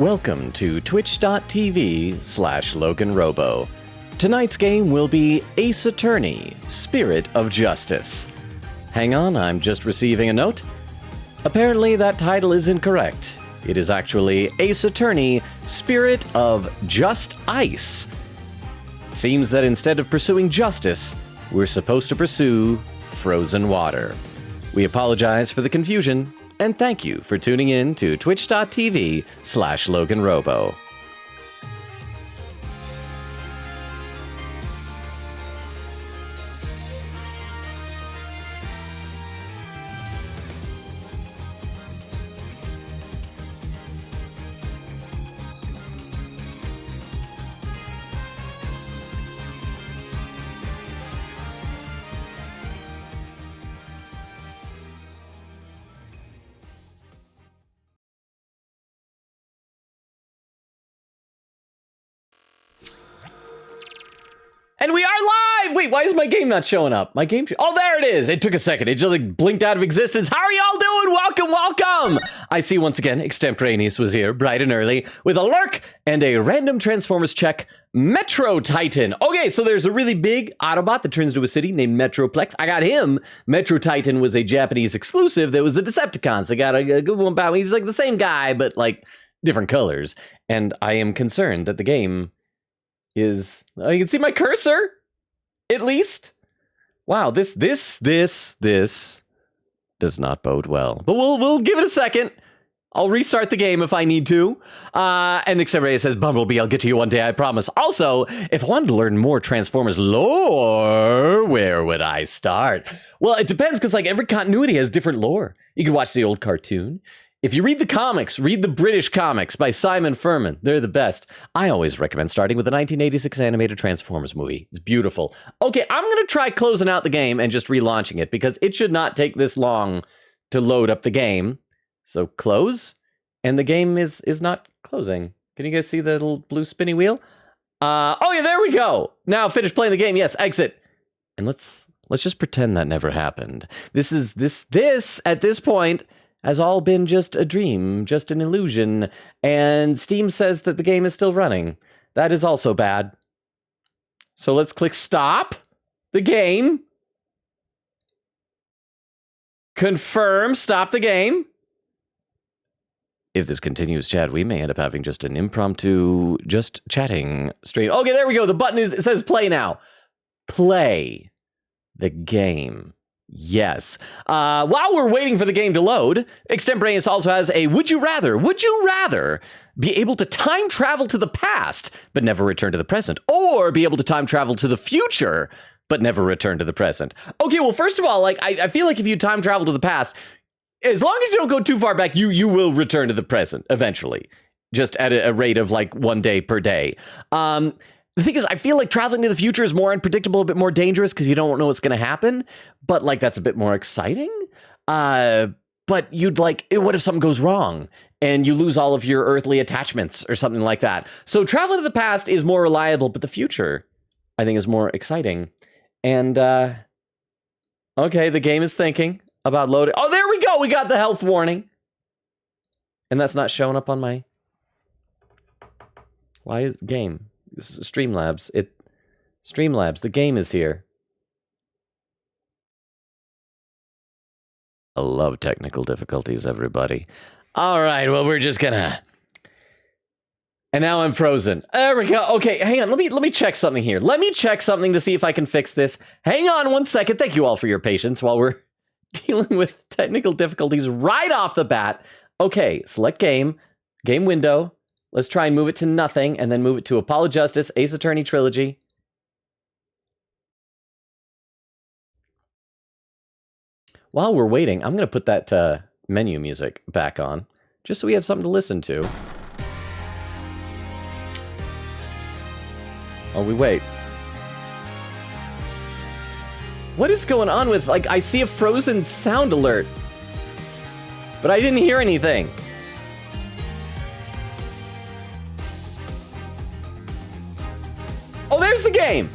Welcome to twitch.tv/LoganRobo. Tonight's game will be Ace Attorney, Spirit of Justice. Hang on, I'm just receiving a note. Apparently that title is incorrect. It is actually Ace Attorney, Spirit of Just Ice. It seems that instead of pursuing justice, we're supposed to pursue frozen water. We apologize for the confusion, and thank you for tuning in to twitch.tv/LoganRobo. And we are live! Wait, why is my game not showing up? My game... Oh, there it is! It took a second. It just like blinked out of existence. How are y'all doing? Welcome, welcome! I see once again, Extemporaneous was here, bright and early, with a lurk and a random Transformers check, Metro Titan. Okay, so there's a really big Autobot that turns into a city named Metroplex. I got him. Metro Titan was a Japanese exclusive that was the Decepticons. I got a good one about him. He's like the same guy, but like different colors. And I am concerned that the game... is you can see my cursor, at least. Wow, this does not bode well. But we'll give it a second. I'll restart the game if I need to. And Xeray says, Bumblebee, I'll get to you one day, I promise. Also, if I wanted to learn more Transformers lore, where would I start? Well, it depends, because like every continuity has different lore. You can watch the old cartoon. If you read the comics, read the British comics by Simon Furman. They're the best. I always recommend starting with the 1986 animated Transformers movie. It's beautiful. Okay, I'm going to try closing out the game and just relaunching it because it should not take this long to load up the game. So close, and the game is not closing. Can you guys see the little blue spinny wheel? Oh yeah, there we go. Now finish playing the game. Yes, exit. And let's just pretend that never happened. This at this point has all been just a dream, just an illusion, and Steam says that the game is still running. That is also bad. So let's click stop the game. Confirm, stop the game. If this continues, Chad, we may end up having just an impromptu, just chatting stream. Okay, there we go. The button it says play now. Play the game. Yes. While we're waiting for the game to load, Extemporaneous also has a would you rather be able to time travel to the past but never return to the present, or be able to time travel to the future but never return to the present? Okay, well, first of all, like I feel like if you time travel to the past, as long as you don't go too far back, you will return to the present eventually, just at a rate of like 1 day per day. The thing is, I feel like traveling to the future is more unpredictable, a bit more dangerous because you don't know what's going to happen. But like, that's a bit more exciting. But you'd like, what if something goes wrong and you lose all of your earthly attachments or something like that? So traveling to the past is more reliable, but the future, I think, is more exciting. And, okay, the game is thinking about loading. Oh, there we go. We got the health warning. And that's not showing up on my... Why is game? Streamlabs. Streamlabs. The game is here. I love technical difficulties, everybody. All right, well, we're just gonna... And now I'm frozen. There we go. Okay, hang on. Let me check something here. Let me check something to see if I can fix this. Hang on 1 second. Thank you all for your patience while we're dealing with technical difficulties right off the bat. Okay, select game. Game window. Let's try and move it to nothing, and then move it to Apollo Justice, Ace Attorney Trilogy. While we're waiting, I'm going to put that menu music back on, just so we have something to listen to. Oh, we wait. What is going on with, like, I see a frozen sound alert, but I didn't hear anything. Oh, there's the game.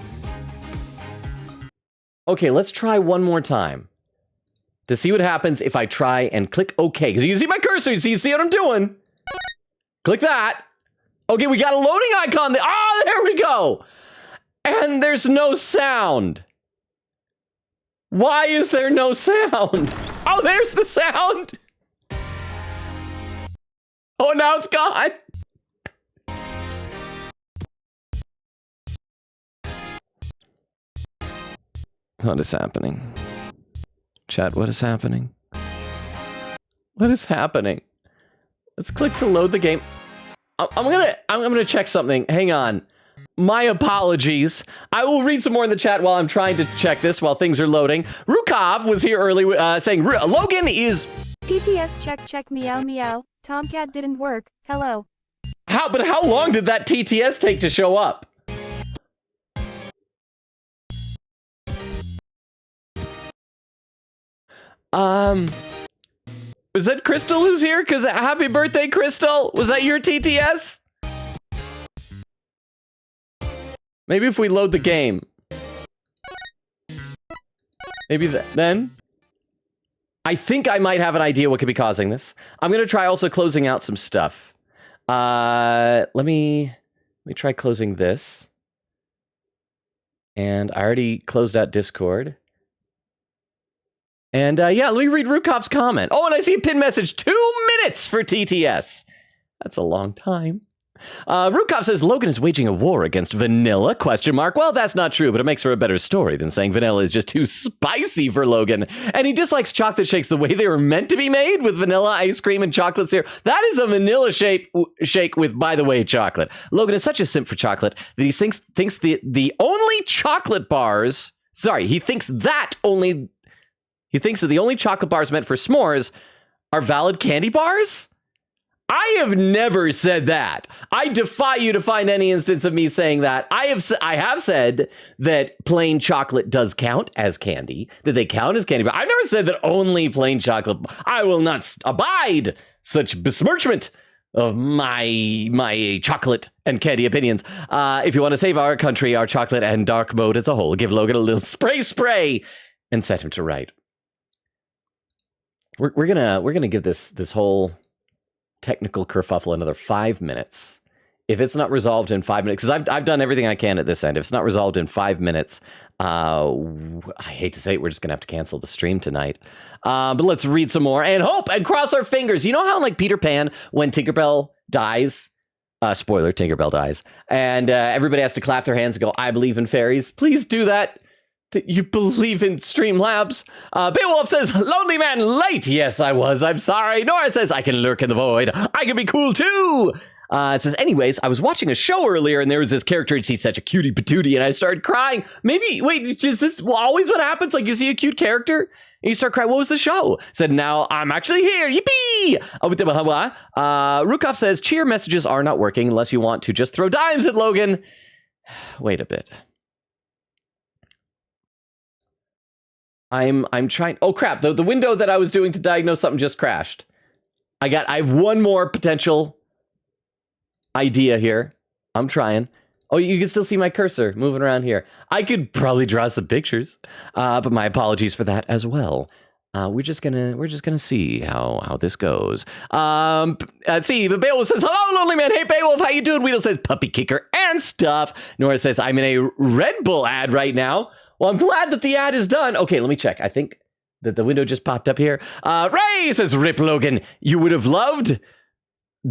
Okay, let's try one more time to see what happens if I try and click OK. Because you can see my cursor, so you see what I'm doing. Click that. Okay, we got a loading icon. Oh, there we go. And there's no sound. Why is there no sound? Oh, there's the sound. Oh, now it's gone. What is happening? Chat, what is happening? What is happening? Let's click to load the game. I'm gonna check something. Hang on. My apologies. I will read some more in the chat while I'm trying to check this while things are loading. Rukov was here early saying Logan is TTS check meow meow. Tomcat didn't work. Hello. But how long did that TTS take to show up? Was that Crystal who's here? Because happy birthday, Crystal. Was that your TTS? Maybe if we load the game. Maybe then. I think I might have an idea what could be causing this. I'm going to try also closing out some stuff. Let me try closing this. And I already closed out Discord. And yeah, let me read Rukov's comment. Oh, and I see a pin message. 2 minutes for TTS. That's a long time. Rukov says Logan is waging a war against vanilla, ? Well, that's not true, but it makes for a better story than saying vanilla is just too spicy for Logan. And he dislikes chocolate shakes the way they were meant to be made, with vanilla ice cream and chocolate syrup. That is a vanilla shake with, by the way, chocolate. Logan is such a simp for chocolate that he thinks the only chocolate bars... Sorry, he thinks that the only chocolate bars meant for s'mores are valid candy bars? I have never said that. I defy you to find any instance of me saying that. I have said that plain chocolate does count as candy, that they count as candy, but I've never said that only plain chocolate. I will not abide such besmirchment of my chocolate and candy opinions. If you want to save our country, our chocolate and dark mode as a whole, give Logan a little spray and set him to right. We're gonna give this whole technical kerfuffle another 5 minutes. If it's not resolved in 5 minutes, because I've done everything I can at this end. If it's not resolved in 5 minutes, I hate to say it, we're just gonna have to cancel the stream tonight. But let's read some more and hope and cross our fingers. You know how like Peter Pan, when Tinkerbell dies, spoiler, Tinkerbell dies, and everybody has to clap their hands and go, "I believe in fairies." Please do that. That you believe in Streamlabs. Beowulf says, "Lonely man late." Yes, I was. I'm sorry. Nora says, "I can lurk in the void. I can be cool too." It says, "Anyways, I was watching a show earlier and there was this character and she's such a cutie patootie and I started crying." Maybe, wait, is this always what happens? Like you see a cute character and you start crying. What was the show? Said, "Now I'm actually here. Yippee!" Rukov says, "Cheer messages are not working unless you want to just throw dimes at Logan." Wait a bit. I'm trying. Oh crap! The window that I was doing to diagnose something just crashed. I have one more potential idea here. I'm trying. Oh, you can still see my cursor moving around here. I could probably draw some pictures, but my apologies for that as well. We're just gonna see how this goes. See, but Beowulf says, "Hello, lonely man. Hey, Beowulf, how you doing?" Weedle says, "Puppy kicker and stuff." Nora says, "I'm in a Red Bull ad right now." Well, I'm glad that the ad is done. Okay, let me check. I think that the window just popped up here. Ray says, "Rip Logan, you would have loved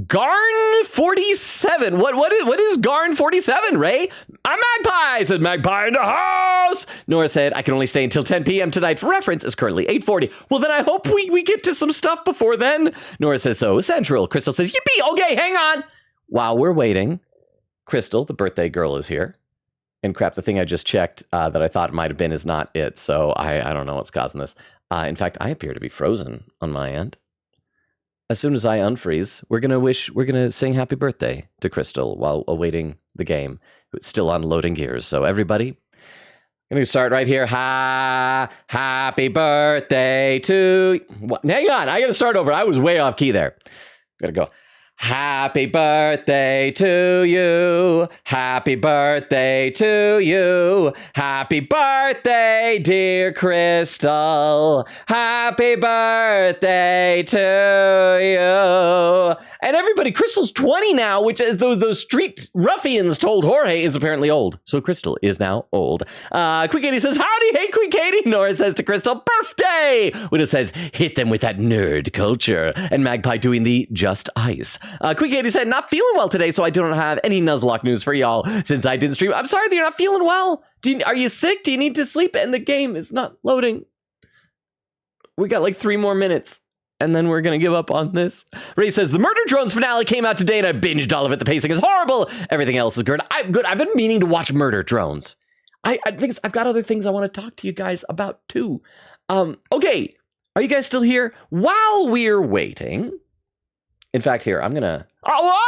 Garn 47. What is Garn 47, Ray?" "I'm Magpie," said Magpie in the house. Nora said, "I can only stay until 10 p.m. tonight. For reference, is currently 8:40. Well, then I hope we get to some stuff before then." Nora says, "So central." Crystal says, "Yippee." Okay, hang on. While we're waiting, Crystal, the birthday girl, is here. And crap, the thing I just checked that I thought might have been is not it. So I don't know what's causing this. In fact, I appear to be frozen on my end. As soon as I unfreeze, we're gonna sing happy birthday to Crystal while awaiting the game. It's still on loading gears. So everybody, I'm gonna start right here. Happy birthday to... Hang on, I gotta start over. I was way off key there. Gotta go. Happy birthday to you. Happy birthday to you. Happy birthday, dear Crystal. Happy birthday to you. And everybody, Crystal's 20 now, which, as those street ruffians told Jorge, is apparently old. So Crystal is now old. Quick Katie says, howdy, hey, Quick Katie. Nora says to Crystal, birthday. Widow says, hit them with that nerd culture. And Magpie doing the just ice. Quick Katie said, not feeling well today, so I don't have any Nuzlocke news for y'all since I didn't stream. I'm sorry that you're not feeling well. Are you sick? Do you need to sleep? And the game is not loading. We got like 3 more minutes, and then we're going to give up on this. Ray says, the Murder Drones finale came out today, and I binged all of it. The pacing is horrible. Everything else is good. I've been meaning to watch Murder Drones. I think I've got other things I want to talk to you guys about, too. Okay, are you guys still here? While we're waiting... In fact, here, I'm gonna... Oh,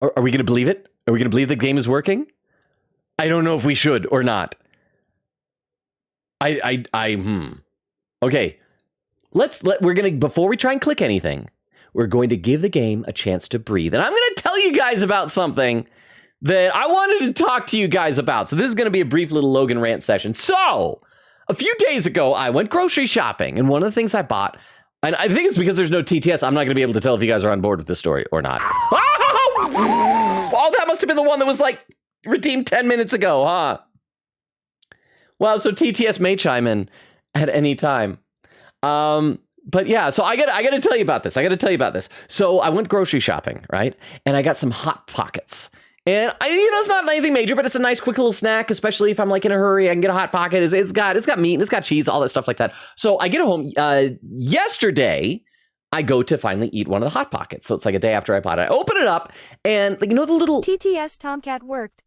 what? Are we gonna believe it? Are we gonna believe the game is working? I don't know if we should or not. Okay. We're gonna, before we try and click anything, we're going to give the game a chance to breathe. And I'm gonna tell you guys about something that I wanted to talk to you guys about. So this is going to be a brief little Logan rant session. So a few days ago, I went grocery shopping, and one of the things I bought, and I think it's because there's no TTS, I'm not going to be able to tell if you guys are on board with this story or not. Oh, that must have been the one that was like redeemed 10 minutes ago, huh? Wow, so TTS may chime in at any time. But yeah, so I got to tell you about this. So I went grocery shopping, right? And I got some Hot Pockets. And it's not anything major, but it's a nice quick little snack, especially if I'm like in a hurry. I can get a Hot Pocket. It's got meat and it's got cheese, all that stuff like that. So I get home yesterday. I go to finally eat one of the Hot Pockets. So it's like a day after I bought it. I open it up and the little TTS Tomcat worked.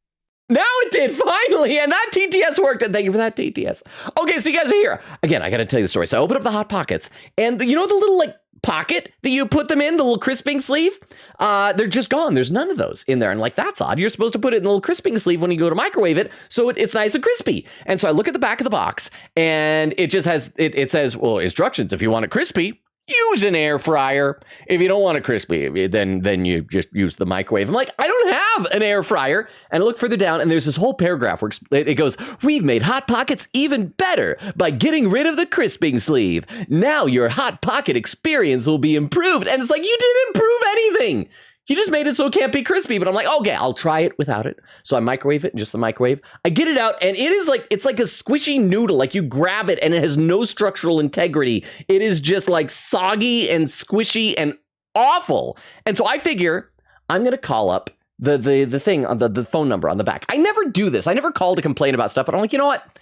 Now it did, finally, and that TTS worked, and thank you for that, TTS. Okay, so you guys are here. Again, I gotta tell you the story. So I open up the Hot Pockets, and the little, like, pocket that you put them in, the little crisping sleeve, they're just gone. There's none of those in there, and like, that's odd. You're supposed to put it in the little crisping sleeve when you go to microwave it, so it's nice and crispy. And so I look at the back of the box, and it just has, it says, well, instructions, if you want it crispy, use an air fryer. If you don't want it crispy, then you just use the microwave. I'm like, I don't have an air fryer. And I look further down, and there's this whole paragraph where it goes, we've made Hot Pockets even better by getting rid of the crisping sleeve. Now your Hot Pocket experience will be improved. And it's like, you didn't improve anything. You just made it so it can't be crispy. But I'm like, okay, I'll try it without it. So I microwave it in just the microwave. I get it out, and it's like a squishy noodle. Like, you grab it, and it has no structural integrity. It is just like soggy and squishy and awful. And so I figure I'm going to call up the thing on the phone number on the back. I never do this. I never call to complain about stuff, but I'm like, you know what?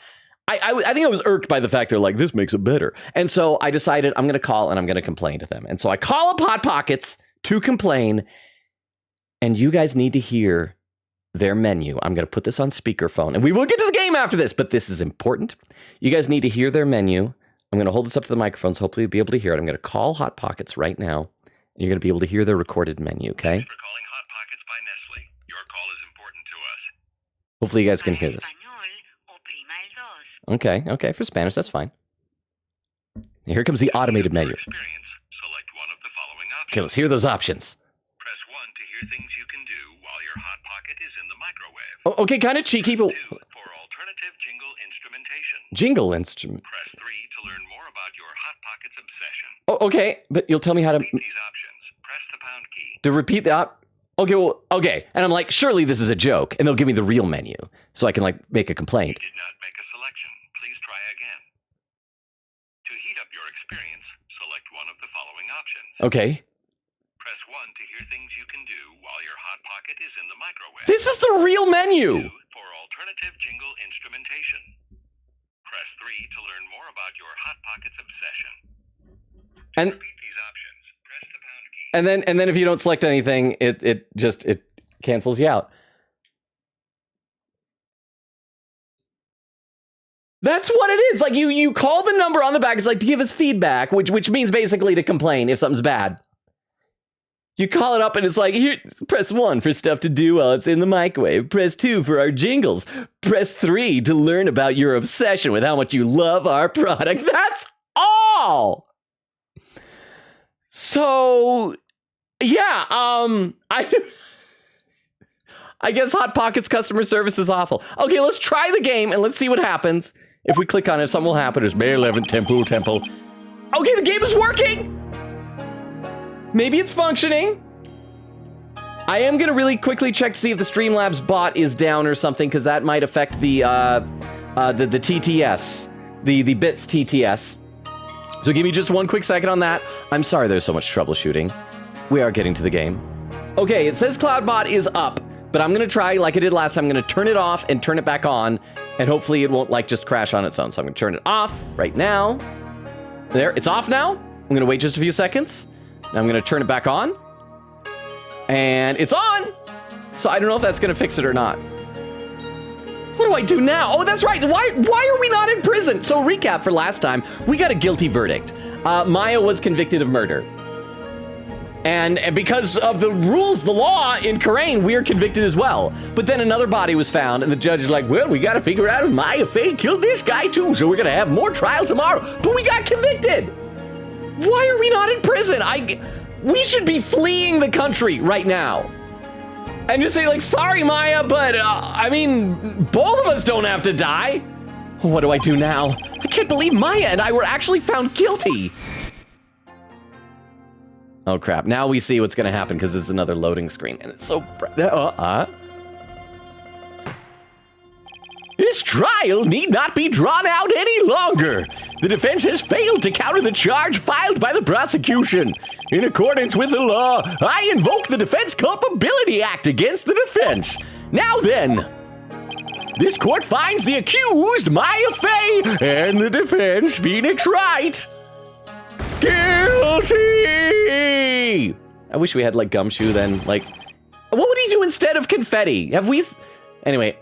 I think I was irked by the fact they're like, this makes it better. And so I decided I'm going to call and I'm going to complain to them. And so I call up Hot Pockets to complain. And you guys need to hear their menu. I'm going to put this on speakerphone, and we will get to the game after this, but this is important. You guys need to hear their menu. I'm going to hold this up to the microphones. Hopefully you'll be able to hear it. I'm going to call Hot Pockets right now, and you're going to be able to hear their recorded menu, okay? Thanks for calling Hot Pockets by Nestle. Your call is important to us. Hopefully you guys can hear this. Okay, for Spanish, that's fine. Here comes the automated menu. Select one of the following options. Okay, let's hear those options. Press 1 to hear things you can do while your Hot Pocket is in the microwave. Oh, okay, kind of cheeky, but... 2 for alternative jingle instrumentation. Jingle instrument. Press 3 to learn more about your Hot Pockets obsession. Oh, okay, but you'll tell me how to... Repeat these options. Press the pound key. To repeat the Okay, well, okay. And I'm like, surely this is a joke. And they'll give me the real menu so I can, like, make a complaint. You did not make a selection. Please try again. To heat up your experience, select one of the following options. Okay. Press 1 to hear things you can do while your Hot Pocket is in the microwave. This is the real 2 menu. for alternative jingle instrumentation. Press 3 to learn more about your Hot Pockets obsession. And Repeat these options. Press the pound key. and then if you don't select anything, it cancels you out. That's what it is. Like, you call the number on the back. It's like to give us feedback, which means basically to complain if something's bad. You call it up and it's like, here, press 1 for stuff to do while it's in the microwave. Press 2 for our jingles. Press 3 to learn about your obsession with how much you love our product. That's all. So, yeah, I guess Hot Pockets customer service is awful. Okay, let's try the game and let's see what happens. If we click on it, something will happen. There's May 11th, Temple. Okay, the game is working. Maybe it's functioning. I am gonna really quickly check to see if the Streamlabs bot is down or something, because that might affect the TTS, the bits TTS. So give me just one quick second on that. I'm sorry there's so much troubleshooting. We are getting to the game. Okay, it says CloudBot is up, but I'm gonna try like I did last time. I'm gonna turn it off and turn it back on, and hopefully it won't like just crash on its own. So I'm gonna turn it off right now. There, it's off now. I'm gonna wait just a few seconds. Now I'm gonna turn it back on. And it's on! So I don't know if that's gonna fix it or not. What do I do now? Oh, that's right. Why are we not in prison? So recap for last time, we got a guilty verdict. Maya was convicted of murder. And because of the rules, the law in Karain, we're convicted as well. But then another body was found, and the judge is like, well, we gotta figure out if Maya Fey killed this guy too, so we're gonna have more trial tomorrow. But we got convicted! Why are we not in prison? We should be fleeing the country right now. And just say like, sorry, Maya, but I mean, both of us don't have to die. What do I do now? I can't believe Maya and I were actually found guilty. Oh crap, now we see what's gonna happen because it's another loading screen and it's so This trial need not be drawn out any longer. The defense has failed to counter the charge filed by the prosecution. In accordance with the law, I invoke the Defense Culpability Act against the defense. Now then, this court finds the accused, Maya Fey, and the defense, Phoenix Rite, guilty! I wish we had like Gumshoe then, like, what would he do instead of confetti? Have we... Anyway,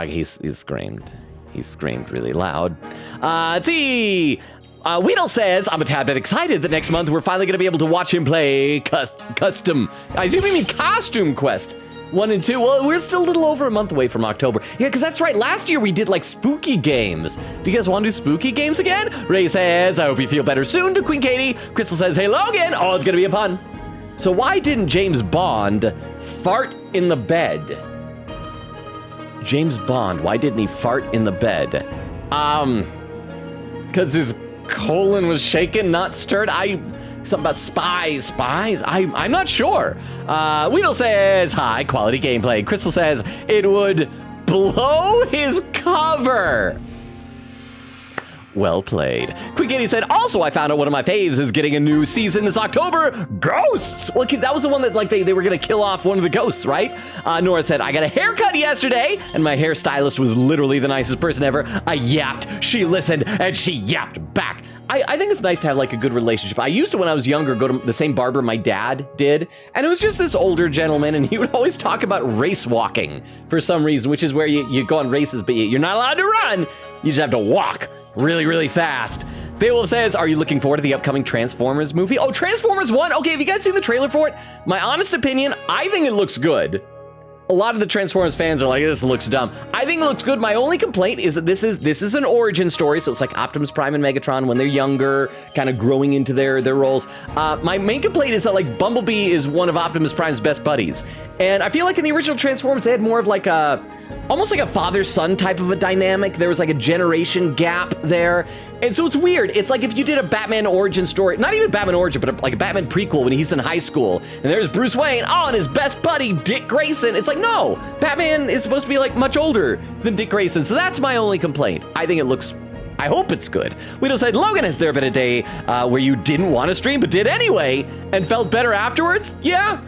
he screamed. He screamed really loud. Let's see. Weedle says, I'm a tad bit excited that next month we're finally going to be able to watch him play custom. I assume you mean Costume Quest 1 and 2. Well, we're still a little over a month away from October. Yeah, because that's right. Last year we did like spooky games. Do you guys want to do spooky games again? Ray says, I hope you feel better soon to Queen Katie. Crystal says, hey, Logan. Oh, it's going to be a pun. So why didn't James Bond fart in the bed? James Bond, why didn't he fart in the bed? Because his colon was shaken, not stirred. Something about spies. I'm not sure. Weedle says, high quality gameplay. Crystal says, it would blow his cover. Well played. Quick Kitty said, also, I found out one of my faves is getting a new season this October. Ghosts! Well, that was the one that like they were gonna kill off one of the ghosts, right? Nora said, I got a haircut yesterday, and my hairstylist was literally the nicest person ever. I yapped, she listened, and she yapped back. I think it's nice to have like a good relationship. I used to, when I was younger, go to the same barber my dad did, and it was just this older gentleman, and he would always talk about race walking for some reason, which is where you go on races, but you're not allowed to run. You just have to walk really, really fast. Beowulf says, are you looking forward to the upcoming Transformers movie? Oh, Transformers 1? Okay, have you guys seen the trailer for it? My honest opinion, I think it looks good. A lot of the Transformers fans are like, this looks dumb. I think it looks good. My only complaint is that this is an origin story, so it's like Optimus Prime and Megatron when they're younger, kind of growing into their roles. My main complaint is that like Bumblebee is one of Optimus Prime's best buddies. And I feel like in the original Transformers, they had more of like almost like a father-son type of a dynamic. There was like a generation gap there. And so it's weird. It's like if you did a Batman origin story, not even Batman origin, but like a Batman prequel when he's in high school, and there's Bruce Wayne, and his best buddy, Dick Grayson. It's like, no, Batman is supposed to be like much older than Dick Grayson. So that's my only complaint. I think it looks, I hope it's good. Widow said, Logan, has there been a day where you didn't want to stream, but did anyway, and felt better afterwards? Yeah.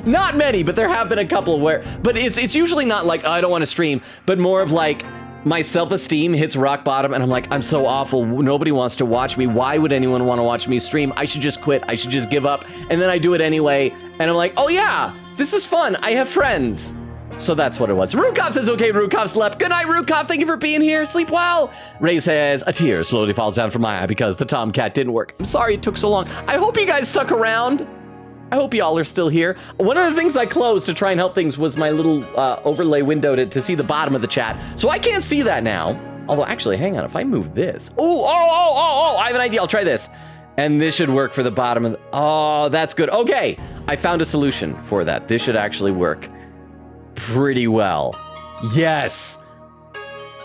Not many, but there have been a couple where, but it's usually not like, oh, I don't want to stream, but more of like, my self-esteem hits rock bottom and I'm like, I'm so awful. Nobody wants to watch me. Why would anyone want to watch me stream? I should just quit. I should just give up. And then I do it anyway. And I'm like, oh yeah, this is fun. I have friends. So that's what it was. Rukov says, okay, Rukov slept. Good night, Rukov. Thank you for being here. Sleep well. Ray says, a tear slowly falls down from my eye because the Tomcat didn't work. I'm sorry it took so long. I hope you guys stuck around. I hope y'all are still here. One of the things I closed to try and help things was my little overlay window to see the bottom of the chat. So I can't see that now. Although, actually, hang on. If I move this. Oh, I have an idea. I'll try this. And this should work for the bottom of the... Oh, that's good. Okay. I found a solution for that. This should actually work pretty well. Yes.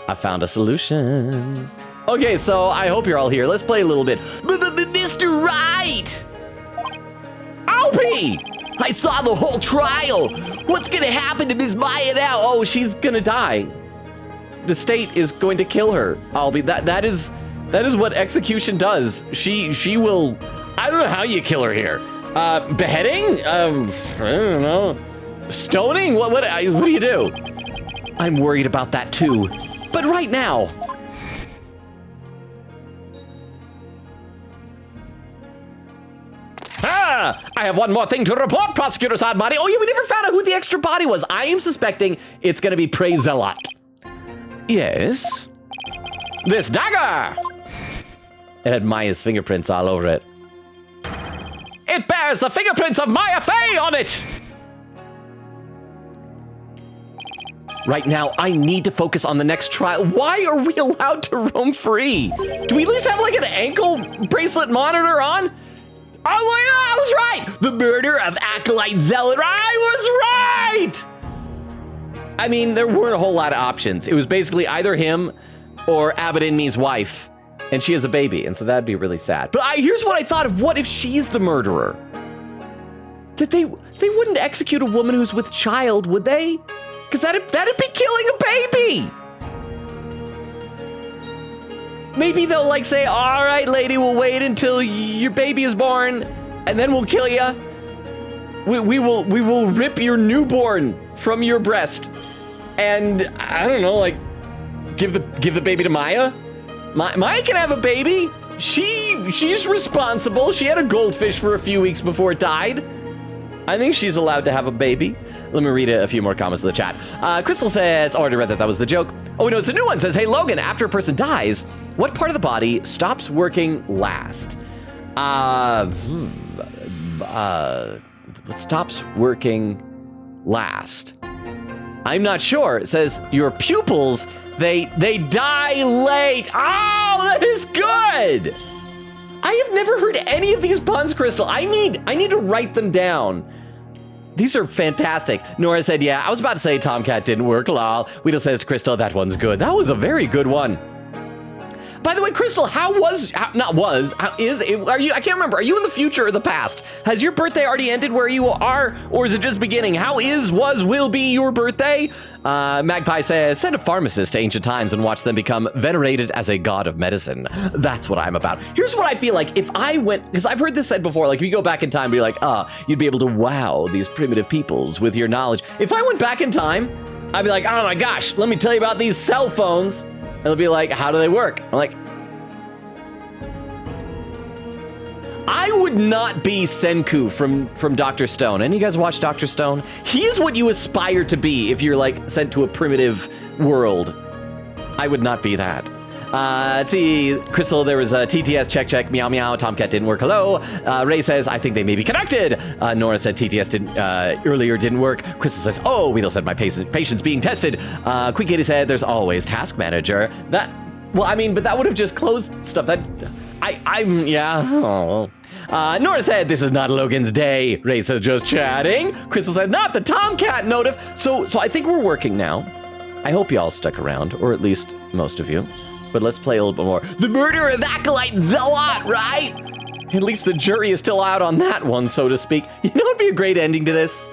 I found a solution. Okay, so I hope you're all here. Let's play a little bit. Mr. Rite! Opie! I saw the whole trial. What's gonna happen to Miss Maya now? Oh, she's gonna die. The state is going to kill her. That is what execution does. She will. I don't know how you kill her here. Beheading? I don't know. Stoning? What do you do? I'm worried about that too. But right now. I have one more thing to report, Prosecutor Sadmati. Oh yeah, we never found out who the extra body was. I am suspecting it's gonna be Prey Zealot. Yes. This dagger! It had Maya's fingerprints all over it. It bears the fingerprints of Maya Fey on it! Right now, I need to focus on the next trial. Why are we allowed to roam free? Do we at least have like an ankle bracelet monitor on? Oh, I was right! The murder of Acolyte Zealot. I was right! I mean, there weren't a whole lot of options. It was basically either him or Abbott Inme's wife, and she has a baby, and so that'd be really sad. But here's what I thought of: what if she's the murderer? That they wouldn't execute a woman who's with child, would they? Because that'd be killing a baby. Maybe they'll like say, "All right, lady, we'll wait until your baby is born, and then we'll kill you. We will rip your newborn from your breast, and I don't know, like give the baby to Maya. Maya can have a baby. She's responsible. She had a goldfish for a few weeks before it died. I think she's allowed to have a baby." Let me read a few more comments in the chat. Crystal says, already read that was the joke. Oh, no, it's a new one. It says, hey, Logan, after a person dies, what part of the body stops working last? What stops working last? I'm not sure. It says, your pupils, they die late. Oh, that is good. I have never heard any of these puns, Crystal. I need to write them down. These are fantastic. Nora said, yeah, I was about to say Tomcat didn't work, lol. Weedle says to Crystal, that one's good. That was a very good one. By the way, Crystal, I can't remember. Are you in the future or the past? Has your birthday already ended where you are, or is it just beginning? How will be your birthday? Magpie says, send a pharmacist to ancient times and watch them become venerated as a god of medicine. That's what I'm about. Here's what I feel like if I went, because I've heard this said before, like if you go back in time, you're like, you'd be able to wow these primitive peoples with your knowledge. If I went back in time, I'd be like, oh my gosh, let me tell you about these cell phones. And they'll be like, how do they work? I'm like, I would not be Senku from Dr. Stone. Any of you guys watch Dr. Stone? He is what you aspire to be if you're like sent to a primitive world. I would not be that. Let's see, Crystal, there was a TTS, check, meow, meow, Tomcat didn't work, hello. Ray says, I think they may be connected. Nora said TTS earlier didn't work. Crystal says, oh, Weedle said my patience being tested. Quick Kitty said, there's always Task Manager. But that would have just closed stuff. Nora said, this is not Logan's day. Ray says, just chatting. Crystal said, not the Tomcat notif. So I think we're working now. I hope y'all stuck around, or at least most of you. But let's play a little bit more. The murder of Acolyte Zealot, right? At least the jury is still out on that one, so to speak. You know what would be a great ending to this?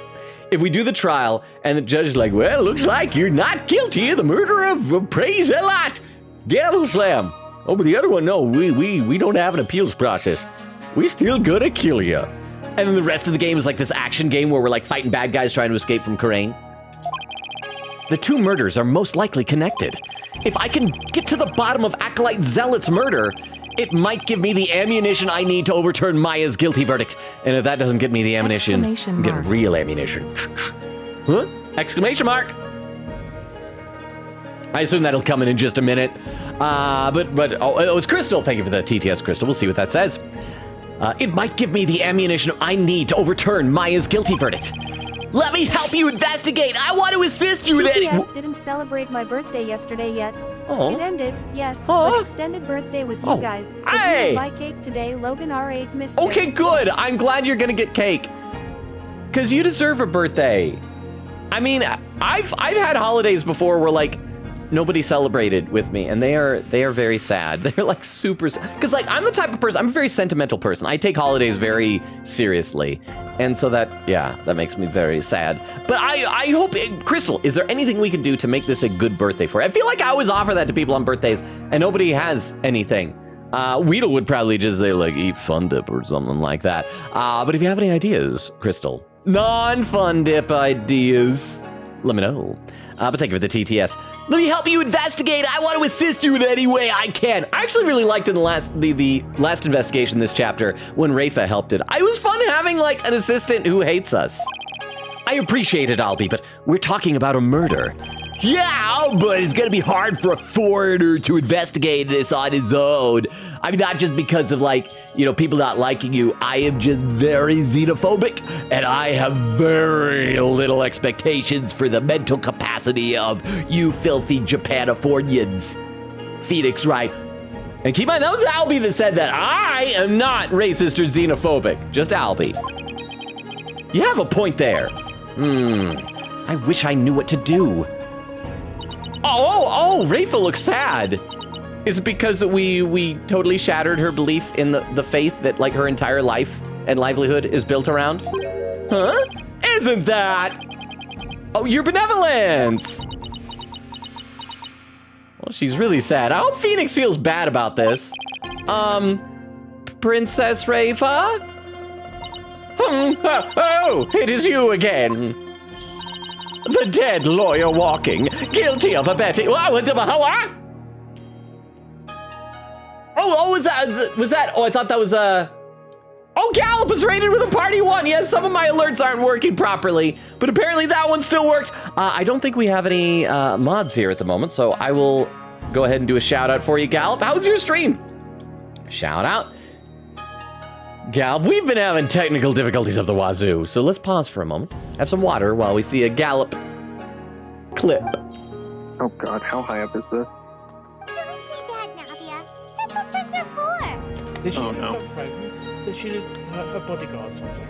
If we do the trial, and the judge is like, well, looks like you're not guilty of the murder of Prey Zealot. Gavel slam. Oh, but the other one, no, we don't have an appeals process. We still gonna kill you. And then the rest of the game is like this action game where we're like fighting bad guys trying to escape from Karain. The two murders are most likely connected. If I can get to the bottom of Acolyte Zealot's murder, it might give me the ammunition I need to overturn Maya's guilty verdict. And if that doesn't get me the ammunition, get real ammunition. Huh? Exclamation mark. I assume that'll come in just a minute. But it was Crystal. Thank you for the TTS, Crystal. We'll see what that says. It might give me the ammunition I need to overturn Maya's guilty verdict. Let me help you investigate. I want to assist you in any... TTS didn't celebrate my birthday yesterday yet. Oh. It ended, yes, Oh. but extended birthday with you Oh. guys. Hey. Buy cake today, Logan R8 Mischief. Okay, good. I'm glad you're gonna get cake. Cause you deserve a birthday. I mean, I've had holidays before where like nobody celebrated with me, and they are very sad. They're like super, cause like I'm the type of person, I'm a very sentimental person. I take holidays very seriously, and so that makes me very sad. But I hope, Crystal, is there anything we can do to make this a good birthday for you? I feel like I always offer that to people on birthdays, and nobody has anything. Weedle would probably just say like eat Fun Dip or something like that. But if you have any ideas, Crystal, non-Fun Dip ideas, let me know. But thank you for the TTS. Let me help you investigate. I want to assist you in any way I can. I actually really liked in the last investigation this chapter when Rafa helped it. It was fun having like an assistant who hates us. I appreciate it, Albie, but we're talking about a murder. Yeah, but it's gonna be hard for a foreigner to investigate this on his own. I mean, not just because of like, people not liking you. I am just very xenophobic, and I have very little expectations for the mental capacity of you filthy Japanifornians. Phoenix Rite. And keep in mind, that was Albie that said that. I am not racist or xenophobic, just Albie. You have a point there. I wish I knew what to do. Oh, Rafa looks sad. Is it because we totally shattered her belief in the faith that like her entire life and livelihood is built around? Huh? Isn't that? Oh, your benevolence. Well, she's really sad. I hope Phoenix feels bad about this. Princess Rafa? Oh, it is you again. The dead lawyer walking, guilty of abetting. Oh, was that? Oh, I thought that was Oh, Gallop was rated with a party 1. Yes, some of my alerts aren't working properly, but apparently that one still worked. I don't think we have any mods here at the moment, so I will go ahead and do a shout out for you, Gallop. How was your stream? Shout out. Gallop, we've been having technical difficulties of the wazoo, so let's pause for a moment, have some water while we see a Gallop clip. Oh god, how high up is this? Don't say that, Navia. That's what friends are for. Did she Oh, have no. some friends? Did she have her bodyguards or something?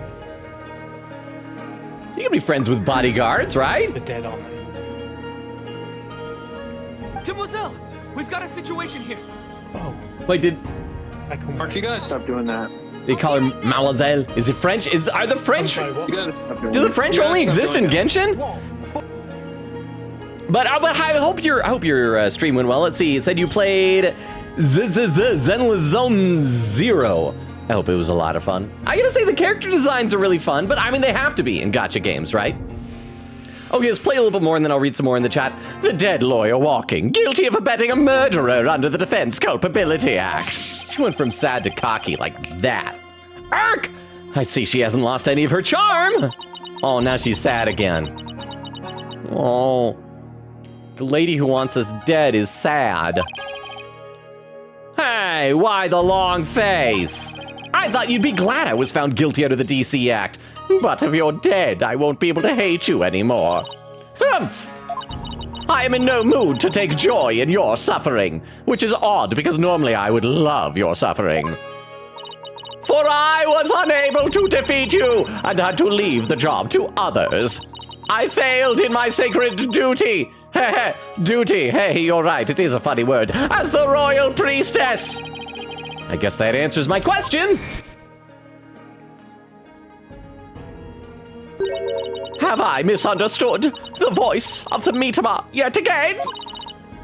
You can be friends with bodyguards, right? The dead aren't they? Demoiselle, we've got a situation here. Oh, Wait, did I can Mark, you gotta stop doing that. they call her Mademoiselle? Is it French? Are the I'm French? sorry, what? You gotta stop doing Do the that. French You gotta only stop exist in doing that. Genshin? What? But I hope your stream went well. Let's see. It said you played Zenless Zone Zero. I hope it was a lot of fun. I gotta say the character designs are really fun, but I mean they have to be in gacha games, right? Okay, let's play a little bit more and then I'll read some more in the chat. The dead lawyer walking, guilty of abetting a murderer under the Defense Culpability Act. She went from sad to cocky like that. Ark! I see she hasn't lost any of her charm. Oh, now she's sad again. Oh. The lady who wants us dead is sad. Hey, why the long face? I thought you'd be glad I was found guilty under the DC Act. But if you're dead, I won't be able to hate you anymore. Humph! I am in no mood to take joy in your suffering, which is odd because normally I would love your suffering. For I was unable to defeat you and had to leave the job to others. I failed in my sacred duty. Duty. Hey, you're right. It is a funny word. As the royal priestess. I guess that answers my question. Have I misunderstood the voice of the Mitama yet again?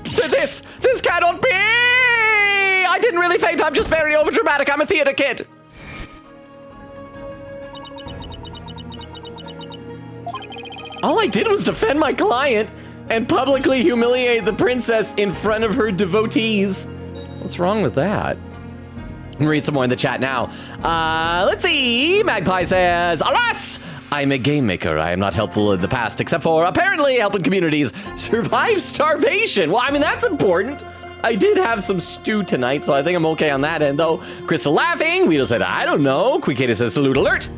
This cannot be! I didn't really faint. I'm just very overdramatic. I'm a theater kid. All I did was defend my client and publicly humiliate the princess in front of her devotees. What's wrong with that? I'm gonna read some more in the chat now. Let's see. Magpie says, alas, I'm a game maker. I am not helpful in the past, except for apparently helping communities survive starvation. Well, I mean, that's important. I did have some stew tonight, so I think I'm okay on that end, though. Crystal laughing. Weedle said, I don't know. Quickita says, salute alert.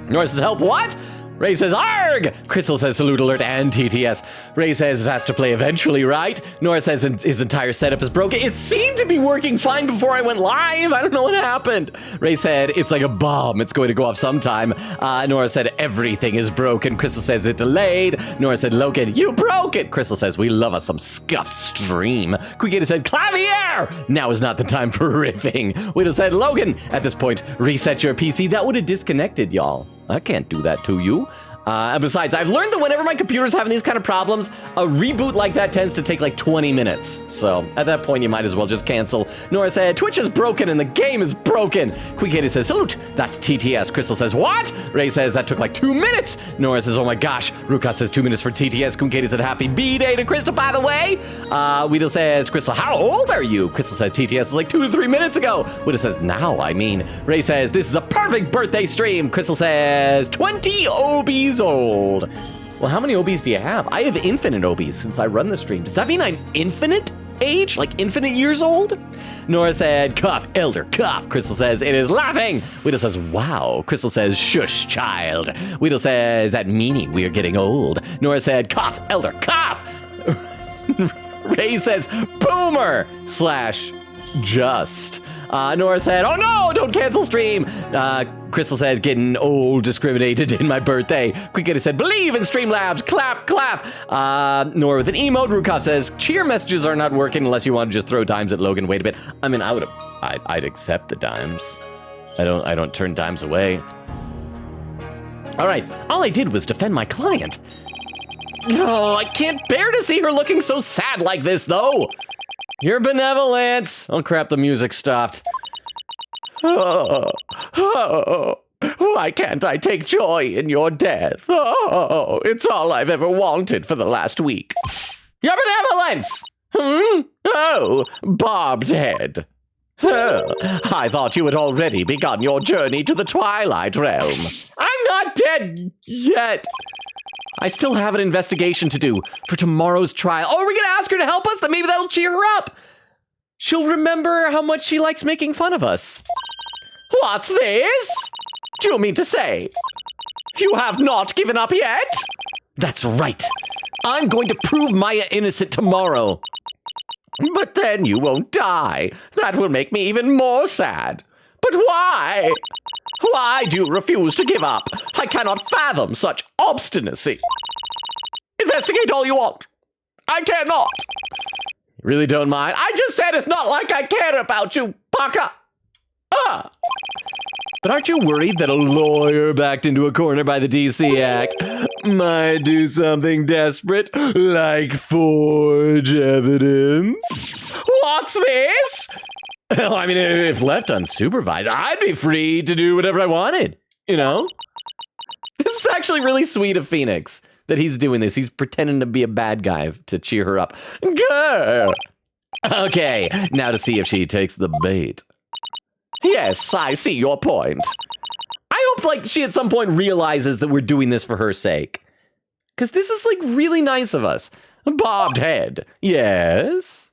Nora says, help what? Ray says, arg! Crystal says, salute alert and TTS. Ray says it has to play eventually, right? Nora says his entire setup is broken. It seemed to be working fine before I went live. I don't know what happened. Ray said, it's like a bomb. It's going to go off sometime. Nora said, everything is broken. Crystal says, it delayed. Nora said, Logan, you broke it. Crystal says, we love us some scuff stream. Quickita said, Clavier! Now is not the time for riffing. Widow said, Logan, at this point, reset your PC. That would have disconnected, y'all. I can't do that to you. And besides, I've learned that whenever my computer's having these kind of problems, a reboot like that tends to take like 20 minutes. So at that point, you might as well just cancel. Nora said, Twitch is broken and the game is broken. Quickita says, salute, that's TTS. Crystal says, what? Ray says, that took like 2 minutes. Nora says, oh my gosh. Ruka says 2 minutes for TTS. Quickita said, happy B-Day to Crystal, by the way. Weedle says, Crystal, how old are you? Crystal said, TTS was like 2 to 3 minutes ago. Widow says, now, I mean. Ray says, this is a perfect birthday stream. Crystal says, 20 OBs old. Well, how many OBs do you have? I have infinite OBs since I run the stream. Does that mean I'm infinite age? Like infinite years old? Nora said, cough, elder, cough. Crystal says, it is laughing. Weedle says, wow. Crystal says, shush, child. Weedle says, that meaning we are getting old. Nora said, cough, elder, cough. Ray says, boomer / just. Nora said, oh no, don't cancel stream. Crystal says, getting old discriminated in my birthday. Quickita said, believe in Streamlabs, clap, clap. Nora with an emote. Rukov says, cheer messages are not working unless you want to just throw dimes at Logan. Wait a bit. I mean, I'd accept the dimes. I don't turn dimes away. All right, all I did was defend my client. Oh, I can't bear to see her looking so sad like this, though. Your benevolence. Oh, crap, the music stopped. Oh, why can't I take joy in your death? Oh, it's all I've ever wanted for the last week. Your benevolence! Oh, barbed head. Oh, I thought you had already begun your journey to the Twilight Realm. I'm not dead yet. I still have an investigation to do for tomorrow's trial. Oh, are we gonna ask her to help us? Then maybe that'll cheer her up. She'll remember how much she likes making fun of us. What's this? Do you mean to say you have not given up yet? That's right. I'm going to prove Maya innocent tomorrow. But then you won't die. That will make me even more sad. But why? Why do you refuse to give up? I cannot fathom such obstinacy. Investigate all you want. I cannot. You really don't mind? I just said it's not like I care about you, Paka. But aren't you worried that a lawyer backed into a corner by the DC Act might do something desperate, like forge evidence? What's this? Well, I mean, if left unsupervised, I'd be free to do whatever I wanted, you know? This is actually really sweet of Phoenix that he's doing this. He's pretending to be a bad guy to cheer her up. Go! Okay, now to see if she takes the bait. Yes, I see your point. I hope, like, she at some point realizes that we're doing this for her sake. Because this is, like, really nice of us. Bobbed head. Yes.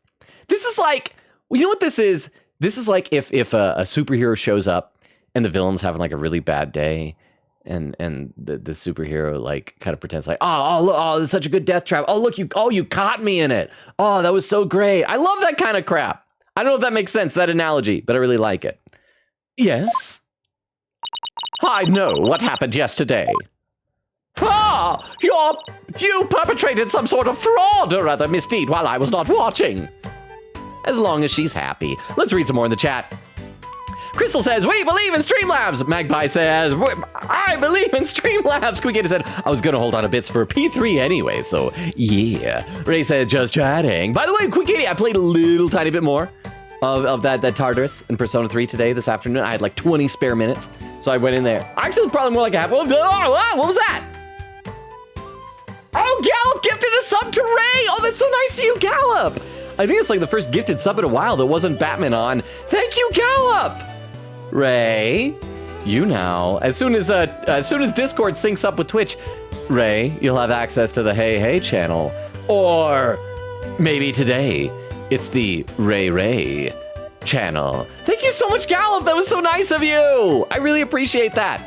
This is like, you know what this is? This is like if a superhero shows up and the villain's having, like, a really bad day. And the superhero, like, kind of pretends like, oh, it's such a good death trap. Oh, look, you caught me in it. Oh, that was so great. I love that kind of crap. I don't know if that makes sense, that analogy, but I really like it. Yes? I know what happened yesterday. You perpetrated some sort of fraud or other misdeed while I was not watching. As long as she's happy. Let's read some more in the chat. Crystal says, we believe in Streamlabs. Magpie says, I believe in Streamlabs. Quickita said, I was going to hold on to bits for P3 anyway, so yeah. Ray said, just chatting. By the way, Quickita, I played a little tiny bit more of that Tartarus in Persona 3 today, this afternoon. I had like 20 spare minutes, so I went in there. Actually, it was probably more like a half. Oh, what was that? Oh, Gallop gifted a sub to Ray. Oh, that's so nice of you, Gallop. I think it's like the first gifted sub in a while that wasn't Batman on. Thank you, Gallop. Ray, you now, as soon as Discord syncs up with Twitch, Ray, you'll have access to the Hey Hey channel. Or maybe today, It's the Ray channel. Thank you so much, Gallop. That was so nice of you. I really appreciate that.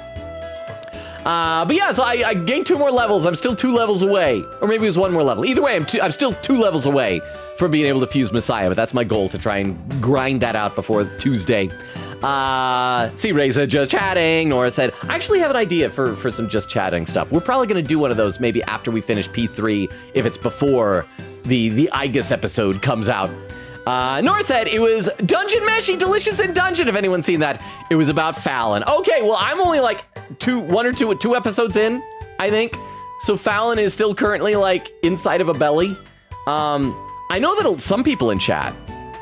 But yeah, so I gained 2 more levels. I'm still 2 levels away. Or maybe it was 1 more level. Either way, I'm still 2 levels away from being able to fuse Messiah, but that's my goal, to try and grind that out before Tuesday. See, Ray said just chatting. Nora said, I actually have an idea for some just chatting stuff. We're probably going to do one of those maybe after we finish P3, if it's before the Igus episode comes out. Nora said it was Dungeon Meshy, Delicious in Dungeon, if anyone's seen that. It was about Fallon. Okay, well, I'm only like 2 episodes in, I think. So Fallon is still currently like inside of a belly. I know that some people in chat,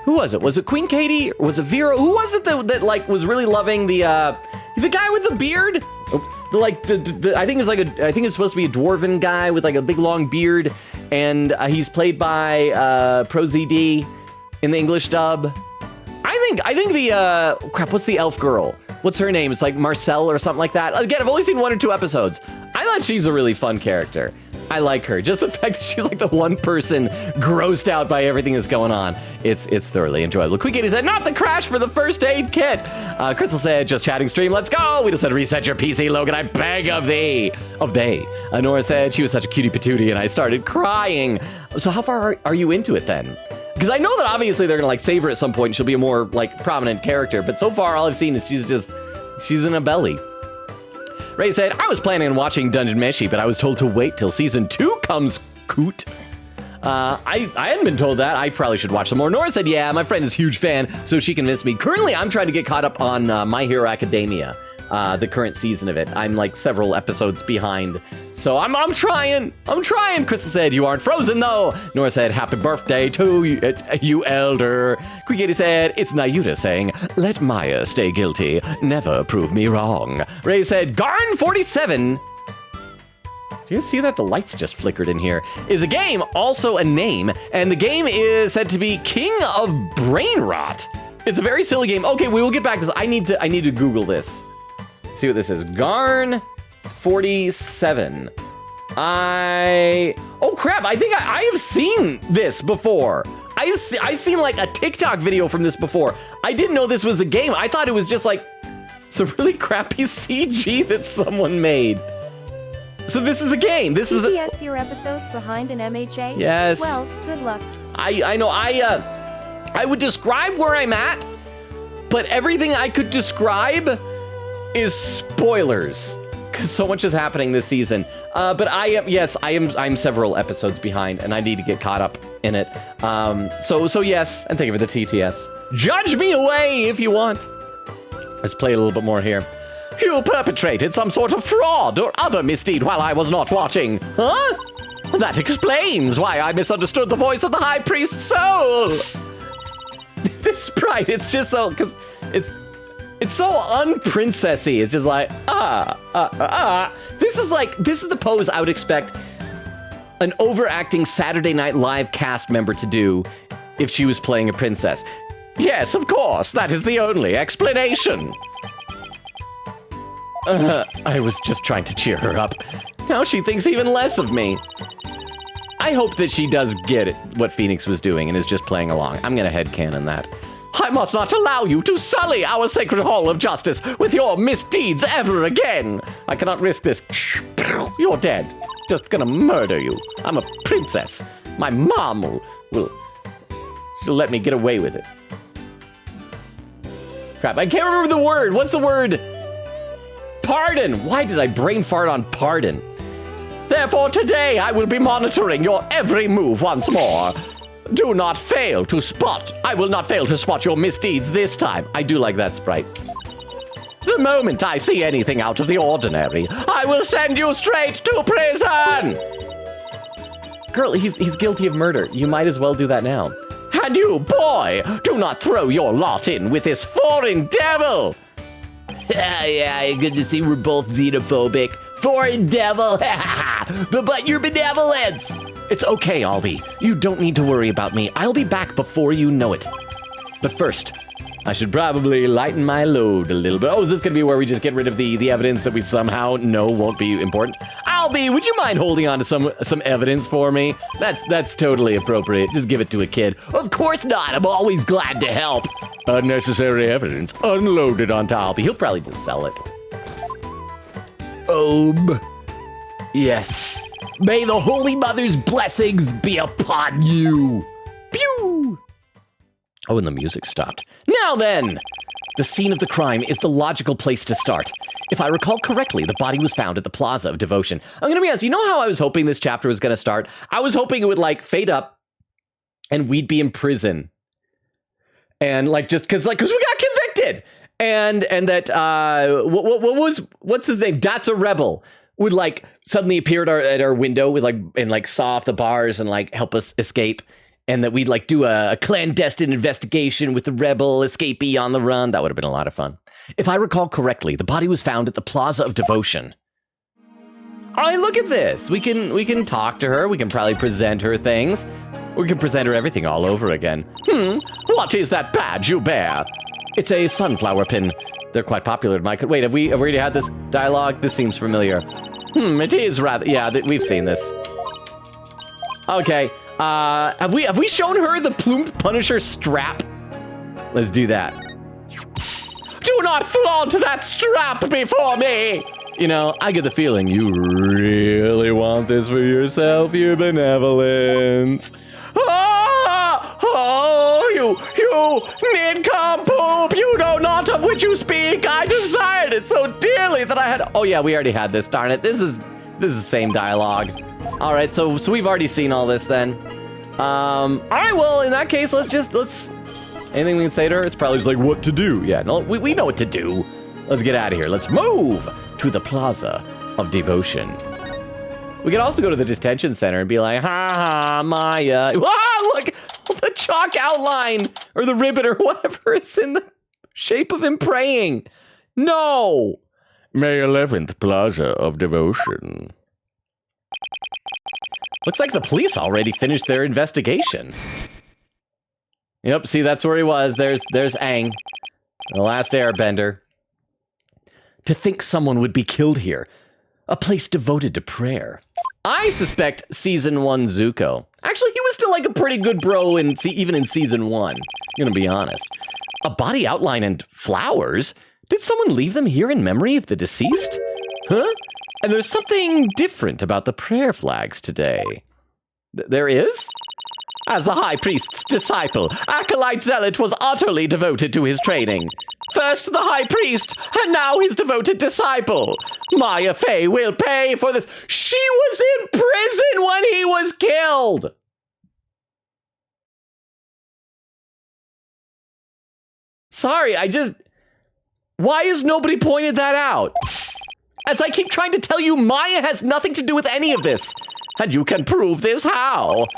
who was it? Was it Queen Katie? Was it Vera? Who was it that like was really loving the guy with the beard? I think it's supposed to be a dwarven guy with like a big long beard, and he's played by ProZD in the English dub. I think the crap. What's the elf girl? What's her name? It's like Marcel or something like that. Again, I've only seen 1 or 2 episodes. I thought she's a really fun character. I like her. Just the fact that she's like the one person grossed out by everything that's going on. It's thoroughly enjoyable. Quick Kitty said, not the crash for the first aid kit. Crystal said, just chatting stream, let's go. We just said, reset your PC, Logan, I beg of thee. Nora said she was such a cutie patootie and I started crying. So how far are you into it then? Because I know that obviously they're gonna like save her at some point and she'll be a more like prominent character, but so far all I've seen is she's in a belly. Ray said, I was planning on watching Dungeon Meshi, but I was told to wait till season 2 comes, coot. I hadn't been told that. I probably should watch some more. Nora said, yeah, my friend is a huge fan, so she convinced me. Currently, I'm trying to get caught up on My Hero Academia, the current season of it. I'm like several episodes behind. So I'm trying. Crystal said, you aren't frozen though. Nora said, happy birthday to you elder. Quiggy said, it's Nayuta saying, let Maya stay guilty. Never prove me wrong. Ray said, Garn47. Do you see that? The lights just flickered in here. Is a game, also a name, and the game is said to be King of Brain Rot. It's a very silly game. Okay, we will get back to this. I need to Google this. See what this is. Garn47. Oh crap! I think I have seen this before. I've seen like a TikTok video from this before. I didn't know this was a game. I thought it was just like it's a really crappy CG that someone made. So this is a game. This is TTS your episodes behind an MHA? Yes. Well, good luck. I know. I would describe where I'm at, but everything I could describe is spoilers because so much is happening this season. But I'm several episodes behind, and I need to get caught up in it. So yes, and thank you for the TTS. Judge me away if you want. Let's play a little bit more here. You perpetrated some sort of fraud or other misdeed while I was not watching. Huh? That explains why I misunderstood the voice of the High Priest's soul. This sprite, it's just so, because it's so unprincessy. It's just like, This is the pose I would expect an overacting Saturday Night Live cast member to do if she was playing a princess. Yes, of course, that is the only explanation. I was just trying to cheer her up. Now she thinks even less of me. I hope that she does get what Phoenix was doing and is just playing along. I'm gonna headcanon that. I must not allow you to sully our sacred hall of justice with your misdeeds ever again. I cannot risk this. You're dead. Just gonna murder you. I'm a princess. My mom she'll let me get away with it. Crap, I can't remember the word. What's the word? Pardon! Why did I brain fart on pardon? Therefore, today I will be monitoring your every move once more. Do not fail to spot. I will not fail to spot your misdeeds this time. I do like that sprite. The moment I see anything out of the ordinary, I will send you straight to prison! Girl, he's guilty of murder. You might as well do that now. And you, boy, do not throw your lot in with this foreign devil! Yeah, good to see we're both xenophobic. Foreign devil, but your benevolence. It's okay, Albie. You don't need to worry about me. I'll be back before you know it. But first, I should probably lighten my load a little bit. Oh, is this gonna be where we just get rid of the evidence that we somehow know won't be important? Albie, would you mind holding on to some evidence for me? That's totally appropriate. Just give it to a kid. Of course not. I'm always glad to help. Unnecessary evidence unloaded onto Albie. He'll probably just sell it. Yes. May the Holy Mother's blessings be upon you. Pew! Oh, and the music stopped. Now then! The scene of the crime is the logical place to start. If I recall correctly, the body was found at the Plaza of Devotion. I'm gonna be honest, you know how I was hoping this chapter was gonna start? I was hoping it would, like, fade up, and we'd be in prison. And, like, just, cause we got convicted! And that, what's his name? That's a Rebel. Would, like, suddenly appear at our window with, like, and, like, saw off the bars and, like, help us escape. And that we'd, like, do a clandestine investigation with the rebel escapee on the run. That would have been a lot of fun. If I recall correctly, the body was found at the Plaza of Devotion. All right, look at this. We can talk to her. We can probably present her things. We can present her everything all over again. What is that badge you bear? It's a sunflower pin. They're quite popular in my... Wait, have we already had this dialogue? This seems familiar. It is rather... Yeah, we've seen this. Okay. Have we shown her the plumed Punisher strap? Let's do that. Do not flaunt that strap before me! You know, I get the feeling you really want this for yourself, you benevolence. You nincompoop! You know not of which you speak! I desired it so dearly that I had... Oh yeah, we already had this, darn it. This is the same dialogue. All right, so we've already seen all this then. All right, well, in that case, let's anything we can say to her? It's probably just like, what to do? Yeah, no, we know what to do. Let's get out of here. Let's move to the Plaza of Devotion. We could also go to the detention center and be like, ha ha, Maya. Ah, look, the chalk outline or the ribbon or whatever is in the shape of him praying. No. May 11th Plaza of Devotion. Looks like the police already finished their investigation. Yep, see, that's where he was. There's Aang, the last airbender. To think someone would be killed here. A place devoted to prayer. I suspect Season 1 Zuko. Actually, he was still like a pretty good bro even in Season 1. I'm gonna be honest. A body outline and flowers? Did someone leave them here in memory of the deceased? Huh? And there's something different about the prayer flags today. There is? As the high priest's disciple, Acolyte Zealot was utterly devoted to his training. First the high priest, and now his devoted disciple. Maya Fey will pay for this. She was in prison when he was killed. Sorry, why has nobody pointed that out? As I keep trying to tell you, Maya has nothing to do with any of this. And you can prove this how? What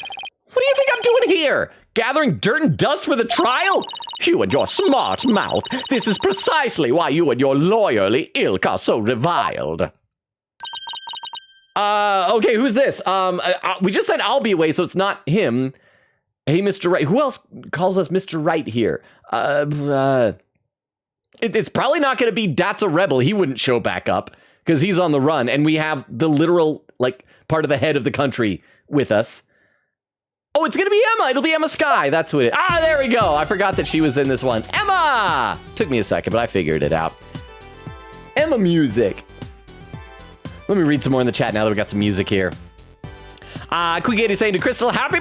do you think I'm doing here? Gathering dirt and dust for the trial? You and your smart mouth. This is precisely why you and your lawyerly ilk are so reviled. Okay, who's this? We just said I'll be away, so it's not him. Hey, Mr. Right. Who else calls us Mr. Right here? It's probably not going to be That's a Rebel. He wouldn't show back up because he's on the run, and we have the literal, like, part of the head of the country with us. Oh, it's gonna be Emma. It'll be Emma Sky. That's what it. Ah, there we go. I forgot that she was in this one. Emma! Took me a second, but I figured it out. Emma music. Let me read some more in the chat now that we got some music here. Quick80 saying to Crystal, happy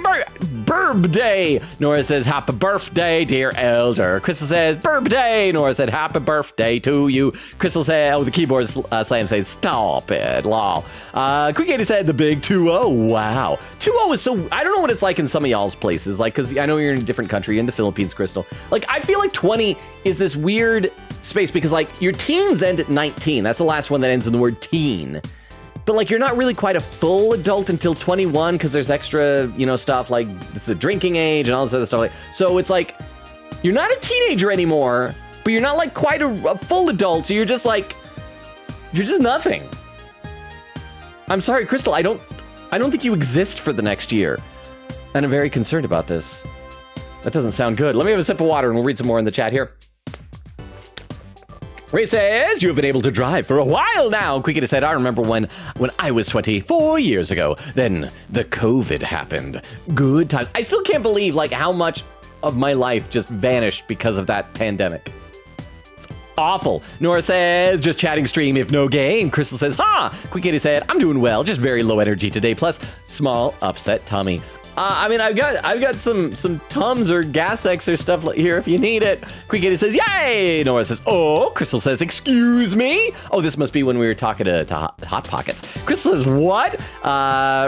birthday. Nora says, happy birthday, dear elder. Crystal says, birthday. Nora said, happy birthday to you. Crystal said, oh, the keyboard slam says, stop it, lol. Quick80 said, the big 2-0. Wow. 2-0 is so, I don't know what it's like in some of y'all's places. Like, because I know you're in a different country, you're in the Philippines, Crystal. Like, I feel like 20 is this weird space because, like, your teens end at 19. That's the last one that ends in the word teen. But, like, you're not really quite a full adult until 21 because there's extra, you know, stuff like it's the drinking age and all this other stuff. So it's like, you're not a teenager anymore, but you're not, like, quite a full adult. So you're just, like, you're just nothing. I'm sorry, Crystal, I don't think you exist for the next year. And I'm very concerned about this. That doesn't sound good. Let me have a sip of water and we'll read some more in the chat here. Ray says, you have been able to drive for a while now. Quickity said, I remember when I was 24 years ago. Then the COVID happened. Good times. I still can't believe like how much of my life just vanished because of that pandemic. It's awful. Nora says, just chatting stream if no game. Crystal says, Quickity said, I'm doing well, just very low energy today. Plus, small upset tummy. I mean, I've got some Tums or Gas X or stuff here if you need it. Quickity says, yay! Nora says, oh. Crystal says, excuse me? Oh, this must be when we were talking to Hot Pockets. Crystal says, what?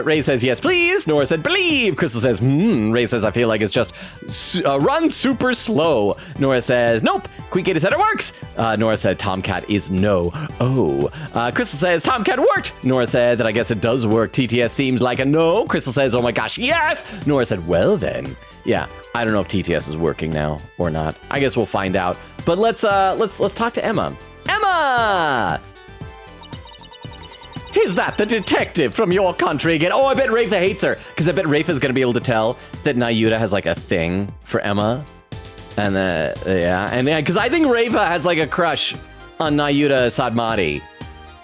Ray says, yes, please. Nora said, believe. Crystal says, Ray says, I feel like it's just run super slow. Nora says, nope. Quickity said, it works. Nora said, Tomcat is no. Oh. Crystal says, Tomcat worked. Nora said that I guess it does work. TTS seems like a no. Crystal says, oh my gosh, yes. Nora said, well then. Yeah, I don't know if TTS is working now or not. I guess we'll find out. But let's talk to Emma. Emma! Is that the detective from your country again? Oh, I bet Rafa hates her, because I bet Rafa's gonna be able to tell that Nayuta has like a thing for Emma. And because I think Rafa has like a crush on Nayuta Sadmati.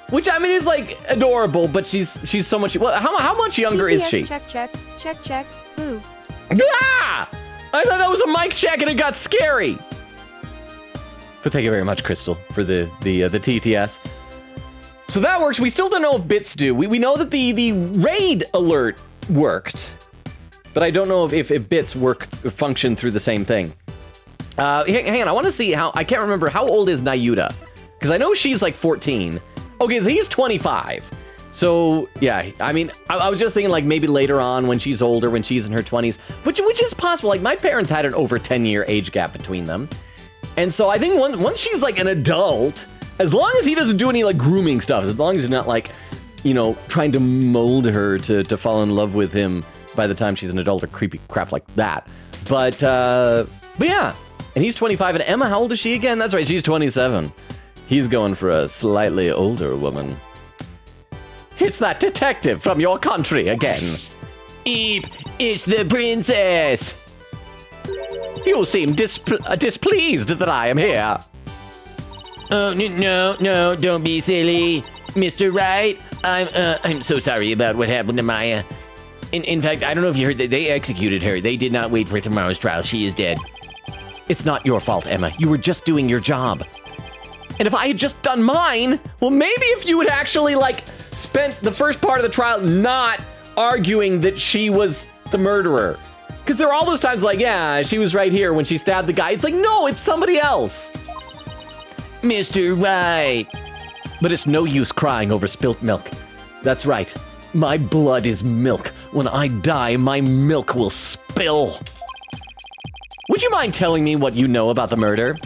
Which, I mean, is, like, adorable, but she's so much... Well, how much younger is she? Check. Ooh. Ah! I thought that was a mic check and it got scary. But thank you very much, Crystal, for the TTS. So that works. We still don't know if bits do. We know that the raid alert worked. But I don't know if bits function through the same thing. Hang on, I want to see how... I can't remember. How old is Nayuta? Because I know she's, like, 14. Okay, so he's 25. So, yeah, I mean, I was just thinking, like, maybe later on when she's older, when she's in her 20s, which is possible. Like, my parents had an over 10-year age gap between them. And so I think once she's, like, an adult, as long as he doesn't do any, like, grooming stuff, as long as he's not, like, you know, trying to mold her to fall in love with him by the time she's an adult or creepy crap like that. But yeah, and he's 25. And Emma, how old is she again? That's right, she's 27. He's going for a slightly older woman. It's that detective from your country again. Eep, it's the princess. You seem displeased that I am here. Oh, no, don't be silly. Mr. Rite, I'm so sorry about what happened to Maya. In fact, I don't know if you heard that they executed her. They did not wait for tomorrow's trial. She is dead. It's not your fault, Emma. You were just doing your job. And if I had just done mine, well, maybe if you had actually, like, spent the first part of the trial not arguing that she was the murderer. Because there were all those times like, yeah, she was right here when she stabbed the guy. It's like, no, it's somebody else. Mr. Rite. But it's no use crying over spilt milk. That's right. My blood is milk. When I die, my milk will spill. Would you mind telling me what you know about the murder?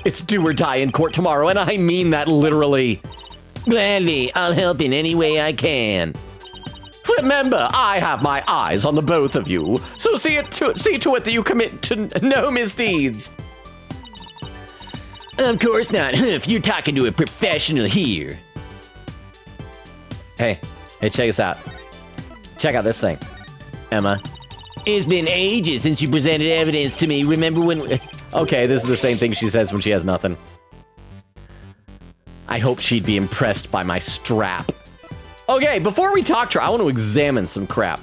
It's do or die in court tomorrow, and I mean that literally. Gladly, I'll help in any way I can. Remember, I have my eyes on the both of you, so see to it that you commit to no misdeeds. Of course not, if you're talking to a professional here. Hey, check us out. Check out this thing, Emma. It's been ages since you presented evidence to me. Remember when... Okay, this is the same thing she says when she has nothing. I hope she'd be impressed by my strap. Okay, before we talk to her, I want to examine some crap.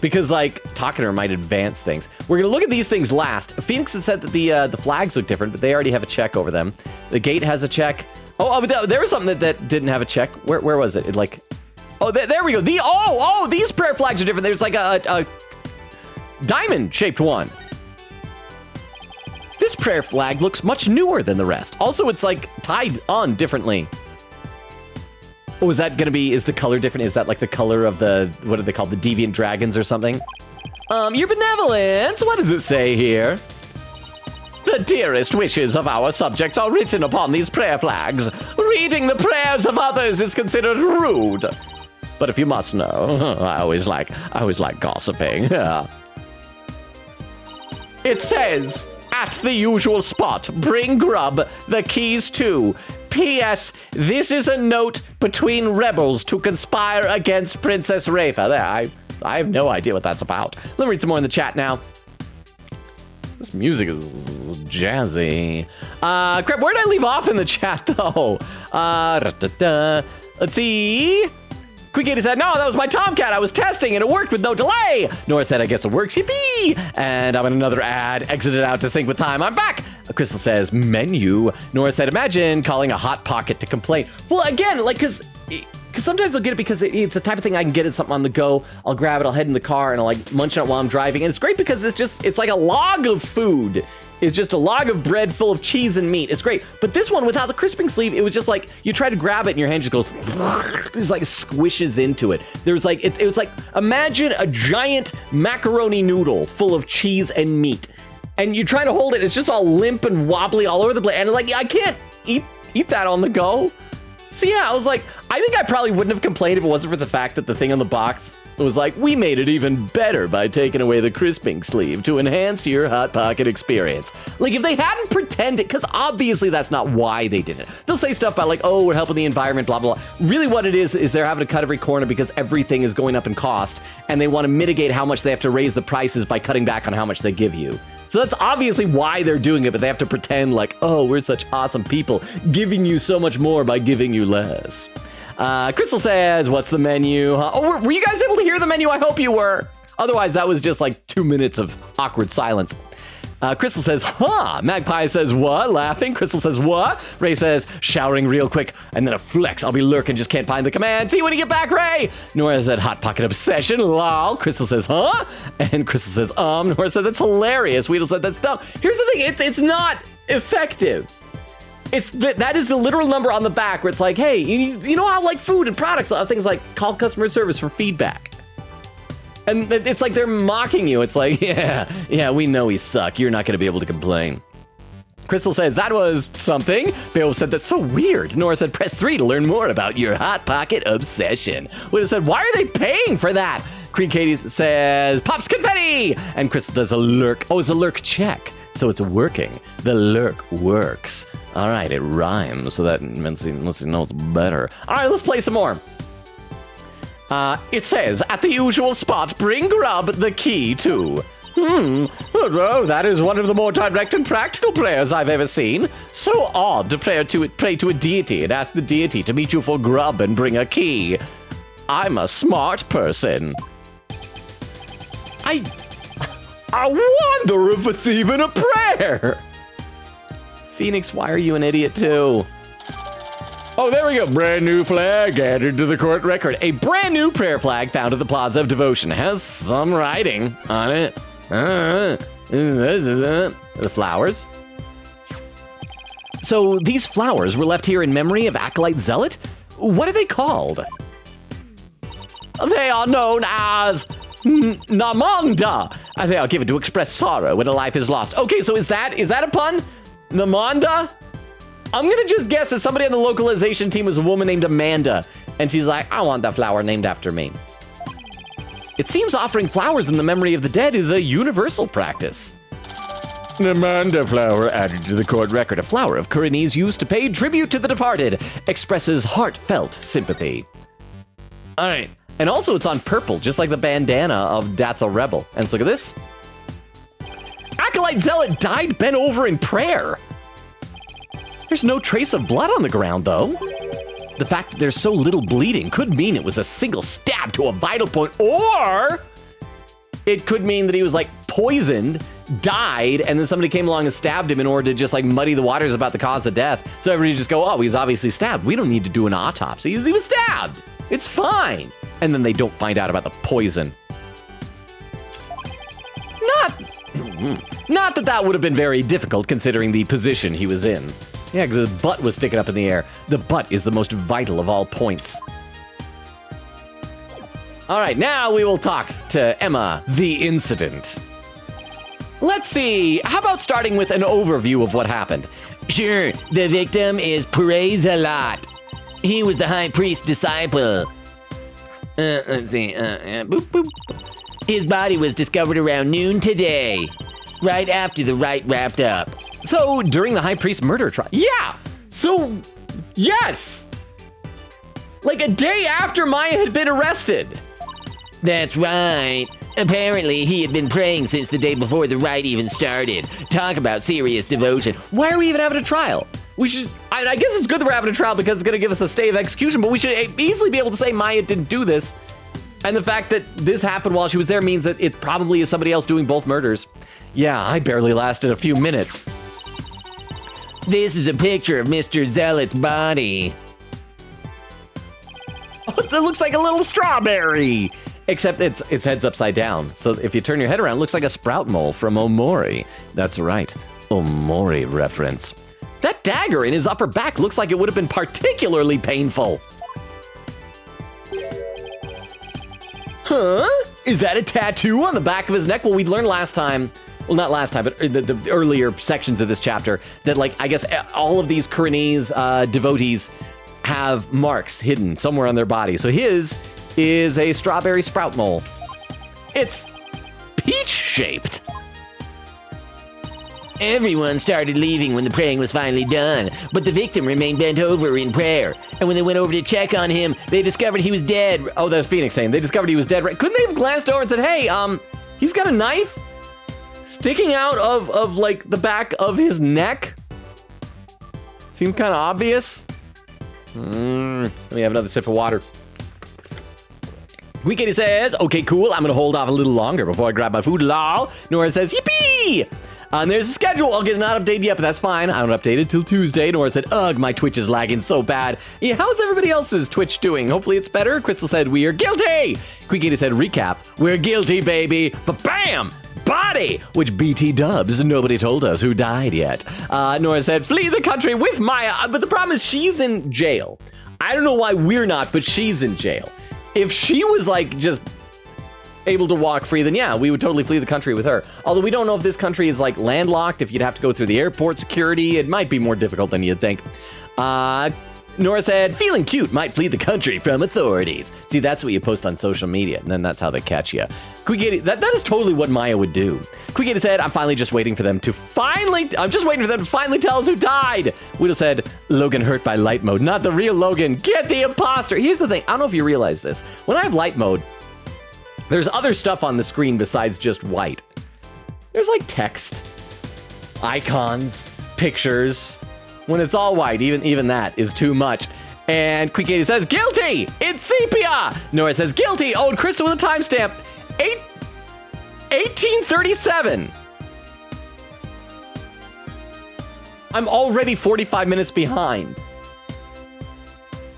Because, like, talking to her might advance things. We're going to look at these things last. Phoenix had said that the flags look different, but they already have a check over them. The gate has a check. But there was something that didn't have a check. Where was it? There we go. These prayer flags are different. There's like a diamond-shaped one. This prayer flag looks much newer than the rest. Also, it's like tied on differently. Oh, is that gonna be, is the color different? Is that like the color of the, what are they called? The deviant dragons or something? Your benevolence, what does it say here? The dearest wishes of our subjects are written upon these prayer flags. Reading the prayers of others is considered rude. But if you must know, I always like gossiping. It says, at the usual spot, bring grub, the keys too. P.S. This is a note between rebels to conspire against Princess Rafa. There, I have no idea what that's about. Let me read some more in the chat now. This music is jazzy. Crap, where did I leave off in the chat, though? Let's see. Quick said, no, that was my Tomcat. I was testing and it worked with no delay. Nora said, I guess it works. Yippee. And I'm in another ad. Exited out to sync with time. I'm back. Crystal says, menu. Nora said, imagine calling a Hot Pocket to complain. Well, again, like, because sometimes I'll get it because it's the type of thing I can get it something on the go. I'll grab it, I'll head in the car, and I'll like munch on it while I'm driving. And it's great because it's like a log of food. It's just a log of bread full of cheese and meat. It's great. But this one, without the crisping sleeve, it was just like, you try to grab it and your hand just goes, just like squishes into it. There's like, it was like, imagine a giant macaroni noodle full of cheese and meat. And you try to hold it, it's just all limp and wobbly all over the place. And like, I can't eat that on the go. So yeah, I was like, I think I probably wouldn't have complained if it wasn't for the fact that the thing on the box was like, we made it even better by taking away the crisping sleeve to enhance your Hot Pocket experience. Like, if they hadn't pretended, because obviously that's not why they did it. They'll say stuff about like, oh, we're helping the environment, blah, blah, blah. Really what it is they're having to cut every corner because everything is going up in cost, and they want to mitigate how much they have to raise the prices by cutting back on how much they give you. So that's obviously why they're doing it, but they have to pretend like, oh, we're such awesome people, giving you so much more by giving you less. Crystal says, what's the menu? Oh, were you guys able to hear the menu? I hope you were. Otherwise, that was just like 2 minutes of awkward silence. Crystal says, huh? Magpie says, what? Laughing. Crystal says, what? Ray says, showering real quick, and then a flex. I'll be lurking, just can't find the command. See you when you get back, Ray. Nora said, Hot Pocket obsession, lol. Crystal says, huh? And Crystal says, Nora said, that's hilarious. Weedle said, that's dumb. Here's the thing, it's not effective. That is the literal number on the back where it's like, hey, you know how like food and products, things like call customer service for feedback. And it's like they're mocking you. It's like, yeah, we know we suck. You're not going to be able to complain. Crystal says, that was something. Beowulf said, that's so weird. Nora said, press 3 to learn more about your Hot Pocket obsession. Widow said, why are they paying for that? Queen Katie says, pops confetti. And Crystal does a lurk. Oh, it's a lurk check. So it's working. The lurk works. All right, it rhymes, so that means he knows better. All right, let's play some more. It says, at the usual spot, bring Grub the key to. Oh, that is one of the more direct and practical prayers I've ever seen. So odd to pray to a deity and ask the deity to meet you for grub and bring a key. I'm a smart person. I wonder if it's even a prayer. Phoenix, why are you an idiot too? Oh, there we go. Brand new flag added to the court record. A brand new prayer flag found at the Plaza of Devotion has some writing on it. The flowers. So these flowers were left here in memory of Acolyte Zealot? What are they called? They are known as Namanda. I think I'll give it to express sorrow when a life is lost. Okay, so is that a pun? Namanda? I'm gonna just guess that somebody on the localization team was a woman named Amanda, and she's like, I want that flower named after me. It seems offering flowers in the memory of the dead is a universal practice. An Amanda flower added to the court record. A flower of Kuranese used to pay tribute to the departed, expresses heartfelt sympathy. All right, and also it's on purple, just like the bandana of Datzel Rebel. And so look at this. Acolyte Zealot died bent over in prayer. There's no trace of blood on the ground, though. The fact that there's so little bleeding could mean it was a single stab to a vital point, or it could mean that he was like poisoned, died, and then somebody came along and stabbed him in order to just like muddy the waters about the cause of death. So everybody just go, oh, he was obviously stabbed. We don't need to do an autopsy. He was stabbed. It's fine. And then they don't find out about the poison. Not that that would have been very difficult considering the position he was in. Yeah, because his butt was sticking up in the air. The butt is the most vital of all points. All right, now we will talk to Emma, the incident. Let's see, how about starting with an overview of what happened? Sure, the victim is Zealot. He was the high priest's disciple. Let's see, boop, boop. His body was discovered around noon today, right after the rite wrapped up. So, during the high priest murder trial. Yeah! So, yes! Like a day after Maya had been arrested. That's right. Apparently, he had been praying since the day before the rite even started. Talk about serious devotion. Why are we even having a trial? We should, I guess it's good that we're having a trial because it's going to give us a stay of execution, but we should easily be able to say Maya didn't do this. And the fact that this happened while she was there means that it probably is somebody else doing both murders. Yeah, I barely lasted a few minutes. This is a picture of Mr. Zealot's body. Oh, that looks like a little strawberry. Except its head's upside down. So if you turn your head around, it looks like a sprout mole from Omori. That's right, Omori reference. That dagger in his upper back looks like it would have been particularly painful. Huh? Is that a tattoo on the back of his neck? Well, we learned last time, well, not last time, but the earlier sections of this chapter, that, like, I guess all of these Kuranese devotees have marks hidden somewhere on their body. So his is a strawberry sprout mole. It's peach-shaped. Everyone started leaving when the praying was finally done, but the victim remained bent over in prayer. And when they went over to check on him, they discovered he was dead. Oh, that's Phoenix saying they discovered he was dead. Right? Couldn't they have glanced over and said, hey, he's got a knife sticking out of like the back of his neck? Seemed kind of obvious. Let me have another sip of water. Weekady says, okay, cool. I'm going to hold off a little longer before I grab my food. Lol. Nora says, yippee! And there's a schedule. Okay, it's not updated yet, but that's fine. I don't update it till Tuesday. Nora said, ugh, my Twitch is lagging so bad. Yeah, how's everybody else's Twitch doing? Hopefully it's better. Crystal said, we are guilty. Queekady said, recap. We're guilty, baby. But bam! Body! Which BT dubs. Nobody told us who died yet. Nora said, flee the country with Maya. But the problem is she's in jail. I don't know why we're not, but she's in jail. If she was like just able to walk free, then yeah, we would totally flee the country with her. Although we don't know if this country is like landlocked, if you'd have to go through the airport security, it might be more difficult than you'd think. Nora said, feeling cute, might flee the country from authorities. See, that's what you post on social media, and then that's how they catch you. Queekady, that is totally what Maya would do. Queekady said, I'm just waiting for them to finally tell us who died. Widow said, Logan hurt by light mode, not the real Logan. Get the imposter. Here's the thing, I don't know if you realize this. When I have light mode, there's other stuff on the screen besides just white. There's like text, icons, pictures. When it's all white, even that is too much. And Queekady says, guilty! It's sepia! Nora says, guilty! Owed Crystal with a timestamp. 1837. I'm already 45 minutes behind.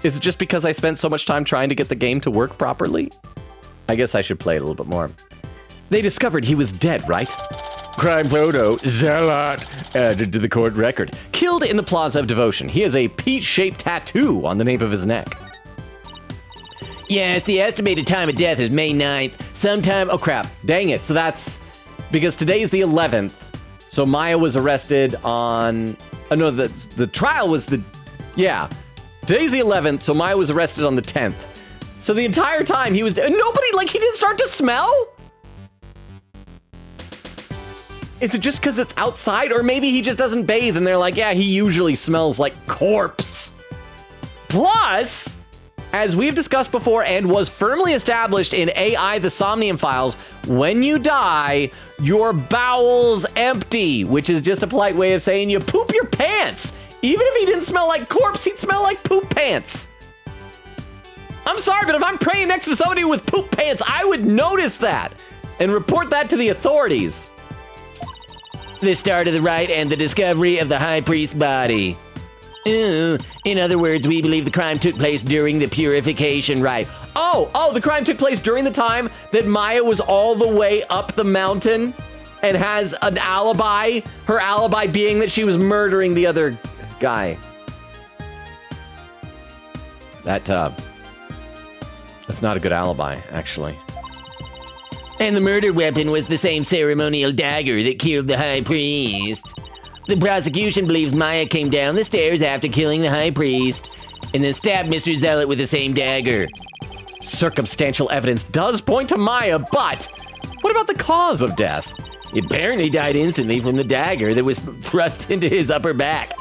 Is it just because I spent so much time trying to get the game to work properly? I guess I should play it a little bit more. They discovered he was dead, right? Crime photo, Zealot, added to the court record. Killed in the Plaza of Devotion. He has a peach-shaped tattoo on the nape of his neck. Yes, the estimated time of death is May 9th. Sometime, oh crap, dang it. So that's, because today's the 11th. So Maya was arrested on, oh no, the trial was yeah. Today's the 11th, so Maya was arrested on the 10th. So the entire time he was, nobody, like he didn't start to smell? Is it just because it's outside? Or maybe he just doesn't bathe and they're like, yeah, he usually smells like corpse. Plus, as we've discussed before and was firmly established in AI The Somnium Files, when you die, your bowels empty, which is just a polite way of saying you poop your pants. Even if he didn't smell like corpse, he'd smell like poop pants. I'm sorry, but if I'm praying next to somebody with poop pants, I would notice that and report that to the authorities. The start of the rite and the discovery of the high priest's body. In other words, we believe the crime took place during the purification rite. Oh, the crime took place during the time that Maya was all the way up the mountain and has an alibi, her alibi being that she was murdering the other guy. That's not a good alibi, actually. And the murder weapon was the same ceremonial dagger that killed the high priest. The prosecution believes Maya came down the stairs after killing the high priest and then stabbed Mr. Zealot with the same dagger. Circumstantial evidence does point to Maya, but what about the cause of death? He apparently died instantly from the dagger that was thrust into his upper back.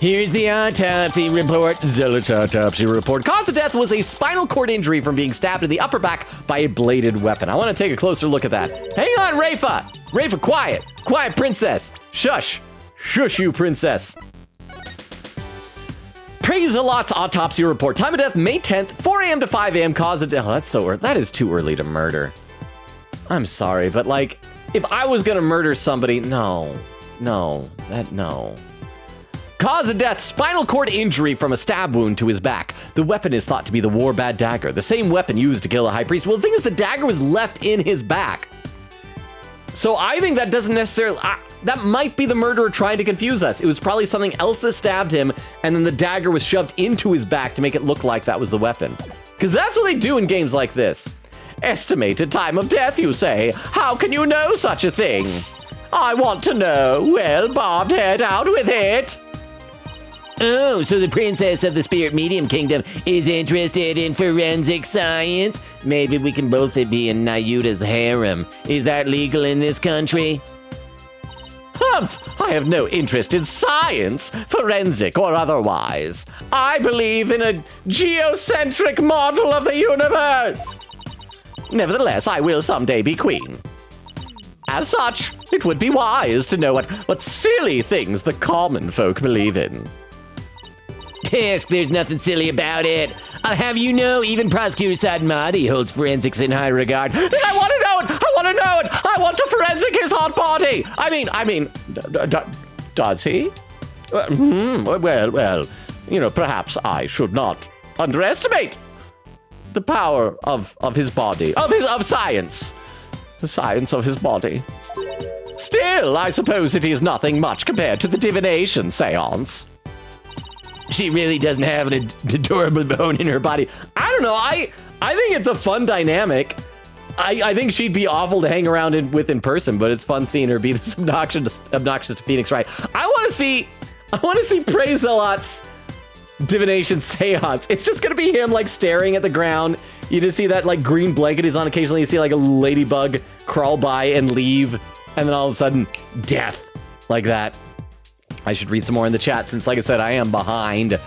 Here's the autopsy report. Zealot's autopsy report. Cause of death was a spinal cord injury from being stabbed in the upper back by a bladed weapon. I want to take a closer look at that. Hang on, Rafa. Rafa, quiet. Quiet, princess. Shush. Shush, you princess. Praise a lot's autopsy report. Time of death, May 10th, 4 a.m. to 5 a.m. Cause of death. Oh, that's so early. That is too early to murder. I'm sorry, but like, if I was gonna murder somebody, no. Cause of death, spinal cord injury from a stab wound to his back. The weapon is thought to be the Warbad dagger, the same weapon used to kill a high priest. Well, the thing is, the dagger was left in his back. So I think that doesn't necessarily, that might be the murderer trying to confuse us. It was probably something else that stabbed him, and then the dagger was shoved into his back to make it look like that was the weapon. Because that's what they do in games like this. Estimated time of death, you say? How can you know such a thing? I want to know. Well, bobbed head, out with it. Oh, so the princess of the spirit medium kingdom is interested in forensic science? Maybe we can both be in Nayuta's harem. Is that legal in this country? Humph! I have no interest in science, forensic or otherwise. I believe in a geocentric model of the universe. Nevertheless, I will someday be queen. As such, it would be wise to know what silly things the common folk believe in. Tisk, there's nothing silly about it. I'll have you know, even Prosecutor Sadmati holds forensics in high regard. Then I want to know it! I want to know it! I want to forensic his hot body! I mean, does he? Well, you know, perhaps I should not underestimate the power of his body, of science. The science of his body. Still, I suppose it is nothing much compared to the divination seance. She really doesn't have an adorable bone in her body. I don't know. I think it's a fun dynamic. I think she'd be awful to hang around with in person, but it's fun seeing her be this obnoxious to Phoenix Wright. I want to see Praise a lot's divination seance. It's just gonna be him like staring at the ground. You just see that like green blanket he's on. Occasionally you see like a ladybug crawl by and leave, and then all of a sudden death like that. I should read some more in the chat since, like I said, I am behind.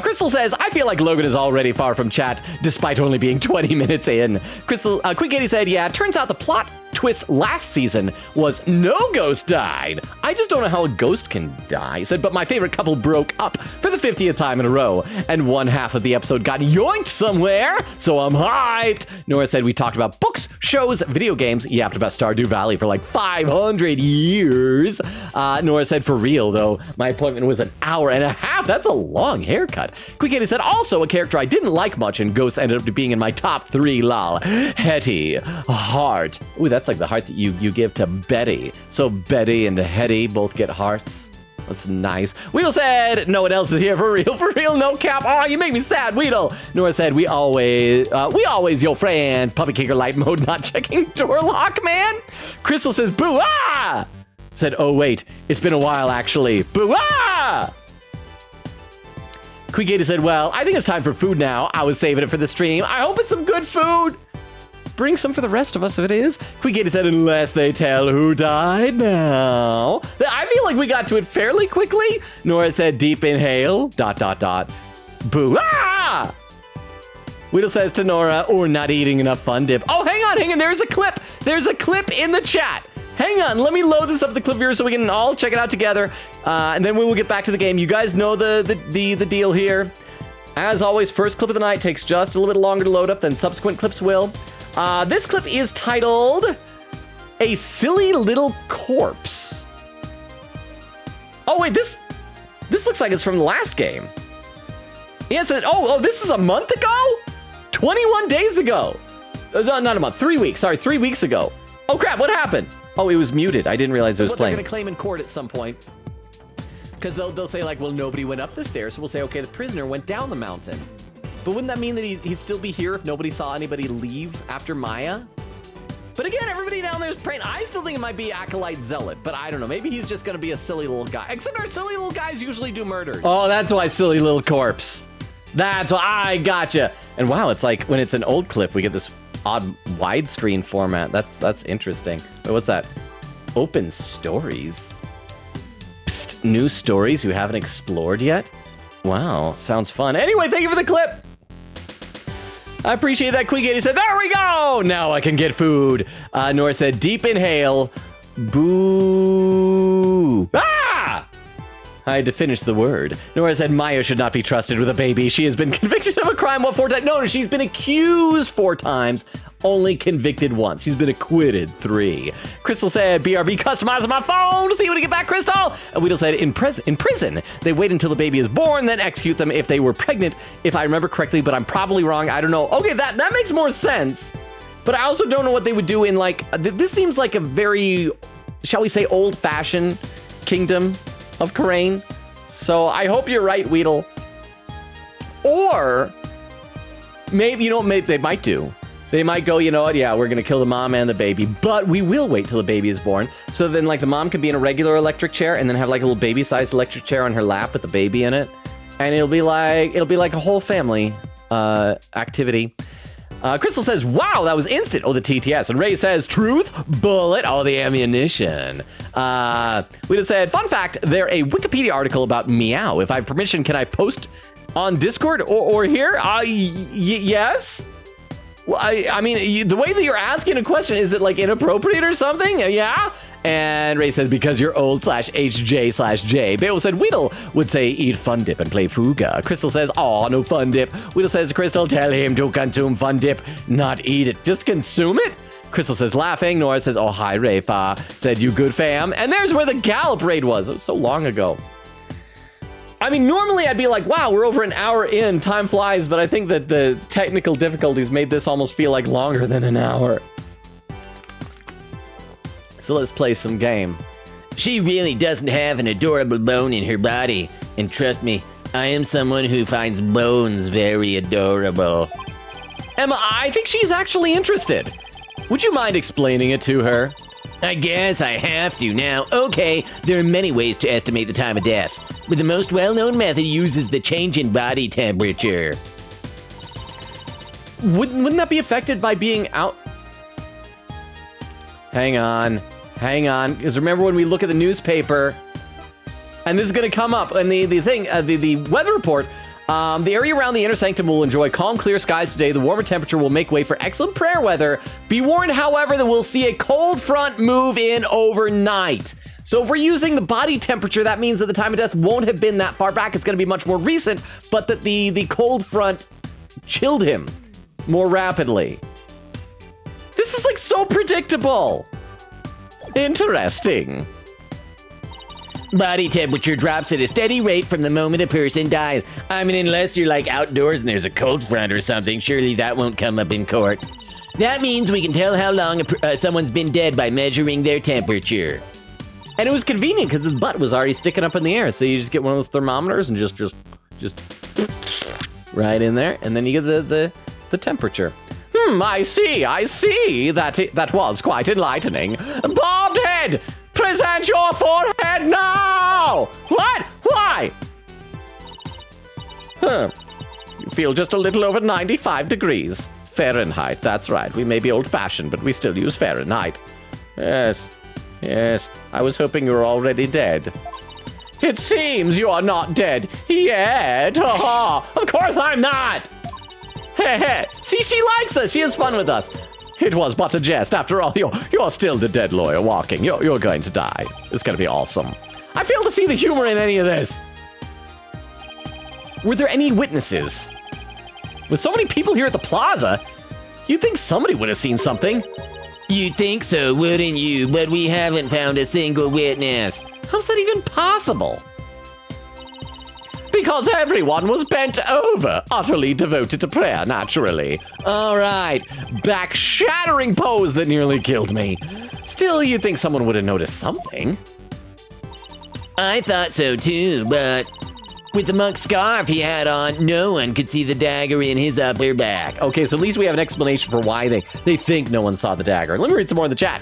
Crystal says, I feel like Logan is already far from chat, despite only being 20 minutes in. Crystal, Quick Katie said, yeah, it turns out the plot twist last season was no ghost died. I just don't know how a ghost can die. He said, but my favorite couple broke up for the 50th time in a row, and one half of the episode got yoinked somewhere, so I'm hyped. Nora said, we talked about books, shows, video games, yapped about Stardew Valley for like 500 years. Nora said, for real though, my appointment was an hour and a half. That's a long haircut. Quick Katie said, also a character I didn't like much and Ghosts ended up being in my top 3, lol. Hetty, heart. Ooh, that's like the heart that you give to Betty. So Betty and Hetty both get hearts. That's nice. Weedle said, no one else is here for real, no cap. Oh, you make me sad, Weedle. Nora said, we always your friends. Puppy kicker light mode, not checking door lock, man. Crystal says, boo ah! Said, oh wait, it's been a while actually. Boo ah! Quigata said, well, I think it's time for food now. I was saving it for the stream. I hope it's some good food. Bring some for the rest of us if it is. Quigata said, unless they tell who died now. I feel like we got to it fairly quickly. Nora said, deep inhale, ... Boo, ah! Whittle says to Nora, or not eating enough fun dip. Oh, hang on, there's a clip. There's a clip in the chat. Hang on, let me load this up the clip viewer so we can all check it out together. And then we will get back to the game. You guys know the deal here. As always, first clip of the night takes just a little bit longer to load up than subsequent clips will. This clip is titled, A Silly Little Corpse. Oh wait, this looks like it's from the last game. Yeah, it said, oh, this is a month ago? 21 days ago. Not a month, 3 weeks, sorry, 3 weeks ago. Oh crap, what happened? Oh, it was muted. I didn't realize it was playing. They're gonna claim in court at some point. Because they'll say like, well, nobody went up the stairs. So we'll say, okay, the prisoner went down the mountain. But wouldn't that mean that he'd still be here if nobody saw anybody leave after Maya? But again, everybody down there is praying. I still think it might be Acolyte Zealot, but I don't know. Maybe he's just gonna be a silly little guy. Except our silly little guys usually do murders. Oh, that's why silly little corpse. That's why I gotcha. And wow, it's like when it's an old clip, we get this odd widescreen format. That's interesting. Wait, what's that? Open stories. Psst. new stories you haven't explored yet? Wow, sounds fun. Anyway, thank you for the clip. I appreciate that. Quiggy said, there we go. Now I can get food. Nora said, deep inhale. Boo. Ah! I had to finish the word. Nora said, Maya should not be trusted with a baby. She has been convicted of a crime, 4 times? No, she's been accused 4 times. Only convicted once. She's been acquitted 3. Crystal said, BRB customizing my phone to see when to get back, Crystal. And Weedle said, in prison, they wait until the baby is born, then execute them if they were pregnant, if I remember correctly, but I'm probably wrong. I don't know. Okay, that makes more sense. But I also don't know what they would do in, like, this seems like a very, shall we say, old-fashioned kingdom of Khura'in. So I hope you're right, Weedle. Or maybe, maybe they might do. They might go, you know what, yeah, we're going to kill the mom and the baby, but we will wait till the baby is born. So then, like, the mom can be in a regular electric chair and then have, like, a little baby-sized electric chair on her lap with the baby in it. And it'll be like a whole family activity. Crystal says, wow, that was instant. Oh, the TTS. And Ray says, truth, bullet, oh, the ammunition. We just said, fun fact, there's a Wikipedia article about Meow. If I have permission, can I post on Discord or here? Yes? Well, I mean, the way that you're asking a question, is it like inappropriate or something? Yeah? And Ray says, because you're old /HJ/J. Bale said, Weedle would say, eat Fun Dip and play Fuga. Crystal says, aw, no Fun Dip. Weedle says, Crystal, tell him to consume Fun Dip, not eat it. Just consume it? Crystal says, laughing. Nora says, oh, hi, Rayfa. Said, you good, fam? And there's where the Gallop raid was. It was so long ago. I mean, normally I'd be like, wow, we're over an hour in, time flies, but I think that the technical difficulties made this almost feel like longer than an hour. So let's play some game. She really doesn't have an adorable bone in her body. And trust me, I am someone who finds bones very adorable. Emma, I think she's actually interested. Would you mind explaining it to her? I guess I have to now. Okay, there are many ways to estimate the time of death, but the most well-known method uses the change in body temperature. Wouldn't that be affected by being out? Hang on, because remember when we look at the newspaper, and this is going to come up, and the weather report, the area around the inner sanctum will enjoy calm, clear skies today. The warmer temperature will make way for excellent prayer weather. Be warned, however, that we'll see a cold front move in overnight. So if we're using the body temperature, that means that the time of death won't have been that far back. It's going to be much more recent, but that the cold front chilled him more rapidly. This is like so predictable. Interesting. Body temperature drops at a steady rate from the moment a person dies. I mean, unless you're like outdoors and there's a cold front or something, surely that won't come up in court. That means we can tell how long someone's been dead by measuring their temperature. And it was convenient because his butt was already sticking up in the air. So you just get one of those thermometers and just right in there. And then you get the temperature. I see. That was quite enlightening. Bobbed head! Present your forehead now! What? Why? You feel just a little over 95 degrees. Fahrenheit, that's right. We may be old-fashioned, but we still use Fahrenheit. Yes. I was hoping you were already dead. It seems you are not dead yet. Of course I'm not. See, she likes us. She has fun with us. It was but a jest. After all, you're still the dead lawyer walking. You're going to die. It's going to be awesome. I fail to see the humor in any of this. Were there any witnesses? With so many people here at the plaza, you'd think somebody would have seen something. You'd think so, wouldn't you? But we haven't found a single witness. How's that even possible? Because everyone was bent over, utterly devoted to prayer, naturally. All right, back-shattering pose that nearly killed me. Still, you'd think someone would have noticed something. I thought so too, but with the monk's scarf he had on, no one could see the dagger in his upper back. Okay, so at least we have an explanation for why they think no one saw the dagger. Let me read some more in the chat.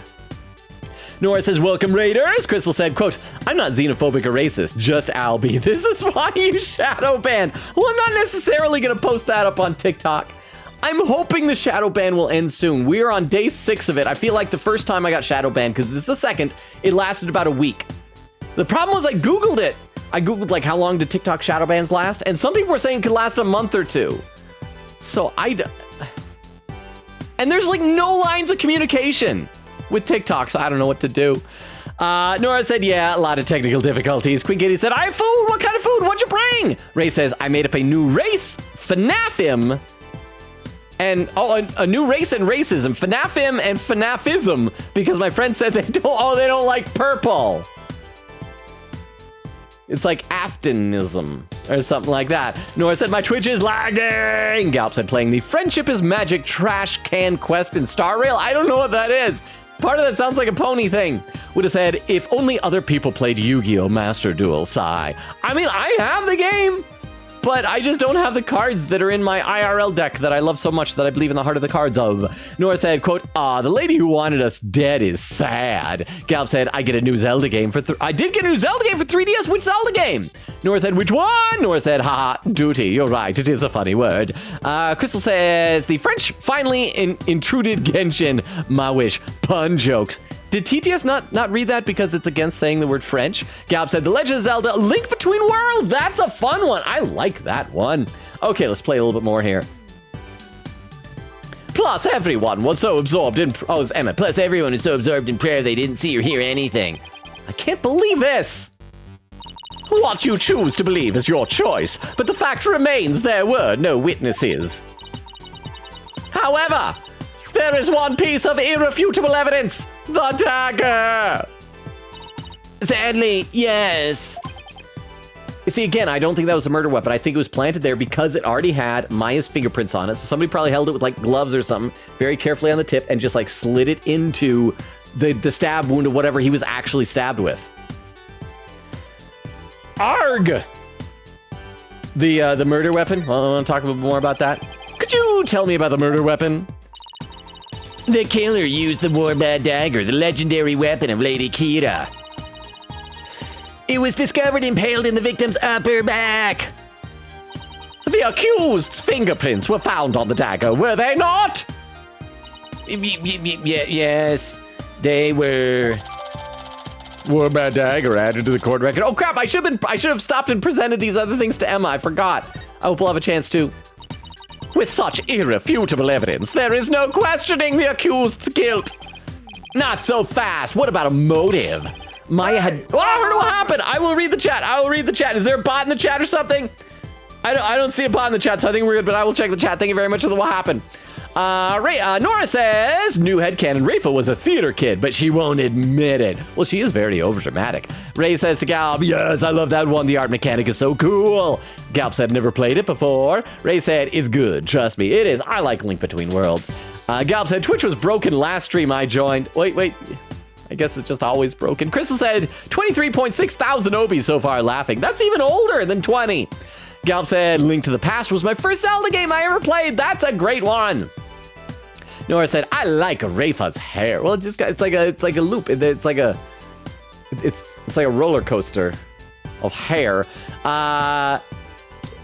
Nora says, welcome, Raiders. Crystal said, quote, I'm not xenophobic or racist, just Albie. This is why you shadow ban. Well, I'm not necessarily going to post that up on TikTok. I'm hoping the shadow ban will end soon. We're on day 6 of it. I feel like the first time I got shadow banned, because this is the second, it lasted about a week. The problem was I Googled it. I Googled like how long did TikTok shadow bans last? And some people were saying it could last a month or two. So and there's like no lines of communication with TikTok, so I don't know what to do. Nora said, yeah, a lot of technical difficulties. Queen Katie said, I have food. What kind of food? What'd you bring? Ray says, I made up a new race, FNAFim. And, a new race and racism, FNAFim and FNAFism, because my friend said they don't like purple. It's like Aftonism or something like that. Nora said, my Twitch is lagging. Galp said, playing the Friendship is Magic Trash Can Quest in Star Rail. I don't know what that is. Part of that sounds like a pony thing. Would have said, if only other people played Yu-Gi-Oh! Master Duel, sigh. I mean, I have the game, but I just don't have the cards that are in my IRL deck that I love so much that I believe in the heart of the cards of. Nora said, quote, the lady who wanted us dead is sad. Galp said, I get a new Zelda game for I did get a new Zelda game for 3DS. Which Zelda game? Nora said, which one? Nora said, haha, duty. You're right. It is a funny word. Crystal says, the French finally intruded Genshin. My wish. Pun jokes. Did TTS not read that because it's against saying the word French? Galp said, The Legend of Zelda, Link Between Worlds. That's a fun one. I like that one. Okay, let's play a little bit more here. Plus, everyone was so absorbed in... Oh, it's Emma. Plus, everyone is so absorbed in prayer they didn't see or hear anything. I can't believe this. What you choose to believe is your choice, but the fact remains there were no witnesses. However, there is one piece of irrefutable evidence. The dagger! Sadly, yes. You see, again, I don't think that was a murder weapon. I think it was planted there because it already had Maya's fingerprints on it. So somebody probably held it with like gloves or something very carefully on the tip and just like slid it into the stab wound of whatever he was actually stabbed with. Arg! The murder weapon. Well, I want to talk a little more about that. Could you tell me about the murder weapon? The killer used the Warbad Dagger, the legendary weapon of Lady Kira. It was discovered impaled in the victim's upper back. The accused's fingerprints were found on the dagger, were they not? Yes, they were. Warbad Dagger added to the court record. Oh crap! I should have stopped and presented these other things to Emma. I forgot. I hope we'll have a chance to. With such irrefutable evidence, there is no questioning the accused's guilt. Not so fast. What about a motive? Maya had... Oh, I heard what happened. I will read the chat. I will read the chat. Is there a bot in the chat or something? I don't see a bot in the chat, so I think we're good, but I will check the chat. Thank you very much for the what happened. Nora says, new headcanon, Rafa was a theater kid, but she won't admit it. Well, she is very overdramatic. Ray says to Galp, yes, I love that one. The art mechanic is so cool. Galp said, never played it before. Ray said, it's good. Trust me, it is. I like Link Between Worlds. Galp said, Twitch was broken last stream I joined. Wait. I guess it's just always broken. Crystal said, 23.6 thousand Obies so far, laughing. That's even older than 20. Galp said, Link to the Past was my first Zelda game I ever played. That's a great one. Nora said, I like Rafa's hair. Well, it's like a loop. It's like a roller coaster of hair.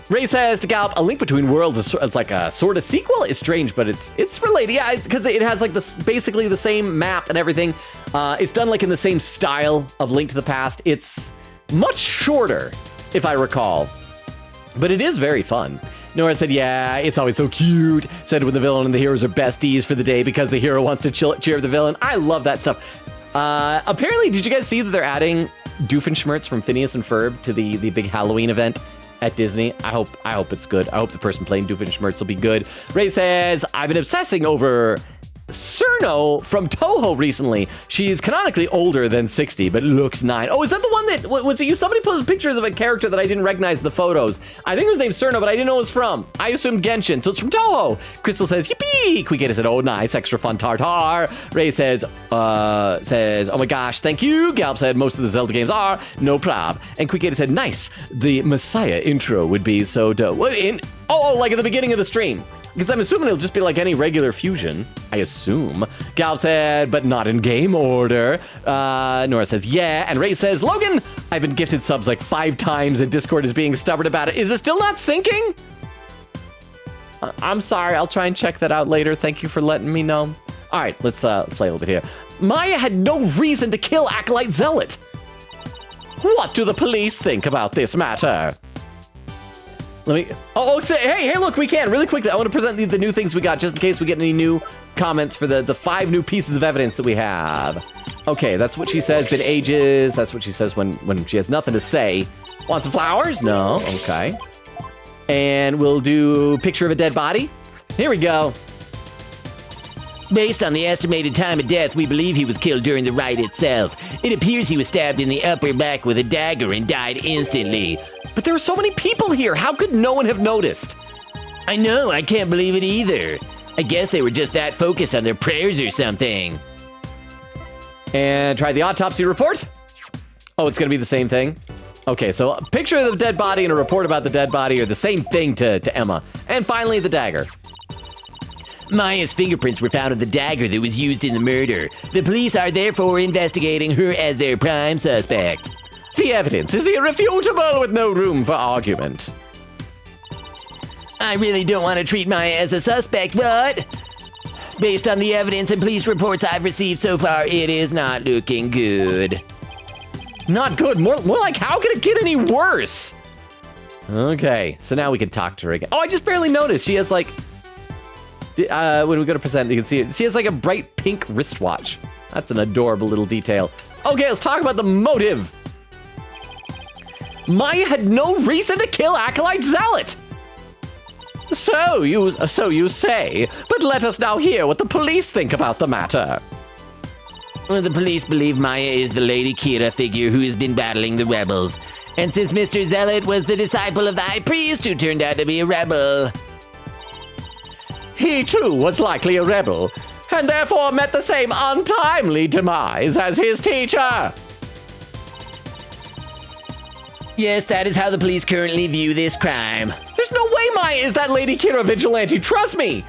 Ray says to Galp, A Link Between Worlds it's like a sort of sequel. It's strange, but it's related. Yeah, because it has like basically the same map and everything. It's done like in the same style of Link to the Past. It's much shorter, if I recall, but it is very fun. Nora said, yeah, it's always so cute. Said when the villain and the heroes are besties for the day because the hero wants to cheer the villain. I love that stuff. Apparently, did you guys see that they're adding Doofenshmirtz from Phineas and Ferb to the big Halloween event at Disney? I hope it's good. I hope the person playing Doofenshmirtz will be good. Ray says, I've been obsessing over Cerno from Toho recently. She's canonically older than 60, but looks 9. Oh, is that the one that was it you? Somebody posted pictures of a character that I didn't recognize in the photos. I think it was named Cerno, but I didn't know it was from. I assumed Genshin, so it's from Toho. Crystal says, yippee! Quiketa said, oh, nice, extra fun tartar. Ray says, oh my gosh, thank you. Galp said, most of the Zelda games are, no prob. And Quiketa said, nice. The Messiah intro would be so dope. Like at the beginning of the stream. Because I'm assuming it'll just be like any regular fusion. I assume. Galp said, but not in game order. Nora says, yeah. And Ray says, Logan, I've been gifted subs like 5 times and Discord is being stubborn about it. Is it still not syncing? I'm sorry. I'll try and check that out later. Thank you for letting me know. All right, let's play a little bit here. Maya had no reason to kill Acolyte Zealot. What do the police think about this matter? Let me, hey, look, we can, really quickly, I want to present the new things we got, just in case we get any new comments for the 5 new pieces of evidence that we have. Okay, that's what she says, been ages, that's what she says when she has nothing to say. Want some flowers? No, okay. And we'll do picture of a dead body. Here we go. Based on the estimated time of death, we believe he was killed during the rite itself. It appears he was stabbed in the upper back with a dagger and died instantly. But there are so many people here. How could no one have noticed? I know, I can't believe it either. I guess they were just that focused on their prayers or something. And try the autopsy report. Oh, it's gonna be the same thing. Okay, so a picture of the dead body and a report about the dead body are the same thing to Emma. And finally, the dagger. Maya's fingerprints were found on the dagger that was used in the murder. The police are therefore investigating her as their prime suspect. The evidence is irrefutable with no room for argument. I really don't want to treat Maya as a suspect, but based on the evidence and police reports I've received so far, it is not looking good. Not good, more like how could it get any worse? Okay, so now we can talk to her again. Oh, I just barely noticed. She has like, when we go to present, you can see it. She has like a bright pink wristwatch. That's an adorable little detail. Okay, let's talk about the motive. Maya had no reason to kill Acolyte Zealot. So you say, but let us now hear what the police think about the matter. Well, the police believe Maya is the Lady Kira figure who has been battling the rebels. And since Mr. Zealot was the disciple of the High Priest who turned out to be a rebel, he too was likely a rebel, and therefore met the same untimely demise as his teacher. Yes, that is how the police currently view this crime. There's no way Maya is that Lady Kira vigilante, trust me.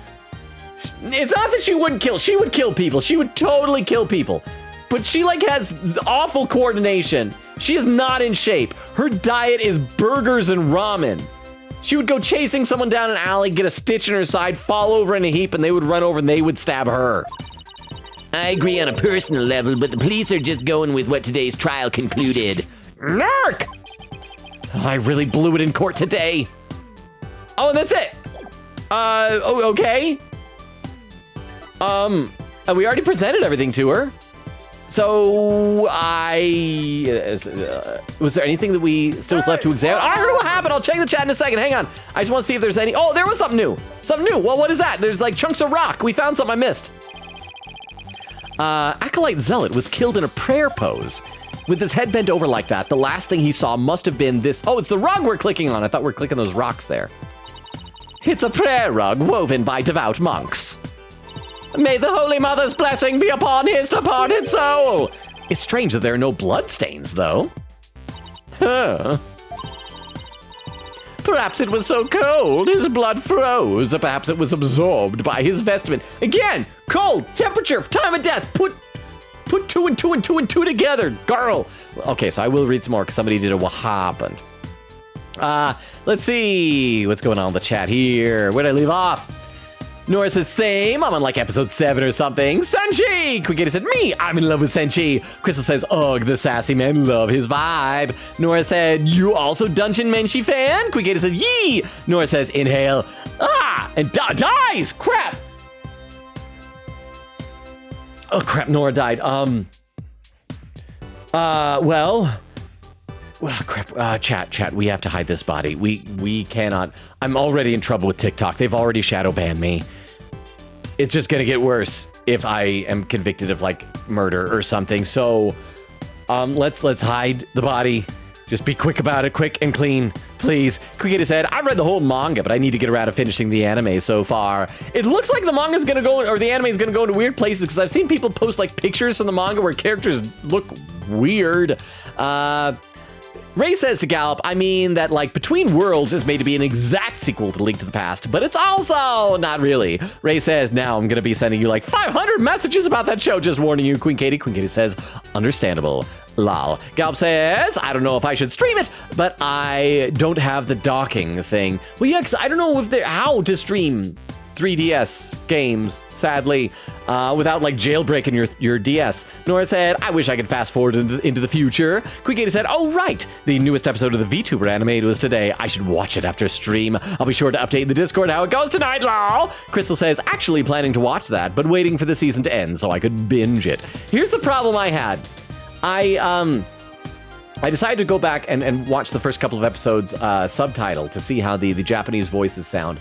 It's not that she wouldn't kill, she would kill people. She would totally kill people. But she like has awful coordination. She is not in shape. Her diet is burgers and ramen. She would go chasing someone down an alley, get a stitch in her side, fall over in a heap, and they would run over and they would stab her. I agree on a personal level, but the police are just going with what today's trial concluded. Narc! I really blew it in court today. Oh, and that's it. Okay. We already presented everything to her. So was there anything that we still was left to examine? I don't know what happened. I'll check the chat in a second. Hang on. I just want to see if there's any. Oh, there was something new. Something new. Well, what is that? There's like chunks of rock. We found something I missed. Acolyte Zealot was killed in a prayer pose. With his head bent over like that, the last thing he saw must have been this. Oh, it's the rug we're clicking on. I thought we were clicking those rocks there. It's a prayer rug woven by devout monks. May the Holy Mother's blessing be upon his departed soul. It's strange that there are no bloodstains, though. Huh. Perhaps it was so cold, his blood froze. Or perhaps it was absorbed by his vestment. Again, cold, temperature, time of death. Put 2 and 2 and 2 and 2 together, girl. Okay, so I will read some more because somebody did a what happened. Let's see what's going on in the chat here. Where'd I leave off? Nora says, same. I'm on like episode 7 or something. Senshi! Quickity said, me. I'm in love with Senshi. Crystal says, ugh, the sassy men love his vibe. Nora said, you also Dungeon Menshi fan? Quickity said, yee. Nora says, inhale. Ah! And dies! Crap! Oh, crap, Nora died. Well, crap, chat, we have to hide this body. We cannot. I'm already in trouble with TikTok. They've already shadow banned me. It's just gonna get worse if I am convicted of like murder or something. So, let's hide the body. Just be quick about it, quick and clean, please. Quickity said, I've read the whole manga, but I need to get around to finishing the anime so far. It looks like the manga's gonna go, or the anime is gonna go into weird places because I've seen people post like pictures from the manga where characters look weird. Ray says to Gallop, I mean that like Between Worlds is made to be an exact sequel to Link to the Past, but it's also not really. Ray says, now I'm gonna be sending you like 500 messages about that show, just warning you, Queen Katie. Queen Katie says, understandable. Lol. Gallop says, I don't know if I should stream it, but I don't have the docking thing. Well, yeah, because I don't know if how to stream 3DS games, sadly, without like jailbreaking your DS. Nora said, I wish I could fast forward into the future. Quick80 said, oh right, the newest episode of the VTuber animated was today. I should watch it after stream. I'll be sure to update the Discord how it goes tonight, lol. Crystal says, actually planning to watch that, but waiting for the season to end so I could binge it. Here's the problem I had. I decided to go back and watch the first couple of episodes subtitled to see how the Japanese voices sound.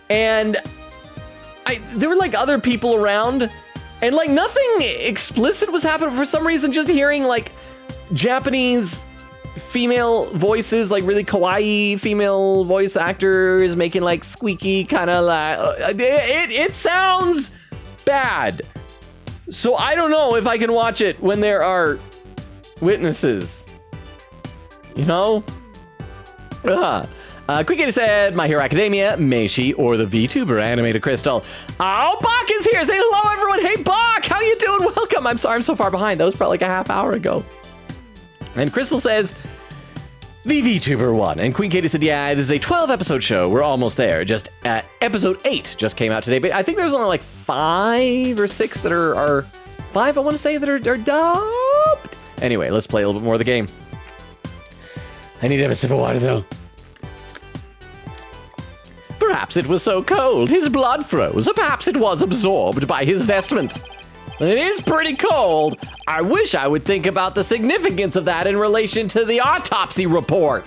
And there were like other people around and like nothing explicit was happening for some reason. Just hearing like Japanese female voices, like really kawaii female voice actors making like squeaky kind of like, it sounds bad. So I don't know if I can watch it when there are witnesses. You know? Quick80 said, My Hero Academia, Meishi, or the VTuber animated Crystal. Oh, Bach is here saying hello, everyone. Hey, Bach, how you doing? Welcome. I'm sorry I'm so far behind. That was probably like a half hour ago. And Crystal says, the VTuber one. And Queen Katie said, yeah, this is a 12-episode show. We're almost there. Just episode 8 just came out today. But I think there's only like 5 or 6 that are 5, I want to say, that are dubbed. Anyway, let's play a little bit more of the game. I need to have a sip of water, though. Perhaps it was so cold, his blood froze, or perhaps it was absorbed by his vestment. It is pretty cold. I wish I would think about the significance of that in relation to the autopsy report.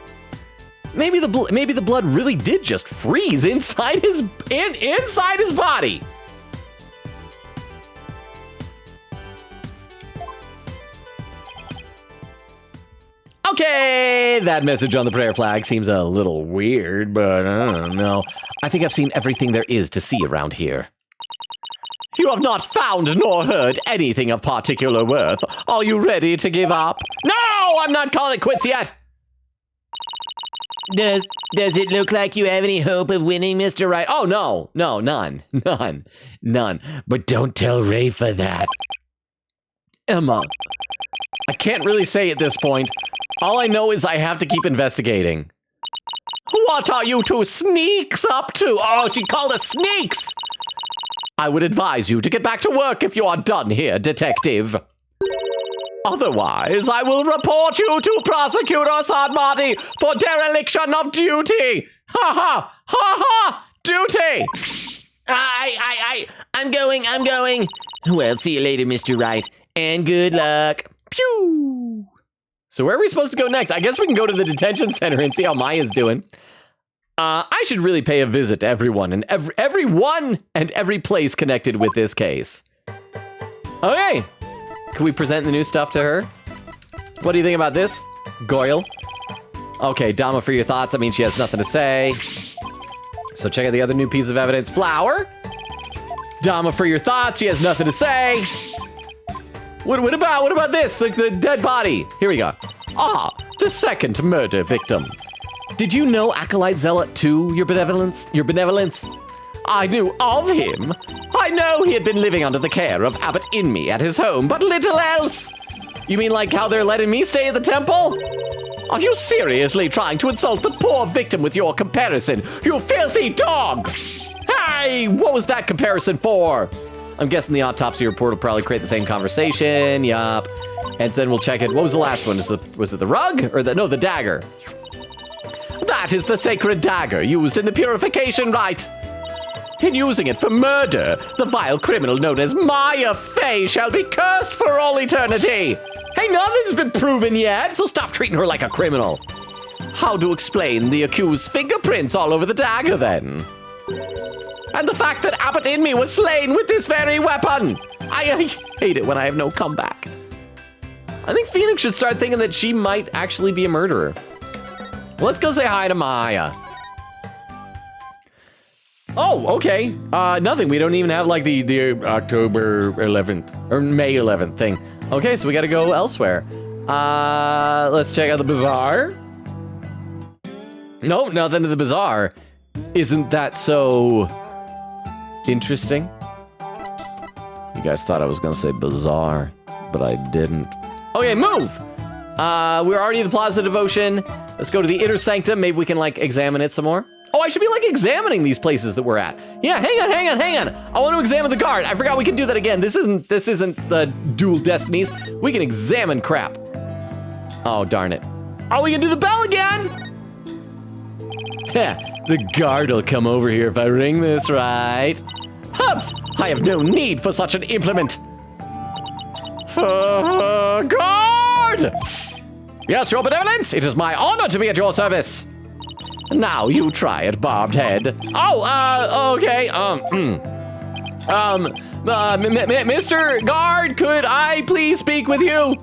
Maybe the blood really did just freeze inside his body. Okay, that message on the prayer flag seems a little weird, but I don't know. I think I've seen everything there is to see around here. You have not found nor heard anything of particular worth. Are you ready to give up? No, I'm not calling it quits yet. Does it look like you have any hope of winning, Mr. Rite? Oh, no, none. But don't tell Rafa that. Emma, I can't really say at this point. All I know is I have to keep investigating. What are you two sneaks up to? Oh, she called us sneaks! I would advise you to get back to work if you are done here, detective. Otherwise, I will report you to Prosecutor Sadmati for dereliction of duty. Ha ha, ha ha, duty. I'm going. Well, see you later, Mr. Rite, and good luck. Pew. So where are we supposed to go next? I guess we can go to the detention center and see how Maya's doing. I should really pay a visit to everyone and every place connected with this case. Okay. Can we present the new stuff to her? What do you think about this? Goyle. Okay, Dama, for your thoughts. I mean, she has nothing to say. So check out the other new piece of evidence. Flower. Dama, for your thoughts. She has nothing to say. What about this? Like the dead body. Here we go. Ah, the second murder victim. Did you know Acolyte Zealot 2, your benevolence? I knew of him. I know he had been living under the care of Abbot Inmi at his home, but little else. You mean like how they're letting me stay at the temple? Are you seriously trying to insult the poor victim with your comparison, you filthy dog? Hey, what was that comparison for? I'm guessing the autopsy report will probably create the same conversation. Yup. And then we'll check it. What was the last one? Was it the rug or the dagger? That is the sacred dagger used in the purification rite. In using it for murder, the vile criminal known as Maya Fey shall be cursed for all eternity. Hey, nothing's been proven yet, so stop treating her like a criminal. How to explain the accused's fingerprints all over the dagger, then? And the fact that Abbot Inmi was slain with this very weapon. I hate it when I have no comeback. I think Phoenix should start thinking that she might actually be a murderer. Let's go say hi to Maya. Oh, okay. Nothing. We don't even have like the October 11th or May 11th thing. Okay, so we gotta go elsewhere. Let's check out the bazaar. Nope, nothing to the bazaar. Isn't that so interesting? You guys thought I was gonna say bazaar, but I didn't. Okay, move! We're already in the Plaza Devotion. Let's go to the Inner Sanctum. Maybe we can like examine it some more. Oh, I should be like examining these places that we're at. Yeah, hang on. I want to examine the guard. I forgot we can do that again. This isn't the Dual Destinies. We can examine crap. Oh, darn it. Oh, we can do the bell again. The guard will come over here if I ring this right. Humph! I have no need for such an implement. Guard! Yes, your benevolence. It is my honor to be at your service. Now you try it, barbed head. Oh, okay. Mr. Guard, could I please speak with you?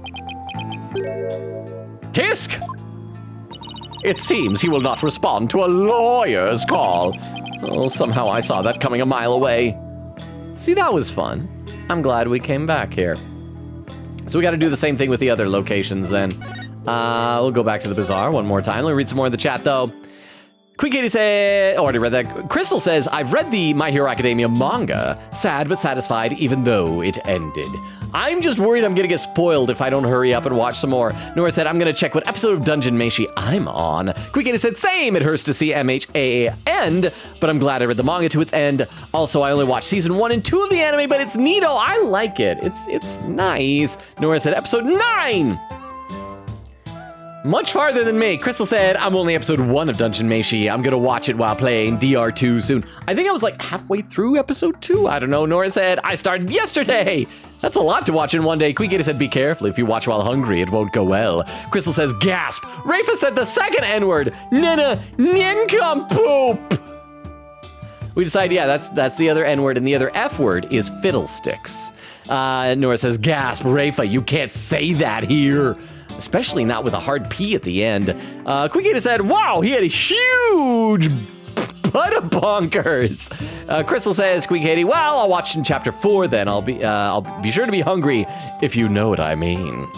Tisk! It seems he will not respond to a lawyer's call. Oh, somehow I saw that coming a mile away. See, that was fun. I'm glad we came back here. So we got to do the same thing with the other locations then. We'll go back to the bazaar one more time. Let me read some more in the chat though. Queen Katie said, already read that. Crystal says, I've read the My Hero Academia manga. Sad but satisfied even though it ended. I'm just worried I'm gonna get spoiled if I don't hurry up and watch some more. Nora said, I'm gonna check what episode of Dungeon Meshi I'm on. Queen Katie said, same, it hurts to see MHA end, but I'm glad I read the manga to its end. Also, I only watched season 1 and 2 of the anime, but it's neato. I like it. It's nice. Nora said, episode 9. Much farther than me. Crystal said, I'm only episode 1 of Dungeon Meshi. I'm gonna watch it while playing DR2 soon. I think I was like halfway through episode 2. I don't know. Nora said, I started yesterday. That's a lot to watch in one day. Queen said, be careful. If you watch while hungry, it won't go well. Crystal says, gasp. Rafa said the second N-word. Nina, nincompoop. We decide, yeah, that's the other N-word, and the other F-word is fiddlesticks. Nora says, gasp. Rafa, you can't say that here. Especially not with a hard P at the end. Quickita said, wow, he had a huge butt of bonkers. Crystal says, Quick Katie, well, I'll watch in chapter 4 then. I'll be sure to be hungry, if you know what I mean.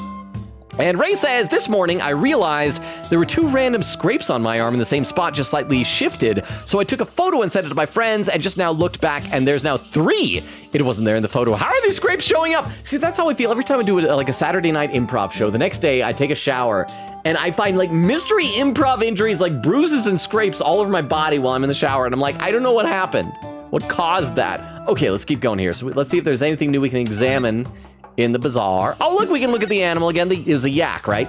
And Ray says, this morning I realized there were 2 random scrapes on my arm in the same spot, just slightly shifted. So I took a photo and sent it to my friends and just now looked back and there's now 3. It wasn't there in the photo. How are these scrapes showing up? See, that's how I feel every time I do like a Saturday night improv show. The next day I take a shower and I find like mystery improv injuries, like bruises and scrapes all over my body while I'm in the shower. And I'm like, I don't know what happened. What caused that? Okay, let's keep going here. So let's see if there's anything new we can examine in the bazaar. Oh, look, we can look at the animal again. There's a yak, right?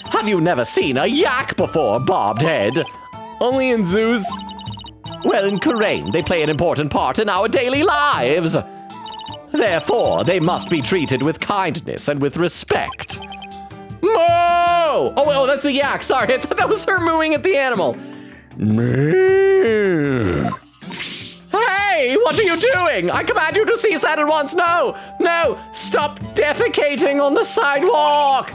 Have you never seen a yak before, bobbed head? Only in zoos? Well, in Kurain, they play an important part in our daily lives. Therefore, they must be treated with kindness and with respect. Moo! Oh, that's the yak. Sorry, I thought that was her mooing at the animal. Moo. Hey, what are you doing? I command you to cease that at once. No, stop defecating on the sidewalk.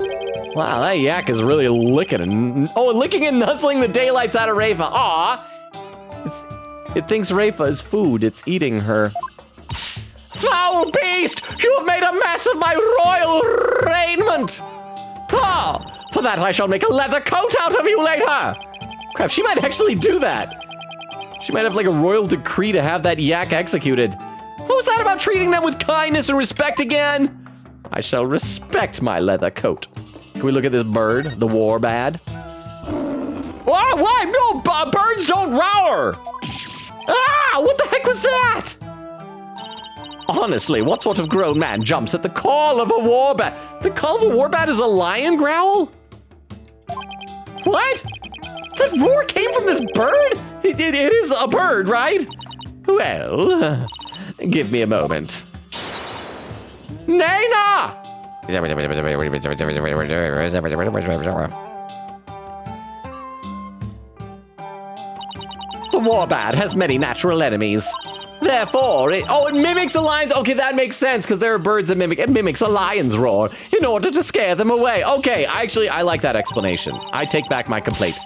Wow, that yak is really licking and nuzzling the daylights out of Rafa. Aw, it thinks Rafa is food. It's eating her. Foul beast, you have made a mess of my royal raiment. Ah, for that I shall make a leather coat out of you later. Crap, she might actually do that. She might have like a royal decree to have that yak executed. What was that about treating them with kindness and respect again? I shall respect my leather coat. Can we look at this bird, the warbad? Oh, why? No, birds don't roar. Ah, what the heck was that? Honestly, what sort of grown man jumps at the call of a warbad? The call of a warbad is a lion growl? What? That roar came from this bird? It is a bird, right? Well, give me a moment. Nana! The warbad has many natural enemies. Therefore, it mimics a lion's. Okay, that makes sense because there are birds that mimic. It mimics a lion's roar in order to scare them away. Okay, I like that explanation. I take back my complaint.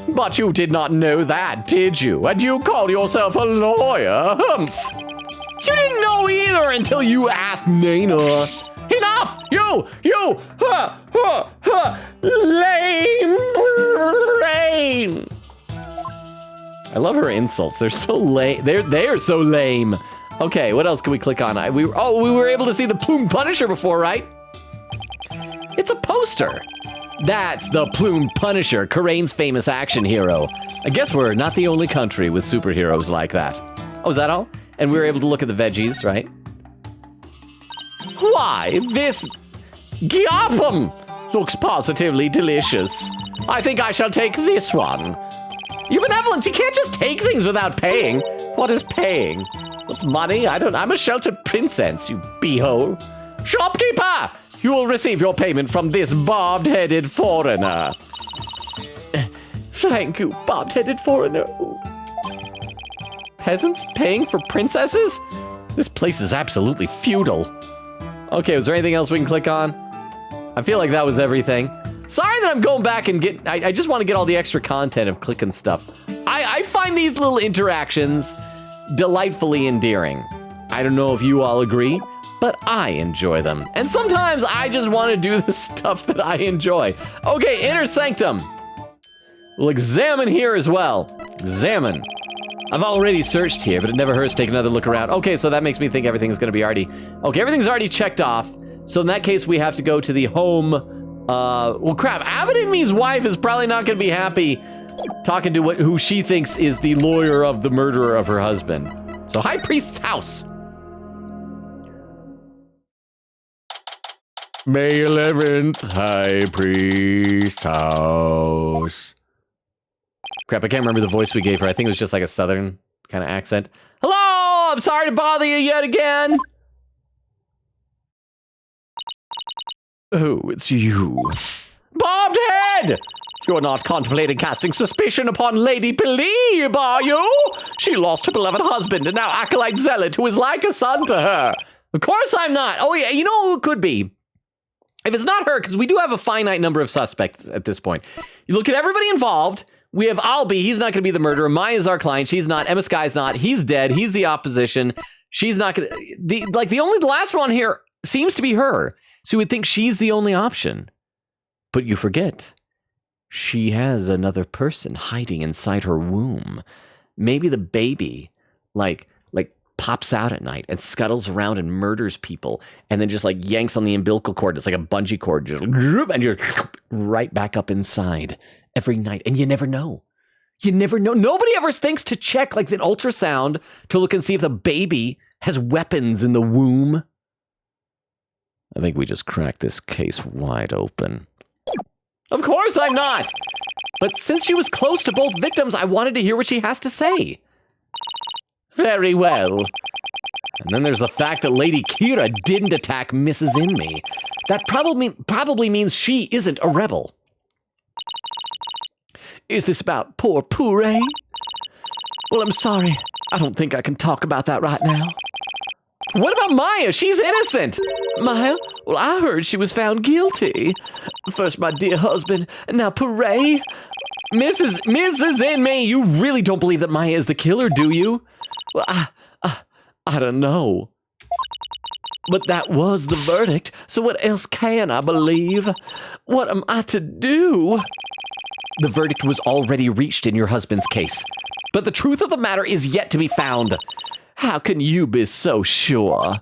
But you did not know that, did you? And you call yourself a lawyer? Humph. You didn't know either until you asked Nana. Enough! You! Lame brain! I love her insults. They're so lame. They're so lame. Okay, what else can we click on? We were able to see the Plume Punisher before, right? It's a poster. That's the Plumed Punisher, Karane's famous action hero. I guess we're not the only country with superheroes like that. Oh, is that all? And we were able to look at the veggies, right? Why, this gyapum looks positively delicious. I think I shall take this one. Your benevolence, you can't just take things without paying. What is paying? What's money? I'm a sheltered princess, you beehole. Shopkeeper! You will receive your payment from this barbed-headed foreigner. Thank you, barbed-headed foreigner. Peasants paying for princesses? This place is absolutely feudal. Okay, was there anything else we can click on? I feel like that was everything. Sorry that I'm going back and I just want to get all the extra content of clicking stuff. I find these little interactions delightfully endearing. I don't know if you all agree, but I enjoy them. And sometimes I just want to do the stuff that I enjoy. Okay, Inner Sanctum. We'll examine here as well. Examine. I've already searched here, but it never hurts to take another look around. Okay, so that makes me think everything's gonna be already... Okay, everything's already checked off. So in that case, we have to go to the home... well, crap. Abedini's wife is probably not gonna be happy talking to who she thinks is the lawyer of the murderer of her husband. So, High Priest's house. May 11th, High Priest's house. Crap, I can't remember the voice we gave her. I think it was just like a southern kind of accent. Hello, I'm sorry to bother you yet again. Oh, it's you. Bobbed head! You're not contemplating casting suspicion upon Lady Believe, are you? She lost her beloved husband and now acolyte zealot who is like a son to her. Of course I'm not. Oh yeah, you know who it could be? If it's not her, because we do have a finite number of suspects at this point. You look at everybody involved. We have Albie, he's not gonna be the murderer. Maya's our client, she's not. Emma Sky's not. He's dead, he's the opposition. She's not gonna, the last one here seems to be her. So you would think she's the only option. But you forget, she has another person hiding inside her womb. Maybe the baby, like pops out at night and scuttles around and murders people and then just like yanks on the umbilical cord. It's like a bungee cord, just, and you're right back up inside every night. And you never know. You never know. Nobody ever thinks to check like an ultrasound to look and see if the baby has weapons in the womb. I think we just cracked this case wide open. Of course I'm not. But since she was close to both victims, I wanted to hear what she has to say. Very well. And then there's the fact that Lady Kira didn't attack Mrs. Inme. That probably means she isn't a rebel. Is this about poor Puree? Well, I'm sorry. I don't think I can talk about that right now. What about Maya? She's innocent. Maya? Well, I heard she was found guilty. First my dear husband, and now Puree. Mrs. Inme, you really don't believe that Maya is the killer, do you? Well, I don't know. But that was the verdict, so what else can I believe? What am I to do? The verdict was already reached in your husband's case, but the truth of the matter is yet to be found. How can you be so sure?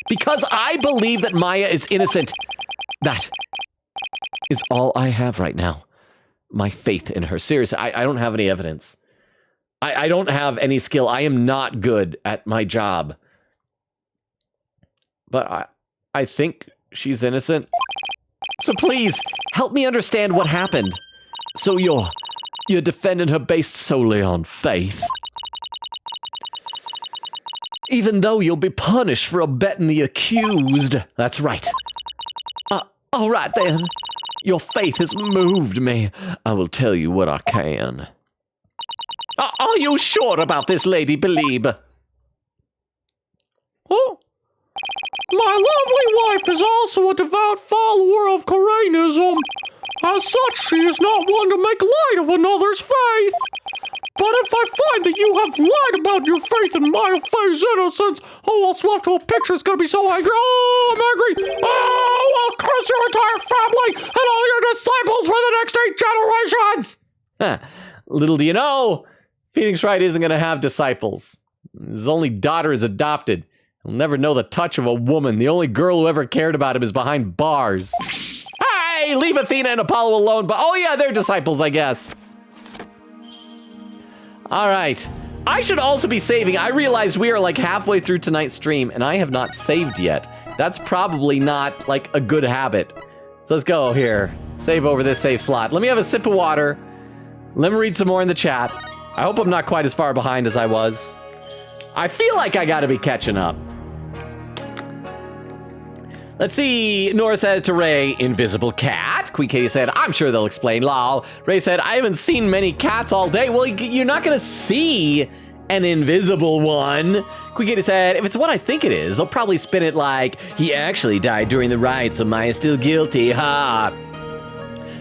Because I believe that Maya is innocent. That is all I have right now. My faith in her. Seriously, I don't have any evidence. I don't have any skill. I am not good at my job. But I think she's innocent. So please, help me understand what happened. So you're defending her based solely on faith. Even though you'll be punished for abetting the accused. That's right. All right then. Your faith has moved me. I will tell you what I can. Are you sure about this, Lady Believe? Oh. My lovely wife is also a devout follower of Koreanism. As such, she is not one to make light of another's faith. But if I find that you have lied about your faith in Maya Faye's innocence, I'll swap to a picture. It's gonna be so angry. Oh, I'm angry. Oh, I'll curse your entire family and all your disciples for the next 8 generations. Little do you know, Phoenix Wright isn't gonna have disciples. His only daughter is adopted. He'll never know the touch of a woman. The only girl who ever cared about him is behind bars. Hey, say leave Athena and Apollo alone, but oh yeah, they're disciples, I guess. All right. I should also be saving. I realized we are like halfway through tonight's stream and I have not saved yet. That's probably not like a good habit. So let's go here. Save over this save slot. Let me have a sip of water. Let me read some more in the chat. I hope I'm not quite as far behind as I was. I feel like I gotta be catching up. Let's see. Nora says to Ray, invisible cat. Queen Katie said, I'm sure they'll explain, lol. Ray said, I haven't seen many cats all day. Well, you're not gonna see an invisible one. Queen Katie said, if it's what I think it is, they'll probably spin it like, he actually died during the rite, so Maya's still guilty, ha.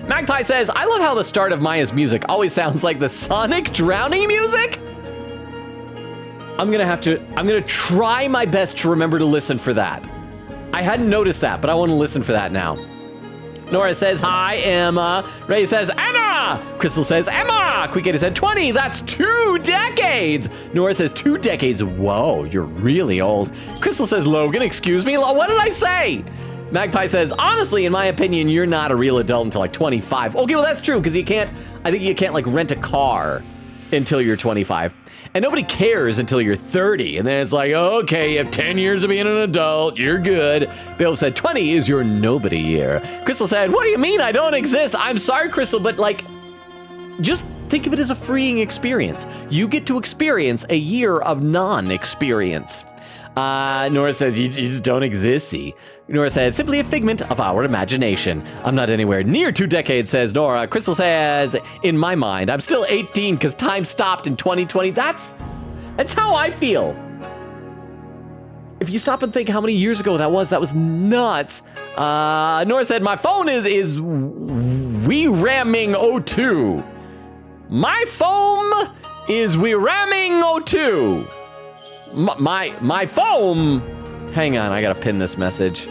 Magpie says, I love how the start of Maya's music always sounds like the Sonic drowning music. I'm gonna try my best to remember to listen for that. I hadn't noticed that, but I want to listen for that now. Nora says, hi, Emma. Ray says, Anna. Crystal says, Emma. Quicketa said, 20. That's 2 decades. Nora says, 2 decades. Whoa, you're really old. Crystal says, Logan, excuse me. What did I say? Magpie says, honestly, in my opinion, you're not a real adult until like 25. Okay, well, that's true, because I think you can't like rent a car until you're 25. And nobody cares until you're 30. And then it's like, okay, you have 10 years of being an adult. You're good. Bill said, 20 is your nobody year. Crystal said, what do you mean I don't exist? I'm sorry, Crystal, but like, just think of it as a freeing experience. You get to experience a year of non-experience. Nora says, you just don't exist, see. Nora said, simply a figment of our imagination. I'm not anywhere near 2 decades, says Nora. Crystal says, in my mind, I'm still 18 because time stopped in 2020. That's how I feel. If you stop and think how many years ago that was nuts. Nora said, my phone is we ramming 02. My phone is we ramming 02. My foam. Hang on, I gotta pin this message.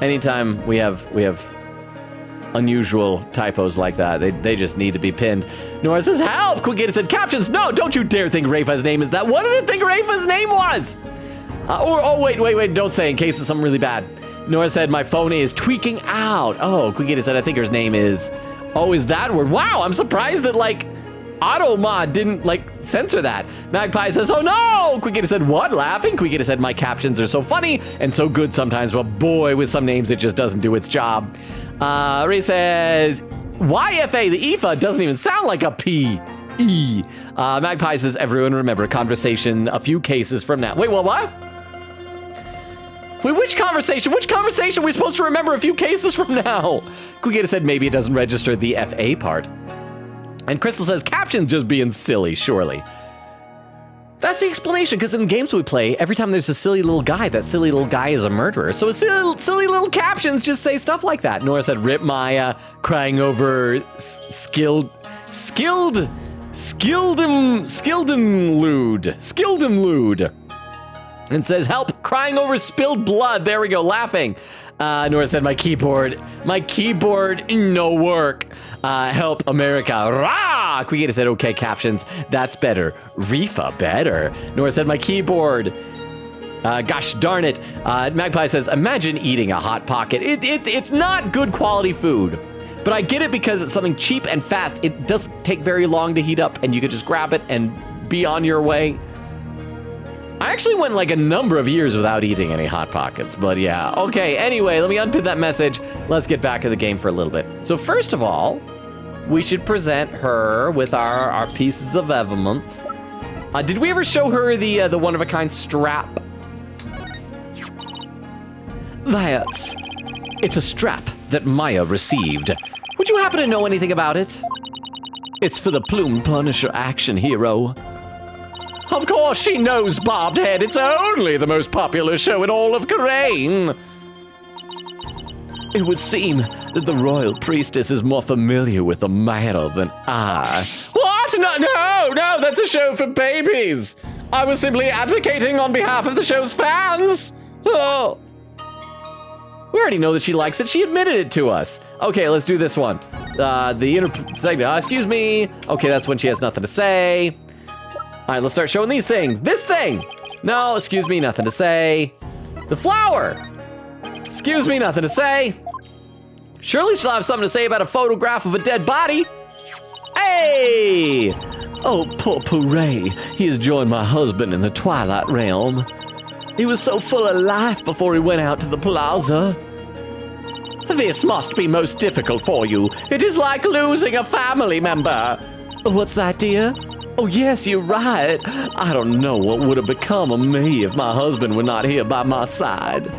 Anytime we have unusual typos like that, they just need to be pinned. Nora says, help! Quicketa said, captions, no, don't you dare think Rafa's name is that. What did it think Rafa's name was? Wait, don't say in case it's something really bad. Nora said, my phone is tweaking out. Oh, Quicketa said, I think her name is, is that word? Wow, I'm surprised that like, AutoMod didn't like censor that. Magpie says, oh no! Quicketa said, what? Laughing? Quicketa said, my captions are so funny and so good sometimes, but boy, with some names it just doesn't do its job. Ray says, YFA, the IFA doesn't even sound like a P-E. Magpie says, everyone remember conversation a few cases from now. Wait, what? Wait, which conversation? Which conversation are we supposed to remember a few cases from now? Quicketa said, maybe it doesn't register the FA part. And Crystal says, captions just being silly, surely. That's the explanation, because in games we play, every time there's a silly little guy, that silly little guy is a murderer. So silly little captions just say stuff like that. Nora said, rip Maya, crying over skilled lewd. And says, help, crying over spilled blood. There we go, laughing. Nora said, my keyboard, no work. Help America, rah! Quicketa said, okay, captions, that's better. Rifa, better. Nora said, my keyboard. Gosh darn it. Magpie says, imagine eating a Hot Pocket. It's not good quality food. But I get it because it's something cheap and fast. It doesn't take very long to heat up, and you could just grab it and be on your way. I actually went like a number of years without eating any Hot Pockets, but yeah. Okay, anyway, let me unpin that message. Let's get back to the game for a little bit. So first of all, we should present her with our pieces of evidence. Did we ever show her the one-of-a-kind strap? It's a strap that Maya received. Would you happen to know anything about it? It's for the Plume Punisher action hero. Of course she knows, Bobbed Head. It's only the most popular show in all of Karain. It would seem that the royal priestess is more familiar with the matter than I. What? No, that's a show for babies. I was simply advocating on behalf of the show's fans. Oh. We already know that she likes it. She admitted it to us. Okay, let's do this one. The inner segment. Excuse me. Okay, that's when she has nothing to say. All right, let's start showing these things. This thing. No, excuse me, nothing to say. The flower. Excuse me, nothing to say. Surely she'll have something to say about a photograph of a dead body. Hey! Oh, poor Pooray. He has joined my husband in the Twilight Realm. He was so full of life before he went out to the plaza. This must be most difficult for you. It is like losing a family member. What's that, dear? Oh, yes, you're right. I don't know what would have become of me if my husband were not here by my side.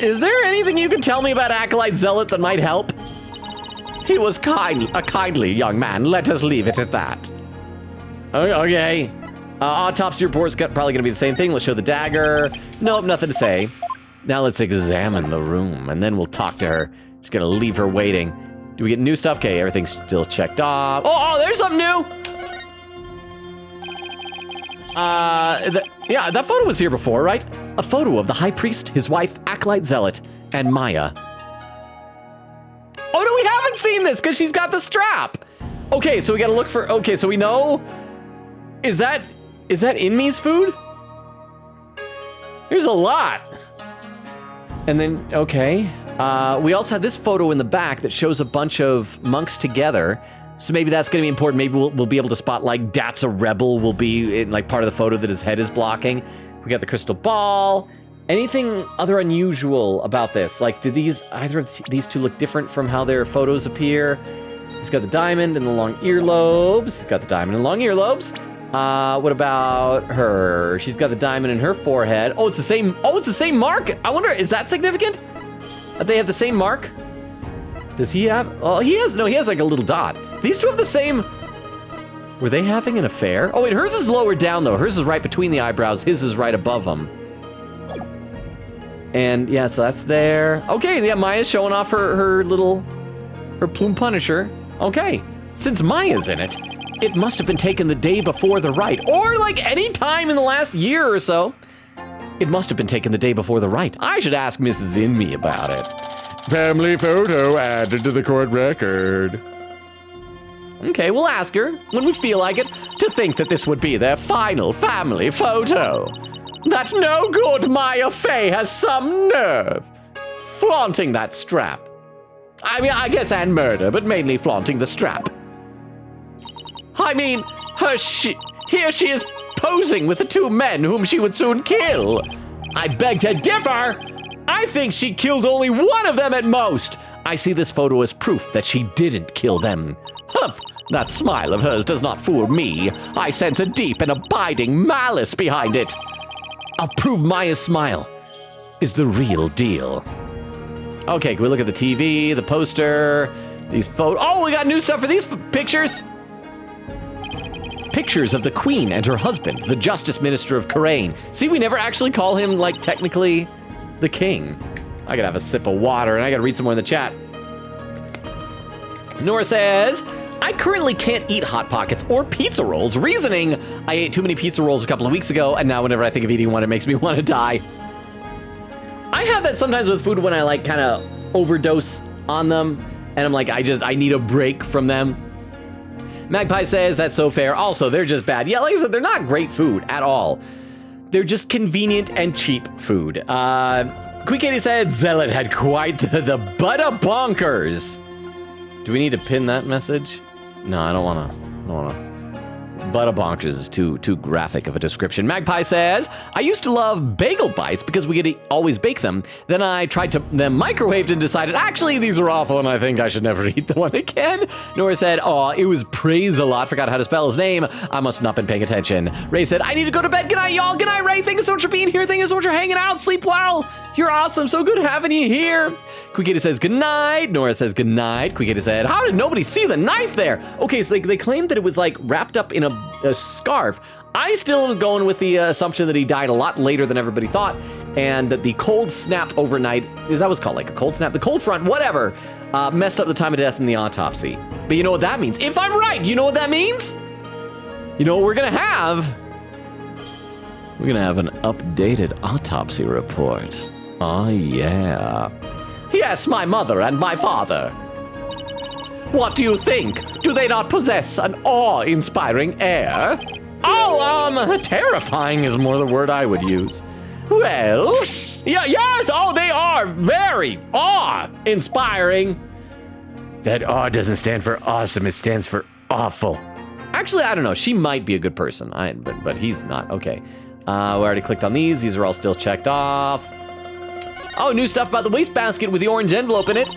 Is there anything you can tell me about Acolyte Zealot that might help? He was a kindly young man. Let us leave it at that. Okay. Autopsy report's probably gonna be the same thing. Let's show the dagger. Nope, nothing to say. Now let's examine the room, and then we'll talk to her. Just gonna leave her waiting. Do we get new stuff? Okay, everything's still checked off. Oh, there's something new! Yeah, that photo was here before, right? A photo of the High Priest, his wife, Acolyte Zealot, and Maya. Oh, no, we haven't seen this, because she's got the strap! Okay, so we gotta look for... Okay, so we know... Is that Inmi's food? There's a lot. And then, okay. We also have this photo in the back that shows a bunch of monks together. So maybe that's gonna be important. Maybe we'll be able to spot, like, Dat's a rebel will be in, like, part of the photo that his head is blocking. We got the crystal ball. Anything other unusual about this? Like, do either of these two look different from how their photos appear? He's got the diamond and the long earlobes. He's got the diamond and long earlobes. What about her? She's got the diamond in her forehead. Oh, it's the same. Oh, it's the same mark. I wonder, is that significant? That they have the same mark? Does he have? Oh, he has. No, he has like a little dot. These two have the same. Were they having an affair? Oh, wait, hers is lower down though. Hers is right between the eyebrows. His is right above them. And yeah, so that's there. Okay, yeah, Maya's showing off her plume punisher. Okay, since Maya's in it, it must have been taken the day before the rite, or like any time in the last year or so. It must have been taken the day before the rite. I should ask Mrs. Inmi about it. Family photo added to the court record. Okay, we'll ask her when we feel like it. To think that this would be their final family photo. That no good Maya Fey has some nerve. Flaunting that strap. I mean, I guess and murder, but mainly flaunting the strap. I mean, here she is posing with the two men whom she would soon kill. I beg to differ. I think she killed only one of them at most. I see this photo as proof that she didn't kill them. Humph, that smile of hers does not fool me. I sense a deep and abiding malice behind it. I'll prove Maya's smile is the real deal. Okay, can we look at the TV, the poster, these photos? Oh, we got new stuff for these pictures. Pictures of the queen and her husband, the justice minister of Karain. See, we never actually call him, like, technically the king. I gotta have a sip of water, and I gotta read some more in the chat. Nora says, I currently can't eat Hot Pockets or pizza rolls, reasoning I ate too many pizza rolls a couple of weeks ago, and now whenever I think of eating one, it makes me want to die. I have that sometimes with food when I, like, kind of overdose on them, and I'm like, I need a break from them. Magpie says, that's so fair. Also, they're just bad. Yeah, like I said, they're not great food at all. They're just convenient and cheap food. Quick Katie said, Zealot had quite the butter bonkers. Do we need to pin that message? No, I don't wanna. Butter bonkers is too graphic of a description. Magpie says, I used to love bagel bites because we could always bake them. Then I tried them microwaved and decided, actually, these are awful and I think I should never eat one again. Nora said, oh, it was praise a lot. Forgot how to spell his name. I must not been paying attention. Ray said, I need to go to bed. Good night, y'all. Good night, Ray. Thank you so much for being here. Thank you so much for hanging out. Sleep well. You're awesome. So good having you here. Quikita says good night. Nora says good night. Quikita said, how did nobody see the knife there? Okay, so they claimed that it was like wrapped up in a scarf. I still was going with the assumption that he died a lot later than everybody thought, and that the cold snap overnight, is that what's called, like a cold snap? The cold front, whatever, messed up the time of death in the autopsy. But you know what that means? If I'm right, you know what that means? You know what we're gonna have? We're gonna have an updated autopsy report. Oh yeah. Yes, my mother and my father. What do you think? Do they not possess an awe-inspiring air? Oh, terrifying is more the word I would use. Well, Yeah, yes, oh, they are very awe-inspiring. That awe doesn't stand for awesome, it stands for awful. Actually, I don't know, she might be a good person, but he's not, okay. We already clicked on these are all still checked off. Oh, new stuff about the wastebasket with the orange envelope in it.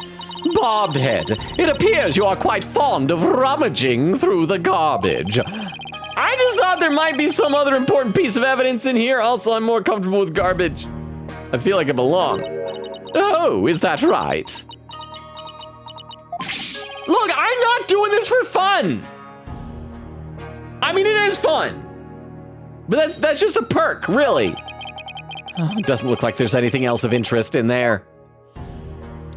Bobbed head, it appears you are quite fond of rummaging through the garbage. I just thought there might be some other important piece of evidence in here. Also, I'm more comfortable with garbage. I feel like I belong. Oh, is that right? Look, I'm not doing this for fun. I mean, it is fun. But that's just a perk, really. Oh, it doesn't look like there's anything else of interest in there.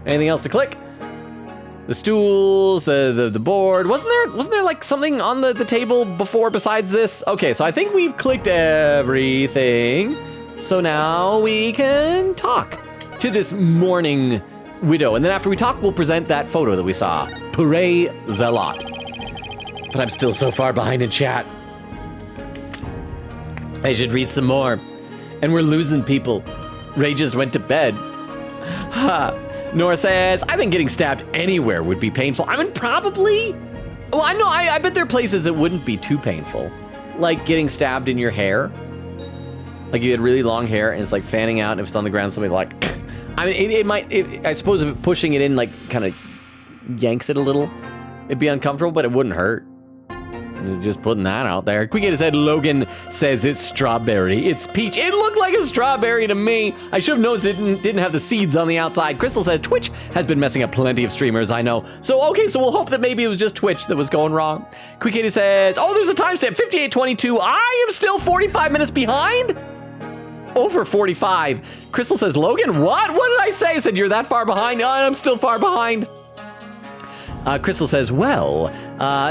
Anything else to click? The stools, the board. Wasn't there like something on the table before besides this? Okay, so I think we've clicked everything. So now we can talk to this mourning widow. And then after we talk, we'll present that photo that we saw. Puree Zealot. But I'm still so far behind in chat. I should read some more. And we're losing people. Ray just went to bed. Ha. Nora says, I think getting stabbed anywhere would be painful. I mean, probably. Well, I know, I bet there are places it wouldn't be too painful. Like getting stabbed in your hair. Like you had really long hair and it's like fanning out and if it's on the ground, somebody like, I mean, it might, I suppose if pushing it in like kind of yanks it a little, it'd be uncomfortable, but it wouldn't hurt. Just putting that out there. Quick said Logan says it's strawberry. It's peach. It looked like a strawberry to me. I should have noticed it didn't have the seeds on the outside. Crystal says Twitch has been messing up plenty of streamers, I know. So, okay, so we'll hope that maybe it was just Twitch that was going wrong. Quick says, oh, there's a timestamp, 58:22. I am still 45 minutes behind? Over 45. Crystal says, Logan, what? What did I say? I said, you're that far behind? Oh, I'm still far behind. Crystal says, well,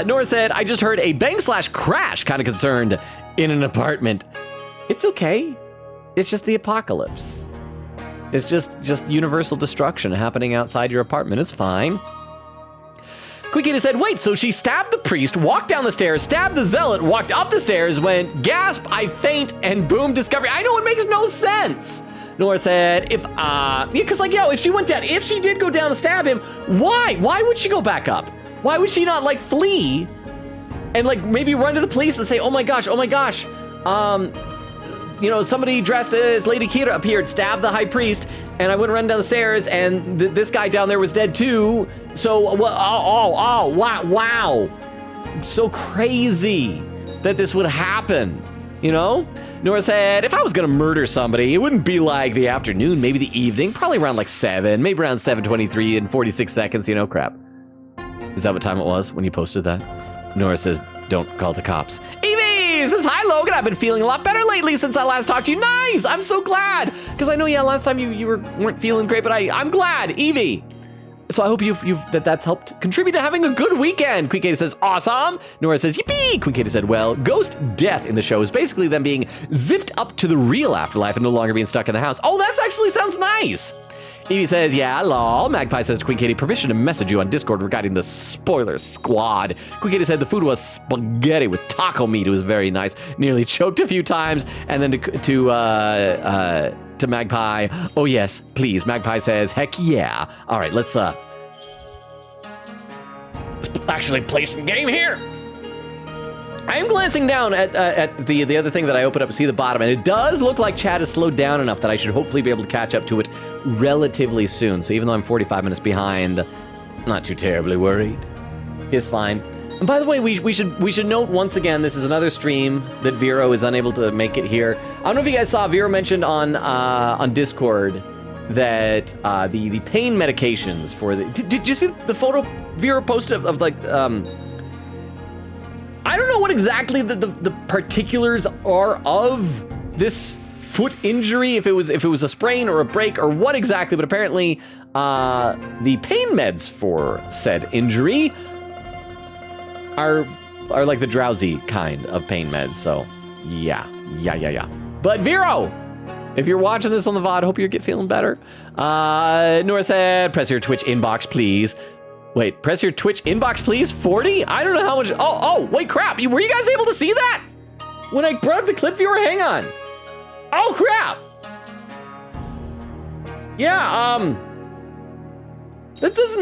Nora said, I just heard a bang/crash, kind of concerned in an apartment. It's okay. It's just the apocalypse. It's just universal destruction happening outside your apartment. It's fine. Quickie said, wait, so she stabbed the priest, walked down the stairs, stabbed the zealot, walked up the stairs, went, gasp, I faint, and boom, discovery. I know, it makes no sense. Nora said, if she went down, if she did go down to stab him, why? Why would she go back up? Why would she not like flee and like maybe run to the police and say, oh my gosh, somebody dressed as Lady Kira appeared, stabbed the high priest, and I went running down the stairs and this guy down there was dead too. So, wow. So crazy that this would happen, you know? Nora said, if I was gonna murder somebody, it wouldn't be like the afternoon, maybe the evening, probably around like 7, maybe around 7:23 and 46 seconds, crap. Is that what time it was when you posted that? Nora says, don't call the cops. Evie says, hi Logan, I've been feeling a lot better lately since I last talked to you. Nice, I'm so glad. Because I know, last time you weren't feeling great, but I'm glad, Evie. So I hope that's helped contribute to having a good weekend. Queen Katie says, awesome. Nora says, yippee. Queen Katie said, well, ghost death in the show is basically them being zipped up to the real afterlife and no longer being stuck in the house. Oh, that actually sounds nice. Evie says, yeah, lol. Magpie says to Queen Katie, permission to message you on Discord regarding the spoiler squad. Queen Katie said the food was spaghetti with taco meat. It was very nice. Nearly choked a few times. And then to Magpie, oh yes, please. Magpie says, heck yeah. All right, let's actually play some game here. I am glancing down at the other thing that I opened up to see the bottom, and it does look like chat has slowed down enough that I should hopefully be able to catch up to it relatively soon. So even though I'm 45 minutes behind, I'm not too terribly worried. It's fine. And by the way, we should note once again, this is another stream that Vero is unable to make it here. I don't know if you guys saw, Vero mentioned on Discord that the pain medications for the... Did you see the photo Vero posted of like... I don't know what exactly the particulars are of this foot injury, if it was a sprain or a break or what exactly, but apparently the pain meds for said injury are like the drowsy kind of pain meds. So yeah. But Vero, if you're watching this on the VOD, hope you're feeling better. Nora said, press your Twitch inbox, please. Wait, press your Twitch inbox, please? 40? I don't know how much. Oh, wait, crap. Were you guys able to see that? When I brought up the clip viewer, hang on. Oh, crap. Yeah, that's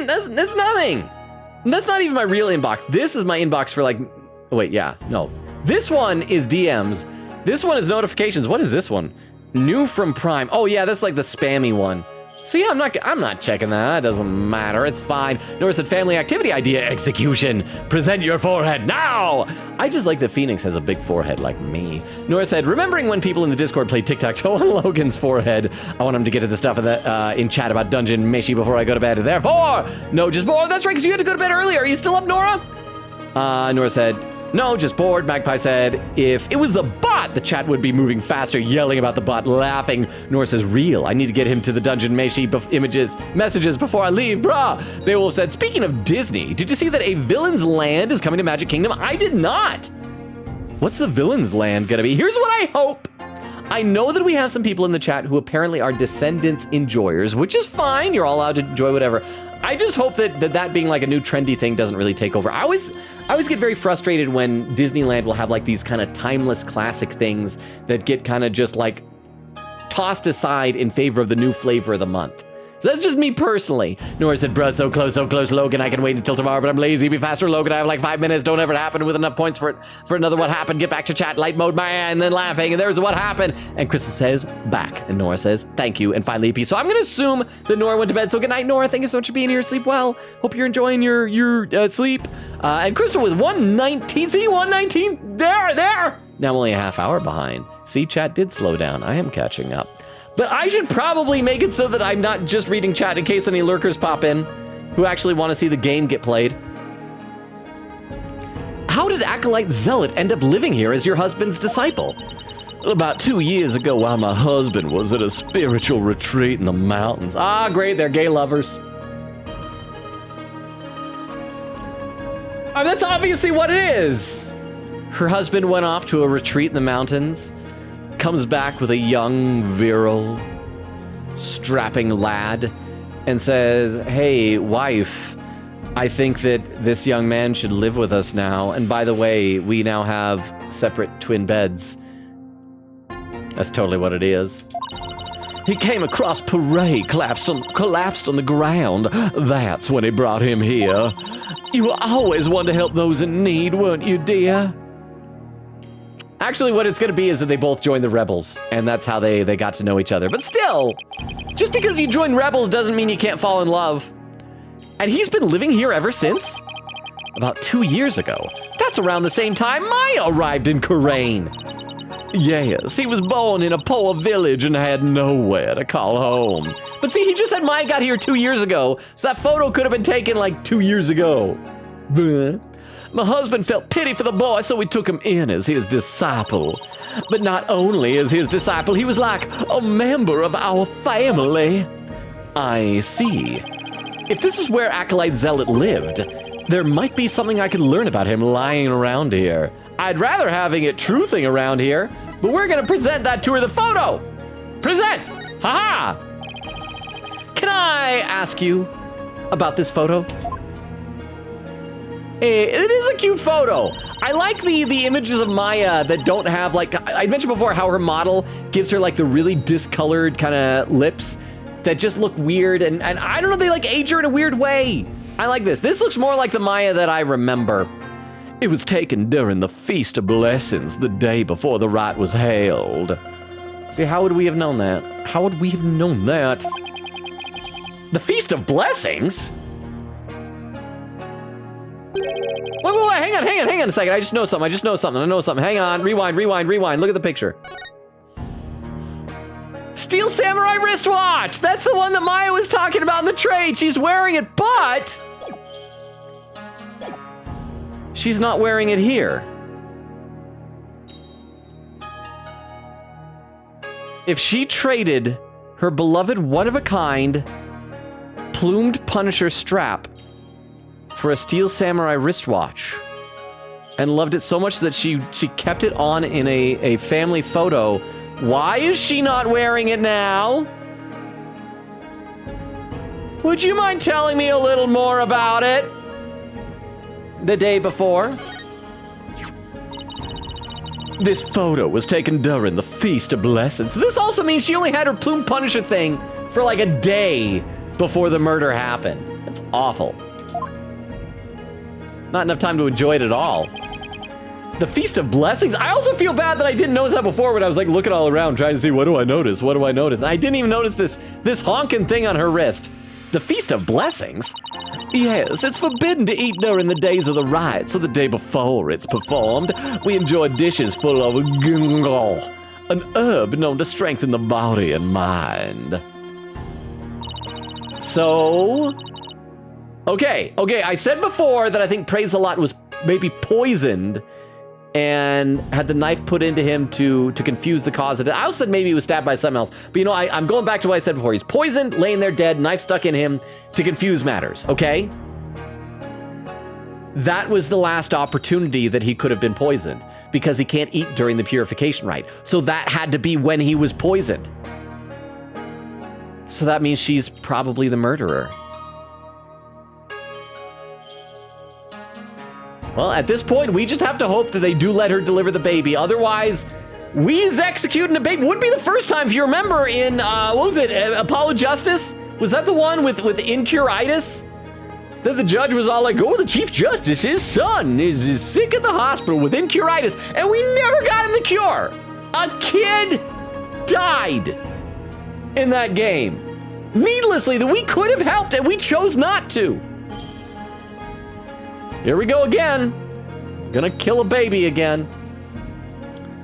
nothing. That's not even my real inbox. This is my inbox for like, oh wait, yeah, no. This one is DMs. This one is notifications. What is this one? New from Prime. Oh yeah, that's like the spammy one. See, I'm not checking that. That doesn't matter. It's fine. Nora said family activity idea execution. Present your forehead now. I just like that Phoenix has a big forehead like me. Nora said, remembering when people in the Discord played tic-tac-toe on Logan's forehead. I want him to get to the stuff in chat about Dungeon Meshi before I go to bed. Therefore, no, just more. That's right, because you had to go to bed earlier. Are you still up, Nora? Nora said, no, just bored. Magpie said, if it was the bot, the chat would be moving faster, yelling about the bot, laughing. Nora says, real. I need to get him to the Dungeon Meshi messages before I leave, brah. Beowulf said, speaking of Disney, did you see that a Villain's Land is coming to Magic Kingdom? I did not. What's the Villain's Land gonna be? Here's what I hope. I know that we have some people in the chat who apparently are Descendants enjoyers, which is fine. You're all allowed to enjoy whatever. I just hope that being like a new trendy thing doesn't really take over. I always get very frustrated when Disneyland will have like these kind of timeless classic things that get kind of just like tossed aside in favor of the new flavor of the month. So that's just me personally. Nora said, bruh, so close, Logan. I can wait until tomorrow, but I'm lazy. Be faster, Logan. I have like 5 minutes. Don't ever happen with enough points for another what happened. Get back to chat, light mode, and then laughing. And there's what happened. And Krista says, back. And Nora says, thank you. And finally, EP. So I'm going to assume that Nora went to bed. So good night, Nora. Thank you so much for being here. Sleep well. Hope you're enjoying your sleep. And Crystal with 119. See, 119. There. Now I'm only a half hour behind. See, chat did slow down. I am catching up. But I should probably make it so that I'm not just reading chat in case any lurkers pop in who actually want to see the game get played. How did Acolyte Zealot end up living here as your husband's disciple? About 2 years ago, while my husband was at a spiritual retreat in the mountains. Ah, great, they're gay lovers. That's obviously what it is. Her husband went off to a retreat in the mountains. Comes back with a young, virile, strapping lad and says, hey, wife, I think that this young man should live with us now. And by the way, we now have separate twin beds. That's totally what it is. He came across Parade, collapsed on the ground. That's when he brought him here. You were always one to help those in need, weren't you, dear? Actually, what it's going to be is that they both joined the Rebels, and that's how they got to know each other. But still, just because you join Rebels doesn't mean you can't fall in love. And he's been living here ever since? About 2 years ago. That's around the same time Maya arrived in Karain. Yes, he was born in a poor village and had nowhere to call home. But see, he just said Maya got here 2 years ago, so that photo could have been taken like 2 years ago. Bleh. My husband felt pity for the boy, so he took him in as his disciple. But not only as his disciple, he was like a member of our family. I see. If this is where Acolyte Zealot lived, there might be something I could learn about him lying around here. I'd rather having it truthing around here, but we're gonna present that to her the photo. Present! Haha! Can I ask you about this photo? It is a cute photo. I like the images of Maya that don't have like, I mentioned before how her model gives her like the really discolored kind of lips that just look weird and I don't know, they like age her in a weird way. I like this. This looks more like the Maya that I remember. It was taken during the Feast of Blessings the day before the rite was held. See, how would we have known that? How would we have known that? The Feast of Blessings? Wait, hang on a second. I just know something. I know something. Hang on, rewind. Look at the picture. Steel Samurai wristwatch! That's the one that Maya was talking about in the trade. She's wearing it, but she's not wearing it here. If she traded her beloved one-of-a-kind plumed Punisher strap for a Steel Samurai wristwatch and loved it so much that she kept it on in a family photo, why is she not wearing it now? Would you mind telling me a little more about it? The day before? This photo was taken during the Feast of Blessings. This also means she only had her plumed Punisher thing for like a day before the murder happened. That's awful. Not enough time to enjoy it at all. The Feast of Blessings. I also feel bad that I didn't notice that before when I was like looking all around trying to see what do I notice? What do I notice? I didn't even notice this honking thing on her wrist. The Feast of Blessings? Yes, it's forbidden to eat during the days of the rite, so the day before it's performed, we enjoy dishes full of gungle, an herb known to strengthen the body and mind. So, okay, I said before that I think Praise-a-Lot was maybe poisoned and had the knife put into him to confuse the cause of it. I also said maybe he was stabbed by something else. But you know, I'm going back to what I said before. He's poisoned, laying there dead, knife stuck in him to confuse matters, okay? That was the last opportunity that he could have been poisoned because he can't eat during the purification rite. So that had to be when he was poisoned. So that means she's probably the murderer. Well, at this point, we just have to hope that they do let her deliver the baby. Otherwise, we's executing a baby. Wouldn't be the first time, if you remember, in, what was it, Apollo Justice? Was that the one with incuritis? That the judge was all like, oh, the Chief Justice, his son is sick at the hospital with incuritis, and we never got him the cure. A kid died in that game. Needlessly, that we could have helped, and we chose not to. Here we go again. Gonna kill a baby again.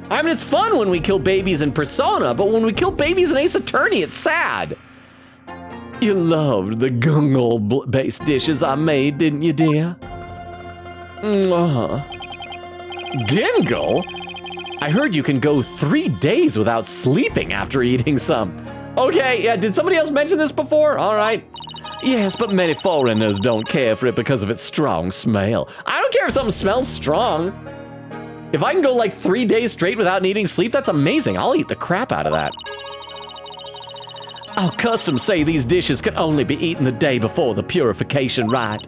I mean, it's fun when we kill babies in Persona, but when we kill babies in Ace Attorney, it's sad. You loved the gungle-based dishes I made, didn't you, dear? Gingle? I heard you can go 3 days without sleeping after eating some. Okay, yeah, did somebody else mention this before? All right. Yes, but many foreigners don't care for it because of its strong smell. I don't care if something smells strong. If I can go like 3 days straight without needing sleep, that's amazing. I'll eat the crap out of that. Our customs say these dishes can only be eaten the day before the purification rite,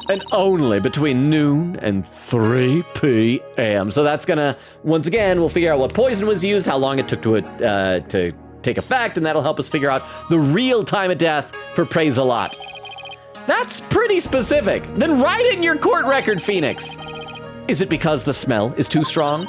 and only between noon and 3 p.m. So that's gonna, once again, we'll figure out what poison was used, how long it took to take effect, and that'll help us figure out the real time of death for Praise-a-Lot. That's pretty specific. Then write it in your court record, Phoenix. Is it because the smell is too strong?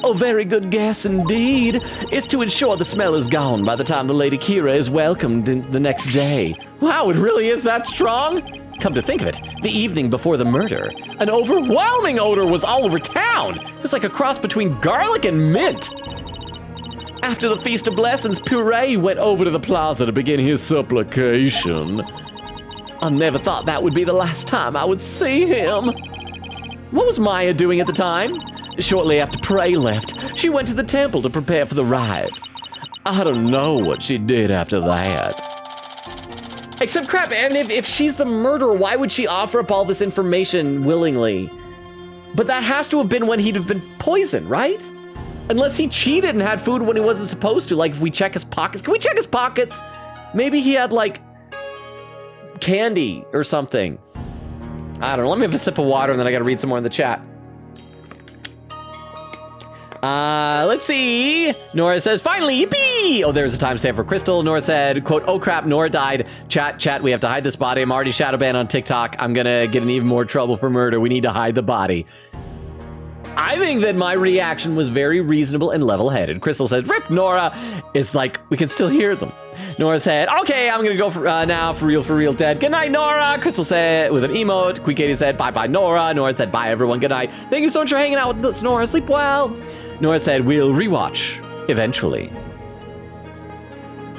Oh, very good guess indeed. It's to ensure the smell is gone by the time the Lady Kira is welcomed the next day. Wow, it really is that strong? Come to think of it, the evening before the murder, an overwhelming odor was all over town. It was like a cross between garlic and mint. After the Feast of Blessings, Puree went over to the plaza to begin his supplication. I never thought that would be the last time I would see him. What was Maya doing at the time? Shortly after Puree left, she went to the temple to prepare for the riot. I don't know what she did after that. Except crap, and if she's the murderer, why would she offer up all this information willingly? But that has to have been when he'd have been poisoned, right? Unless he cheated and had food when he wasn't supposed to. Like, if we check his pockets. Can we check his pockets? Maybe he had, like, candy or something. I don't know. Let me have a sip of water and then I gotta read some more in the chat. Let's see. Nora says, finally, yippee! Oh, there's a timestamp for Crystal. Nora said, quote, oh crap, Nora died. Chat, we have to hide this body. I'm already shadow banned on TikTok. I'm gonna get in even more trouble for murder. We need to hide the body. I think that my reaction was very reasonable and level-headed. Crystal says, rip Nora. It's like, we can still hear them. Nora said, okay, I'm gonna go for, now, for real, dead. Good night, Nora. Crystal said, with an emote. Queen Katie said, bye, Nora. Nora said, bye, everyone. Good night. Thank you so much for hanging out with us, Nora. Sleep well. Nora said, we'll rewatch eventually.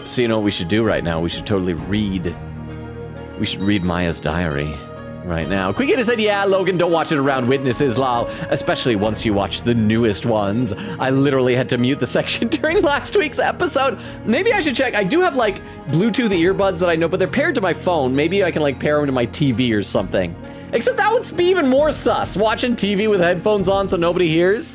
So you know what we should do right now? We should totally read. We should read Maya's diary right now. Queen Katie said, yeah, Logan, don't watch it around witnesses, lol. Especially once you watch the newest ones. I literally had to mute the section during last week's episode. Maybe I should check. I do have like Bluetooth earbuds that I know, but they're paired to my phone. Maybe I can like pair them to my TV or something. Except that would be even more sus. Watching TV with headphones on so nobody hears.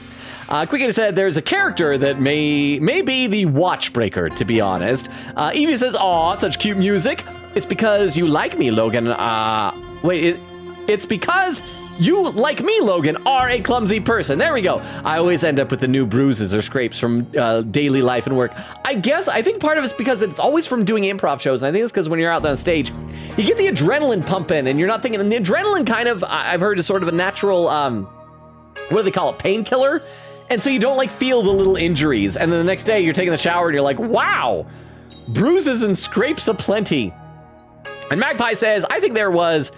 Quickly said there's a character that may be the Watchbreaker, to be honest. Evie says, aw, such cute music. It's because you like me, Logan. It's because You, like me, Logan, are a clumsy person. There we go. I always end up with the new bruises or scrapes from daily life and work. I think part of it's because it's always from doing improv shows. And I think it's because when you're out on stage, you get the adrenaline pumping and you're not thinking, and the adrenaline kind of, I've heard, is sort of a natural, what do they call it, painkiller? And so you don't like feel the little injuries. And then the next day you're taking the shower and you're like, wow, bruises and scrapes aplenty. And Magpie says, I think there was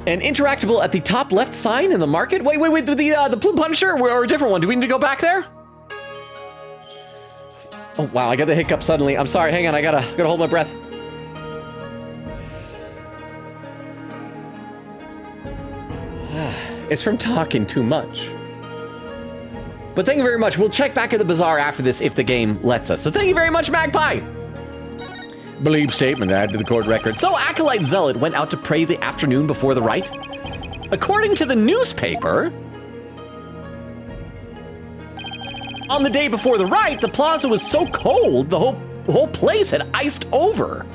an interactable at the top left sign in the market. Wait, the Plume Punisher or a different one? Do we need to go back there? Oh, wow, I got the hiccup suddenly. I'm sorry, hang on, I gotta hold my breath. It's from talking too much. But thank you very much. We'll check back at the bazaar after this if the game lets us. So thank you very much, Magpie. Believe statement added to the court record. So Acolyte Zealot went out to pray the afternoon before the rite. According to the newspaper, on the day before the rite, the plaza was so cold the whole place had iced over.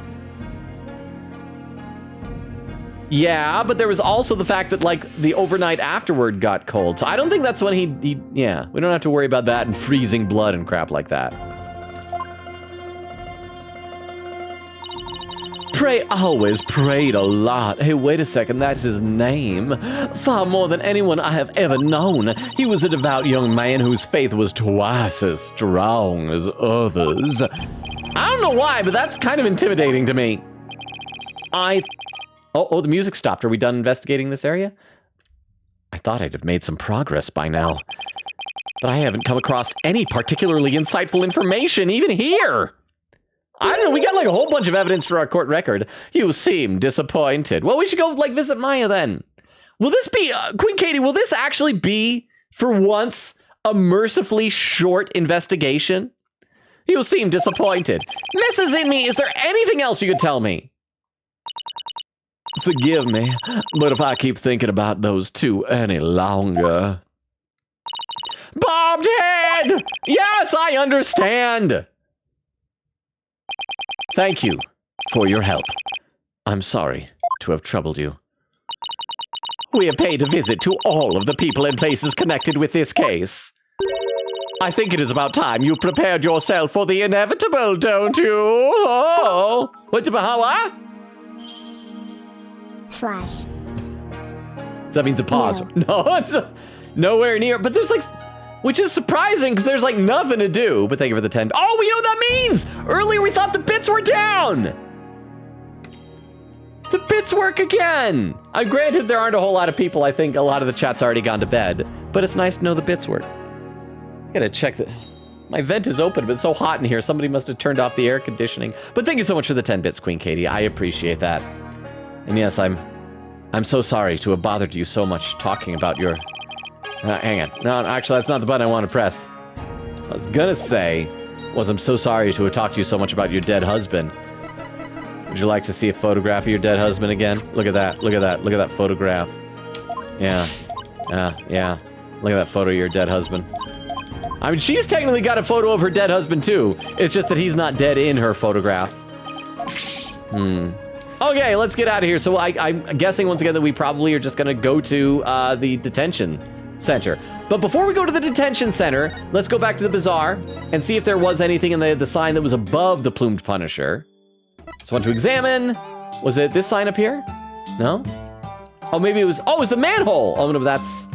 Yeah, but there was also the fact that, like, the overnight afterward got cold. So I don't think that's when he yeah, we don't have to worry about that and freezing blood and crap like that. Pray always prayed a lot. Hey, wait a second, that's his name. Far more than anyone I have ever known. He was a devout young man whose faith was twice as strong as others. I don't know why, but that's kind of intimidating to me. Oh, the music stopped. Are we done investigating this area? I thought I'd have made some progress by now. But I haven't come across any particularly insightful information, even here. I don't know, we got like a whole bunch of evidence for our court record. You seem disappointed. Well, we should go, like, visit Maya then. Will this be, Queen Katie, will this actually be, for once, a mercifully short investigation? You seem disappointed. Mrs. Inme, is there anything else you could tell me? Forgive me, but if I keep thinking about those two any longer... Bobbed head! Yes, I understand! Thank you for your help. I'm sorry to have troubled you. We have paid a visit to all of the people and places connected with this case. I think it is about time you prepared yourself for the inevitable, don't you? Oh! What's about what? Flash. That means a pause. No, it's nowhere near. But there's like, which is surprising because there's like nothing to do. But thank you for the 10. Oh, we know what that means. Earlier we thought the bits were down. The bits work again. Granted, there aren't a whole lot of people. I think a lot of the chat's already gone to bed. But it's nice to know the bits work. I gotta check that. My vent is open, but it's so hot in here. Somebody must have turned off the air conditioning. But thank you so much for the 10 bits, Queen Katie. I appreciate that. And yes, I'm so sorry to have bothered you so much talking about your... hang on. No, actually, that's not the button I want to press. I was gonna say was I'm so sorry to have talked to you so much about your dead husband. Would you like to see a photograph of your dead husband again? Look at that. Look at that. Look at that photograph. Yeah. Yeah. Look at that photo of your dead husband. I mean, she's technically got a photo of her dead husband, too. It's just that he's not dead in her photograph. Okay, let's get out of here. So I'm guessing once again that we probably are just gonna go to the detention center. But before we go to the detention center, let's go back to the bazaar and see if there was anything in the sign that was above the plumed Punisher. So I want to examine. Was it this sign up here? No? Oh, maybe it was, oh, it's the manhole. Oh, no, that's...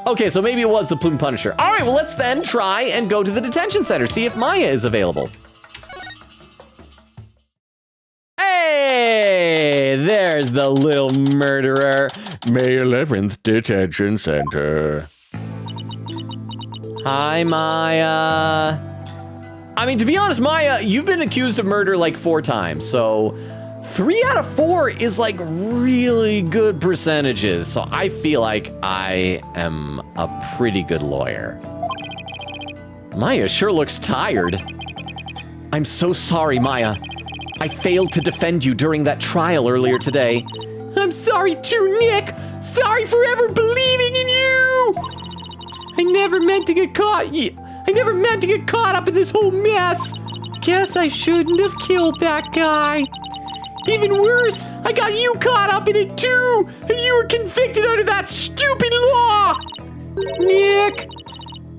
Okay, so maybe it was the plumed Punisher. All right, well, let's then try and go to the detention center, see if Maya is available. Hey, there's the little murderer. May 11th Detention Center. Hi, Maya. I mean, to be honest, Maya, you've been accused of murder like 4 times, so 3 out of 4 is like really good percentages. So I feel like I am a pretty good lawyer. Maya sure looks tired. I'm so sorry, Maya. I failed to defend you during that trial earlier today. I'm sorry too, Nick. Sorry for ever believing in you. I never meant to get caught. I never meant to get caught up in this whole mess. Guess I shouldn't have killed that guy. Even worse, I got you caught up in it too, and you were convicted under that stupid law. Nick,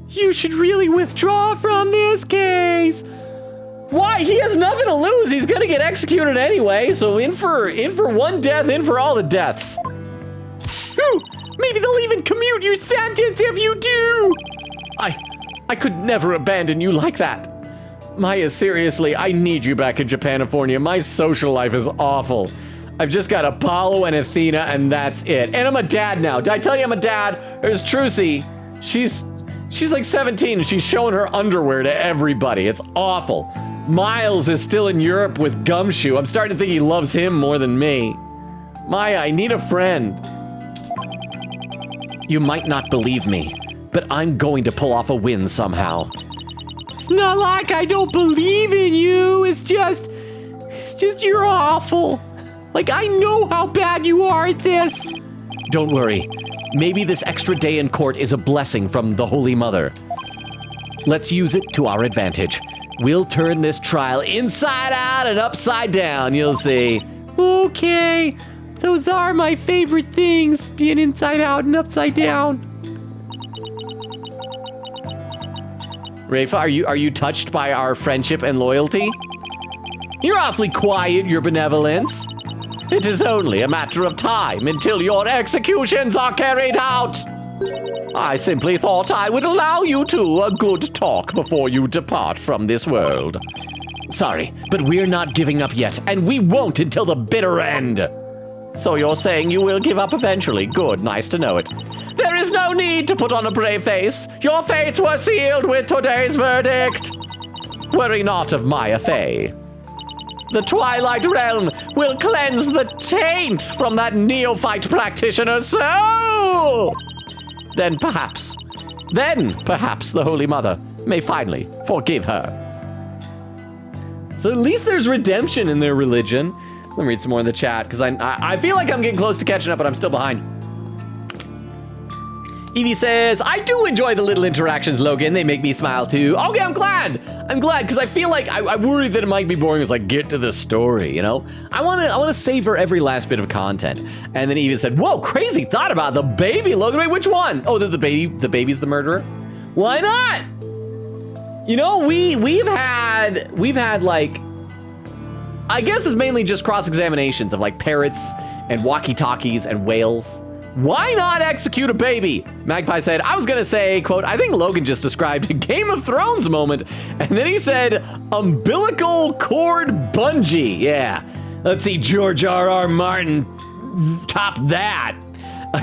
you should really withdraw from this case. Why? He has nothing to lose. He's gonna get executed anyway. So in for one death, in for all the deaths. Ooh, maybe they'll even commute your sentence if you do. I could never abandon you like that. Maya, seriously, I need you back in Japanifornia. My social life is awful. I've just got Apollo and Athena, and that's it. And I'm a dad now. Did I tell you I'm a dad? There's Trucy. She's like 17, and she's showing her underwear to everybody. It's awful. Miles is still in Europe with Gumshoe. I'm starting to think he loves him more than me. Maya, I need a friend. You might not believe me, but I'm going to pull off a win somehow. It's not like I don't believe in you. It's just you're awful. Like, I know how bad you are at this. Don't worry. Maybe this extra day in court is a blessing from the Holy Mother. Let's use it to our advantage. We'll turn this trial inside out and upside down, you'll see. Okay, those are my favorite things, being inside out and upside down. Rafa, are you touched by our friendship and loyalty? You're awfully quiet, your benevolence. It is only a matter of time until your executions are carried out. I simply thought I would allow you two a good talk before you depart from this world. Sorry, but we're not giving up yet, and we won't until the bitter end. So you're saying you will give up eventually? Good, nice to know it. There is no need to put on a brave face. Your fates were sealed with today's verdict. Worry not of Maya Fey. The Twilight Realm will cleanse the taint from that neophyte practitioner's soul. Then perhaps the Holy Mother may finally forgive her. So at least there's redemption in their religion. Let me read some more in the chat, because I feel like I'm getting close to catching up, but I'm still behind. Evie says, I do enjoy the little interactions, Logan. They make me smile too. Okay, I'm glad, because I feel like I worry that it might be boring. It's like, get to the story, you know? I want to savor every last bit of content. And then Evie said, whoa, crazy thought about the baby, Logan. Wait, which one? Oh, the baby's the murderer? Why not? You know, we've had like, I guess it's mainly just cross-examinations of like parrots and walkie-talkies and whales. Why not execute a baby? Magpie said, I was gonna say, quote, I think Logan just described a Game of Thrones moment, and then he said, umbilical cord bungee. Yeah, let's see George R.R. Martin top that.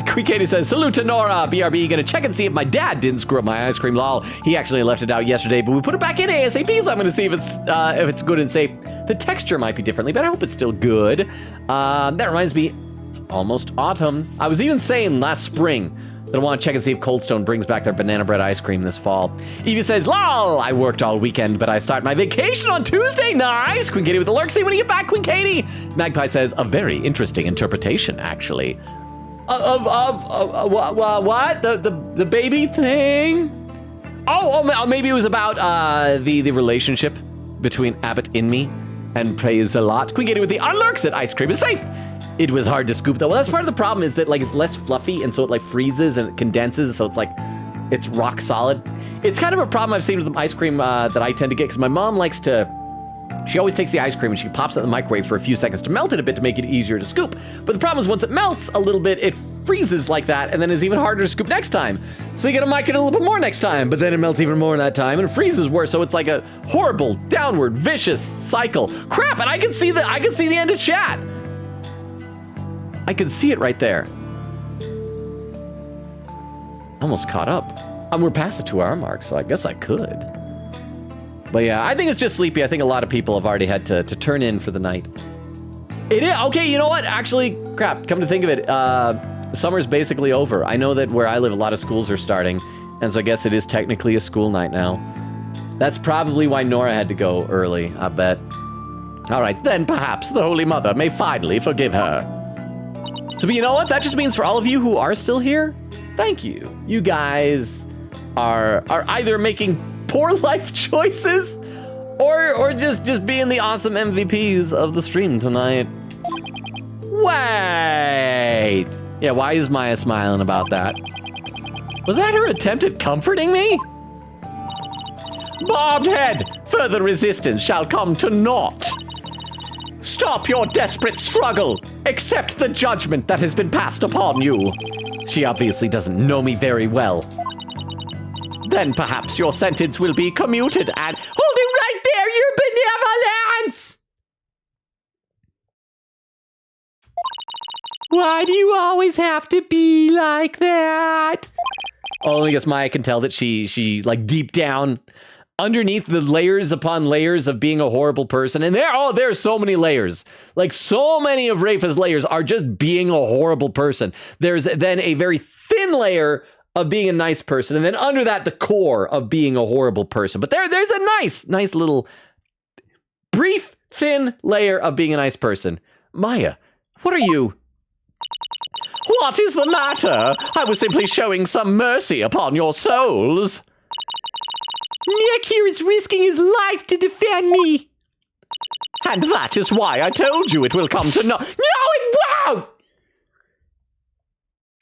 Quick Katie says, salute to Nora, BRB, gonna check and see if my dad didn't screw up my ice cream, lol. He actually left it out yesterday, but we put it back in ASAP, so I'm gonna see if it's good and safe. The texture might be differently, but I hope it's still good. That reminds me, it's almost autumn. I was even saying last spring that I want to check and see if Cold Stone brings back their banana bread ice cream this fall. Evie says, lol, I worked all weekend, but I start my vacation on Tuesday. Nice. Queen Katie with the lurk. See when you get back, Queen Katie. Magpie says, a very interesting interpretation, actually. What? The baby thing? Oh, maybe it was about the relationship between Abbott and me, and praise a lot. Queen Katie with the unlurks that ice cream is safe. It was hard to scoop though. Well, that's part of the problem, is that like it's less fluffy, and so it like freezes and it condenses, so it's like it's rock solid. It's kind of a problem I've seen with the ice cream that I tend to get, because my mom likes to. She always takes the ice cream and she pops it in the microwave for a few seconds to melt it a bit to make it easier to scoop. But the problem is once it melts a little bit, it freezes like that, and then it's even harder to scoop next time. So you gotta mic it a little bit more next time, but then it melts even more that time and it freezes worse. So it's like a horrible, downward, vicious cycle. Crap, and I can see the end of chat. I can see it right there. Almost caught up. We're past the 2-hour mark, so I guess I could. But yeah, I think it's just sleepy. I think a lot of people have already had to turn in for the night. It is, okay, you know what? Actually, crap, come to think of it, summer's basically over. I know that where I live, a lot of schools are starting, and so I guess it is technically a school night now. That's probably why Nora had to go early, I bet. All right, then perhaps the Holy Mother may finally forgive her. So, but you know what? That just means for all of you who are still here, thank you. You guys are either making poor life choices or just being the awesome MVPs of the stream tonight. Wait. Yeah, why is Maya smiling about that? Was that her attempt at comforting me? Bobbed head, further resistance shall come to naught. Stop your desperate struggle. Accept the judgment that has been passed upon you. She obviously doesn't know me very well. Then perhaps your sentence will be commuted and... Hold it right there, your benevolence! Why do you always have to be like that? Oh, I guess Maya can tell that she like deep down, underneath the layers upon layers of being a horrible person, and there's so many layers. Like, so many of Rafa's layers are just being a horrible person. There's then a very thin layer of being a nice person, and then under that, the core of being a horrible person. But there's a nice little brief, thin layer of being a nice person. Maya, what are you? What is the matter? I was simply showing some mercy upon your souls. Nick here is risking his life to defend me. And that is why I told you it will come to no, it won't!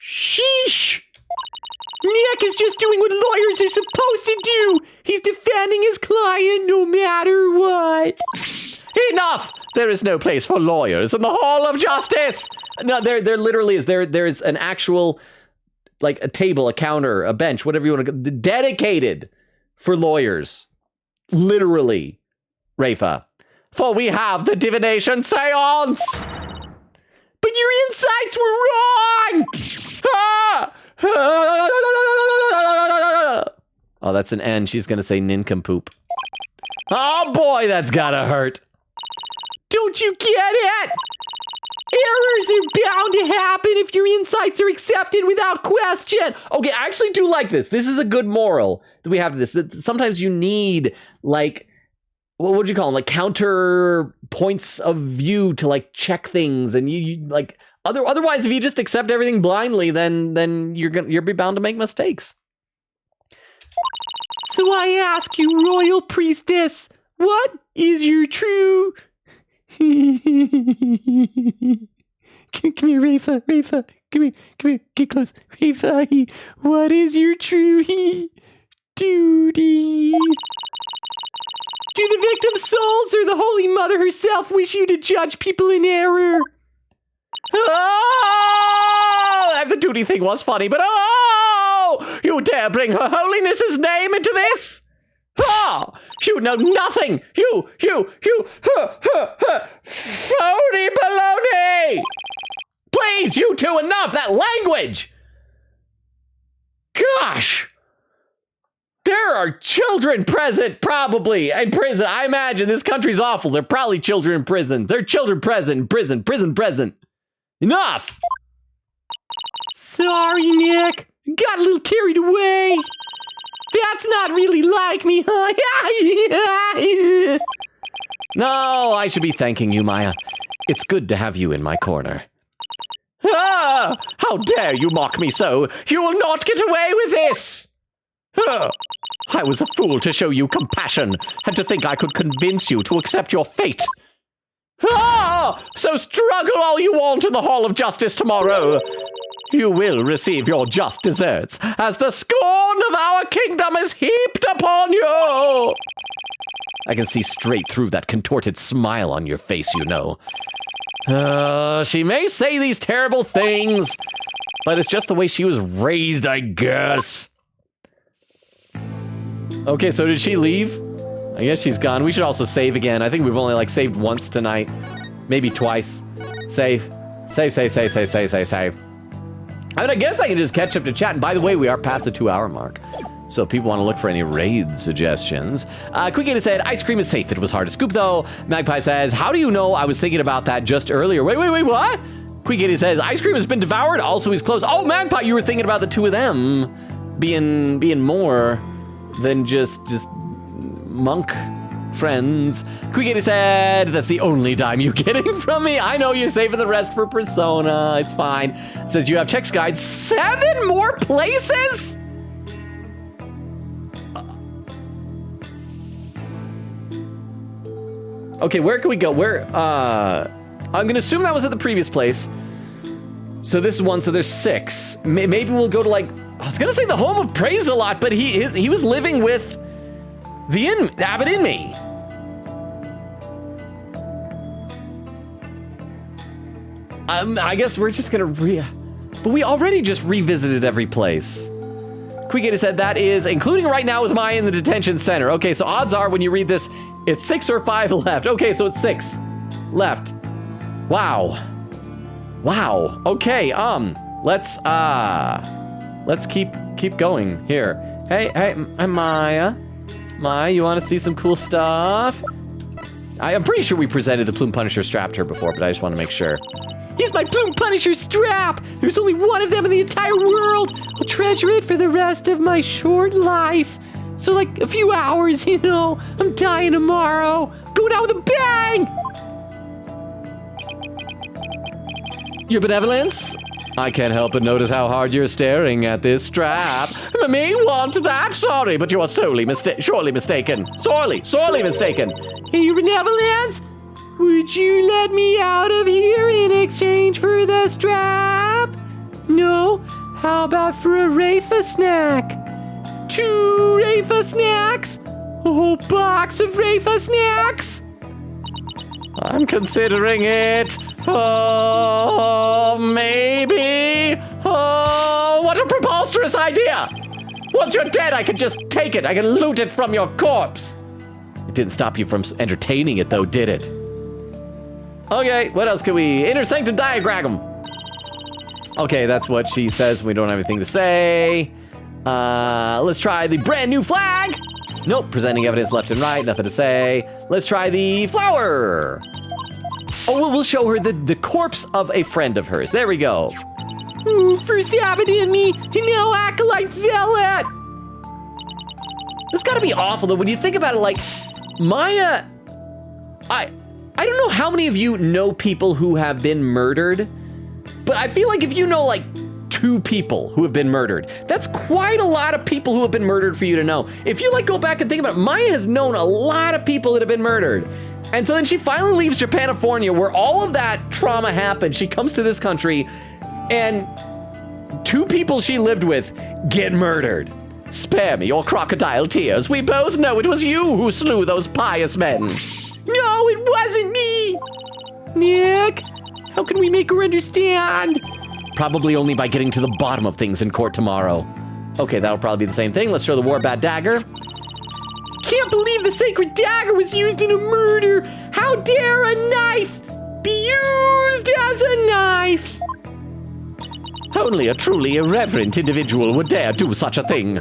Sheesh! Nick is just doing what lawyers are supposed to do. He's defending his client no matter what. Enough! There is no place for lawyers in the Hall of Justice. No, there literally is. There's an actual, like, a table, a counter, a bench, whatever you want to, dedicated for lawyers. Literally, Rafa. For we have the divination seance. But your insights were wrong! Ah! Oh, that's an N. She's going to say nincompoop. Oh boy, that's gotta hurt. Don't you get it? Errors are bound to happen if your insights are accepted without question. Okay, I actually do like this. This is a good moral that we have to this. That sometimes you need, like, what would you call them? Like, counter points of view to, like, check things. And you like, otherwise, if you just accept everything blindly, then you're be bound to make mistakes. So I ask you, Royal Priestess, what is your true... Come here, Rafa, come here, get close. Rafa, what is your true duty? Do the victim's souls or the Holy Mother herself wish you to judge people in error? Oh! The duty thing was funny, but oh! You dare bring Her Holiness's name into this? Oh! You know nothing! You! Phony baloney! Please, you two, enough! That language! Gosh! There are children present, probably, in prison. I imagine this country's awful. There are probably children in prison. There are children present in prison present. Enough! Sorry, Nick. Got a little carried away. That's not really like me, huh? No, I should be thanking you, Maya. It's good to have you in my corner. Ah! How dare you mock me so? You will not get away with this! I was a fool to show you compassion and to think I could convince you to accept your fate. Ah! So struggle all you want in the Hall of Justice tomorrow. You will receive your just deserts as the scorn of our kingdom is heaped upon you. I can see straight through that contorted smile on your face, you know. She may say these terrible things, but it's just the way she was raised, I guess. Okay, so did she leave? I guess she's gone. We should also save again. I think we've only, like, saved once tonight. Maybe twice. Save. Save. I mean, I guess I can just catch up to chat. And by the way, we are past the 2-hour mark. So if people want to look for any raid suggestions. Quick said, ice cream is safe. It was hard to scoop, though. Magpie says, how do you know I was thinking about that just earlier? Wait, what? Quick says, ice cream has been devoured. Also, he's close. Oh, Magpie, you were thinking about the two of them being more than just monk friends. Quick said, that's the only dime you're getting from me. I know you're saving the rest for Persona. It's fine. Says you have checks guide 7 more places? Okay, where can we go? I'm gonna assume that was at the previous place. So this is 1, so there's 6. Maybe we'll go to like, I was gonna say the home of praise a lot, but he was living with the abbot in me. I guess we're just gonna but we already just revisited every place. Quigator said that is including right now with Maya in the detention center. Okay, so odds are when you read this, it's 6 or 5 left. Okay, so it's 6 left. Wow. Wow. Okay, let's keep going here. Hey, Maya. Maya, you want to see some cool stuff? I'm pretty sure we presented the Plume Punisher strap to her before, but I just want to make sure. Here's my Plume Punisher strap! There's only one of them in the entire world! I'll treasure it for the rest of my short life. So like a few hours, you know, I'm dying tomorrow. Going out with a bang! Your benevolence? I can't help but notice how hard you're staring at this strap. I may want that, sorry, but you are sorely mistaken. Sorely mistaken. Hey, your benevolence? Would you let me out of here in exchange for the strap? No? How about for a Rafa snack? 2 Rafa snacks? A whole box of Rafa snacks? I'm considering it. Oh, maybe. Oh, what a preposterous idea. Once you're dead, I can just take it. I can loot it from your corpse. It didn't stop you from entertaining it, though, did it? Okay, what else can we? Inner Sanctum Diagram. Okay, that's what she says. We don't have anything to say. Let's try the brand new flag. Nope, presenting evidence left and right, nothing to say. Let's try the flower. Oh, we'll show her the corpse of a friend of hers. There we go. Ooh, first abbot in me, and now acolyte zealot. It's gotta be awful though, when you think about it, like, Maya, I don't know how many of you know people who have been murdered, but I feel like if you know like 2 people who have been murdered, that's quite a lot of people who have been murdered for you to know. If you like go back and think about it, Maya has known a lot of people that have been murdered. And so then she finally leaves Japanifornia where all of that trauma happened. She comes to this country and 2 people she lived with get murdered. Spare me your crocodile tears. We both know it was you who slew those pious men. No, it wasn't me! Nick, how can we make her understand? Probably only by getting to the bottom of things in court tomorrow. Okay, that'll probably be the same thing. Let's show the Warbat dagger. Can't believe the sacred dagger was used in a murder! How dare a knife be used as a knife? Only a truly irreverent individual would dare do such a thing.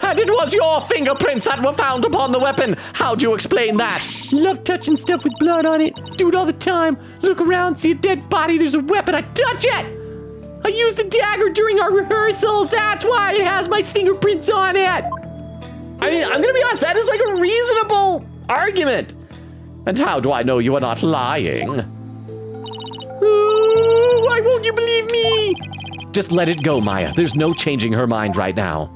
And it was your fingerprints that were found upon the weapon. How'd you explain that? Love touching stuff with blood on it. Do it all the time. Look around, see a dead body, there's a weapon, I touch it! I used the dagger during our rehearsals. That's why it has my fingerprints on it. I mean, I'm gonna be honest, that is like a reasonable argument. And how do I know you are not lying? Ooh, why won't you believe me? Just let it go, Maya. There's no changing her mind right now.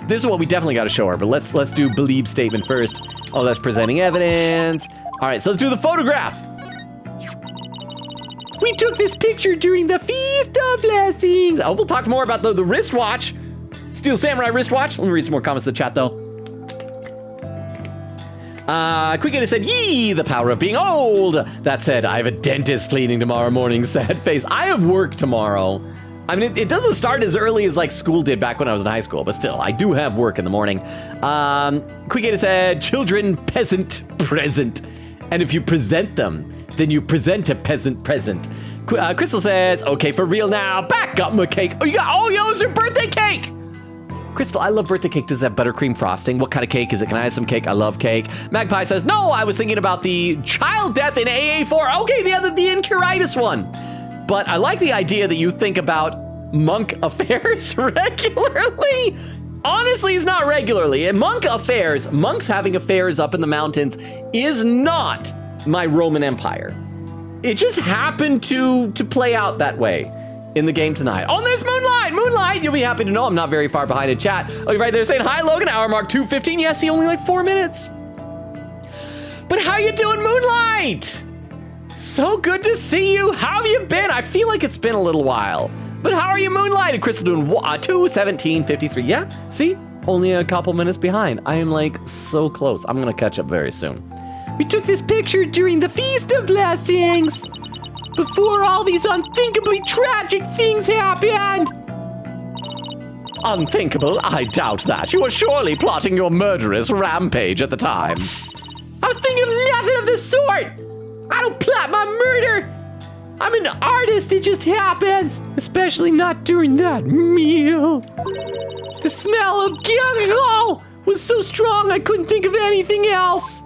This is what we definitely got to show her, but let's do believe statement first. Oh, that's presenting evidence. All right, so let's do the photograph. We took this picture during the Feast of Blessings. Oh, we'll talk more about the wristwatch. Steel Samurai wristwatch. Let me read some more comments in the chat, though. Quickity said, yee, the power of being old. That said, I have a dentist cleaning tomorrow morning, sad face. I have work tomorrow. I mean, it doesn't start as early as like school did back when I was in high school, but still, I do have work in the morning. Quickity said, children, peasant, present. And if you present them, then you present a peasant present. Crystal says, okay, for real now, back up my cake. Oh, yo, it's your birthday cake. Crystal, I love birthday cake. Does it have buttercream frosting? What kind of cake is it? Can I have some cake? I love cake. Magpie says, no, I was thinking about the child death in AA4. Okay, the Incuritis one. But I like the idea that you think about monk affairs regularly. Honestly, it's not regularly. In monks having affairs up in the mountains is not my Roman Empire. It just happened to play out that way in the game tonight. Oh, there's Moonlight! Moonlight, you'll be happy to know I'm not very far behind in chat. Oh, you're right there saying, hi, Logan, hour mark 2:15. Yes, see, only like 4 minutes. But how you doing, Moonlight? So good to see you. How have you been? I feel like it's been a little while. But how are you, Moonlight? Crystal doing 2:17:53. Yeah, see? Only a couple minutes behind. I am like so close. I'm gonna catch up very soon. We took this picture during the Feast of Blessings, before all these unthinkably tragic things happened. Unthinkable? I doubt that. You were surely plotting your murderous rampage at the time. I was thinking of nothing of the sort. I don't plot my murder. I'm an artist, it just happens. Especially not during that meal. The smell of gyro was so strong I couldn't think of anything else.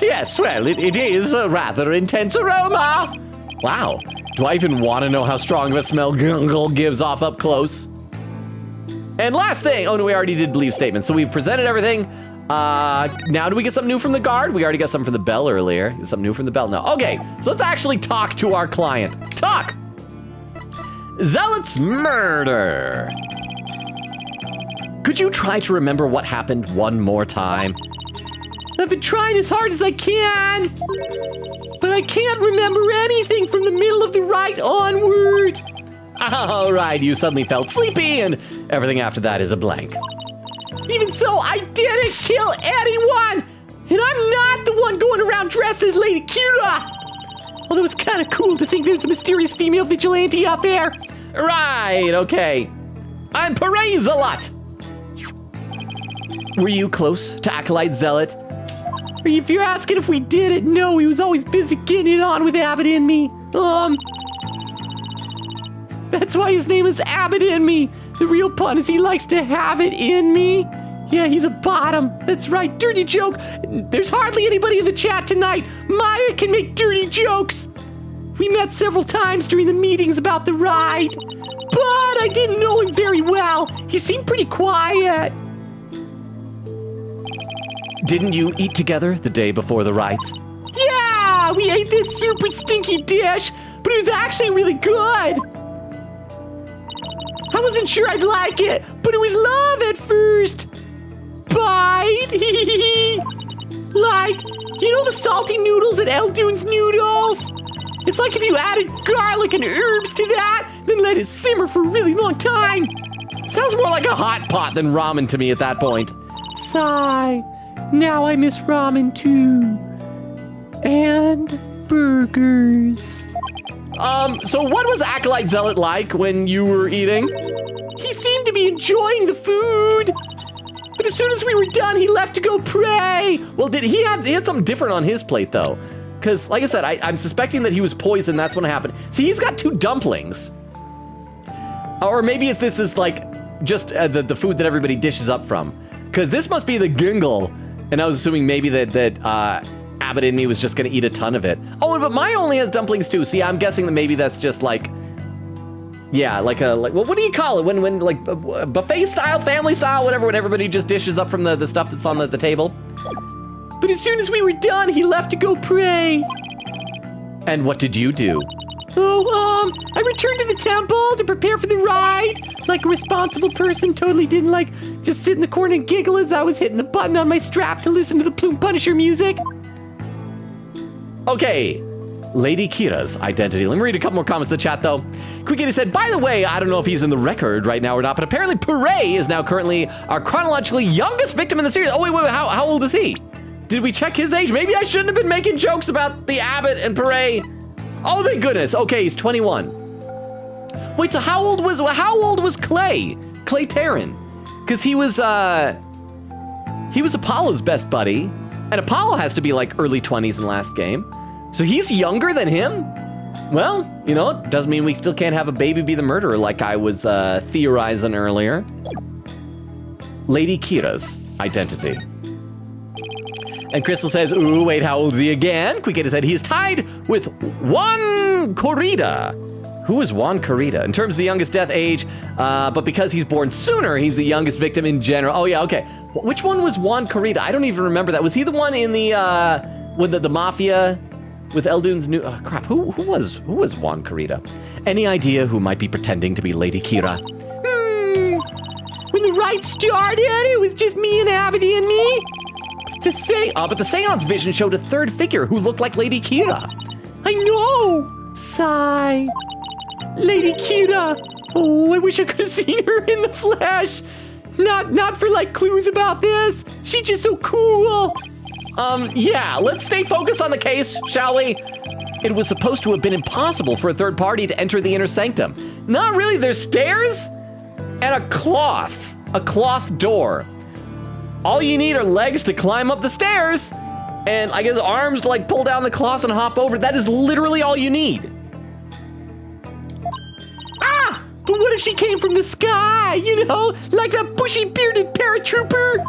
Yes, well, it is a rather intense aroma. Wow, do I even want to know how strong of a smell gyro gives off up close? And last thing, oh no, we already did believe statements, so we've presented everything. Now do we get something new from the guard? We already got something from the bell earlier. Something new from the bell now. Okay, so let's actually talk to our client. Talk! Zealot's murder. Could you try to remember what happened one more time? I've been trying as hard as I can, but I can't remember anything from the middle of the rite onward. All right, you suddenly felt sleepy and everything after that is a blank. Even so, I didn't kill anyone! And I'm not the one going around dressed as Lady Kira! Although it's kind of cool to think there's a mysterious female vigilante out there. Right, okay. I'm Perez a lot. Were you close to Acolyte Zealot? If you're asking if we did it, no, he was always busy getting it on with Abbott and me. That's why his name is Abbott in me. The real pun is he likes to have it in me. Yeah, he's a bottom. That's right, dirty joke. There's hardly anybody in the chat tonight. Maya can make dirty jokes. We met several times during the meetings about the ride, but I didn't know him very well. He seemed pretty quiet. Didn't you eat together the day before the rite? Yeah, we ate this super stinky dish, but it was actually really good. I wasn't sure I'd like it, but it was love at first. Bite. Like, you know the salty noodles at Eldune's Noodles? It's like if you added garlic and herbs to that, then let it simmer for a really long time. Sounds more like a hot pot than ramen to me at that point. Sigh. Now I miss ramen too. And burgers. So what was Acolyte Zealot like when you were eating? He seemed to be enjoying the food. But as soon as we were done, he left to go pray. Well, he had something different on his plate though. Because like I said, I'm suspecting that he was poisoned, that's when it happened. See, he's got 2 dumplings. Or maybe if this is like just the food that everybody dishes up from. Because this must be the gingle. And I was assuming maybe that Abbott and me was just gonna eat a ton of it. Oh, but Maya only has dumplings too. See, I'm guessing that maybe that's just like, yeah, like what do you call it? When like buffet style, family style, whatever, when everybody just dishes up from the stuff that's on the table. But as soon as we were done, he left to go pray. And what did you do? Oh, I returned to the temple to prepare for the ride. Like a responsible person, totally didn't like just sit in the corner and giggle as I was hitting the button on my strap to listen to the Plume Punisher music. Okay, Lady Kira's identity. Let me read a couple more comments in the chat though. Quickity said, by the way, I don't know if he's in the record right now or not, but apparently Pere is now currently our chronologically youngest victim in the series. Oh wait, how old is he? Did we check his age? Maybe I shouldn't have been making jokes about the Abbott and Pere. Oh, thank goodness. Okay, he's 21. Wait, so how old was Clay? Clay Terran? Because he was Apollo's best buddy, and Apollo has to be like early 20s in the last game. So he's younger than him? Well, you know, it doesn't mean we still can't have a baby be the murderer like I was theorizing earlier. Lady Kira's identity. And Crystal says, ooh, wait, how old is he again? Quickita said he is tied with Juan Corrida. Who is Juan Corrida? In terms of the youngest death age, but because he's born sooner, he's the youngest victim in general. Oh yeah, okay. Which one was Juan Corrida? I don't even remember that. Was he the one in the, with the mafia? With Eldune's new, crap, who was Juan Corrida? Any idea who might be pretending to be Lady Kira? When the rite started, it was just me and Abby and me. But the seance vision showed a third figure who looked like Lady Kira. I know! Sigh. Lady Kira. Oh, I wish I could have seen her in the flesh. Not for like clues about this. She's just so cool. Yeah, let's stay focused on the case, shall we? It was supposed to have been impossible for a third party to enter the inner sanctum. Not really, there's stairs and a cloth door. All you need are legs to climb up the stairs and I guess arms to like pull down the cloth and hop over. That is literally all you need. Ah, but what if she came from the sky, you know, like a bushy bearded paratrooper?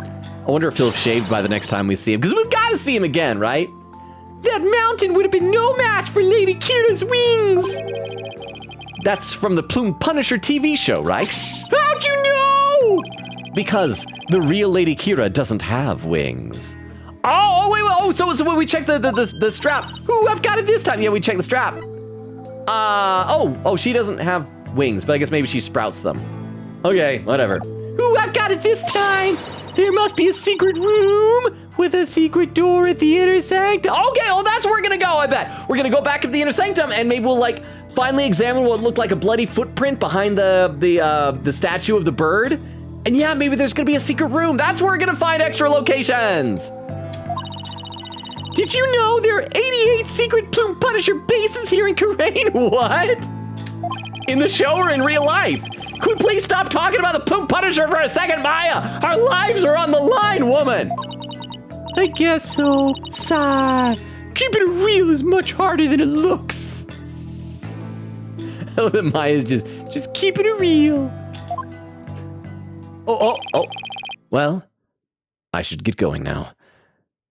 I wonder if he'll have shaved by the next time we see him, because we've got to see him again, right? That mountain would have been no match for Lady Kira's wings. That's from the Plume Punisher TV show, right? How'd you know? Because the real Lady Kira doesn't have wings. Oh, wait, so when we check the strap. Ooh, I've got it this time. Yeah, we check the strap. She doesn't have wings, but I guess maybe she sprouts them. Okay, whatever. Ooh, I've got it this time. There must be a secret room with a secret door at the inner sanctum. Okay, well, that's where we're gonna go, I bet. We're gonna go back up the inner sanctum and maybe we'll like finally examine what looked like a bloody footprint behind the statue of the bird. And yeah, maybe there's gonna be a secret room. That's where we're gonna find extra locations. Did you know there are 88 secret Plume Punisher bases here in Karain? What? In the show or in real life? Could we please stop talking about the Plume Punisher for a second, Maya? Our lives are on the line, woman. I guess so. Sigh. Keeping it real is much harder than it looks. Oh, that Maya's just keeping it real. Oh. Well, I should get going now.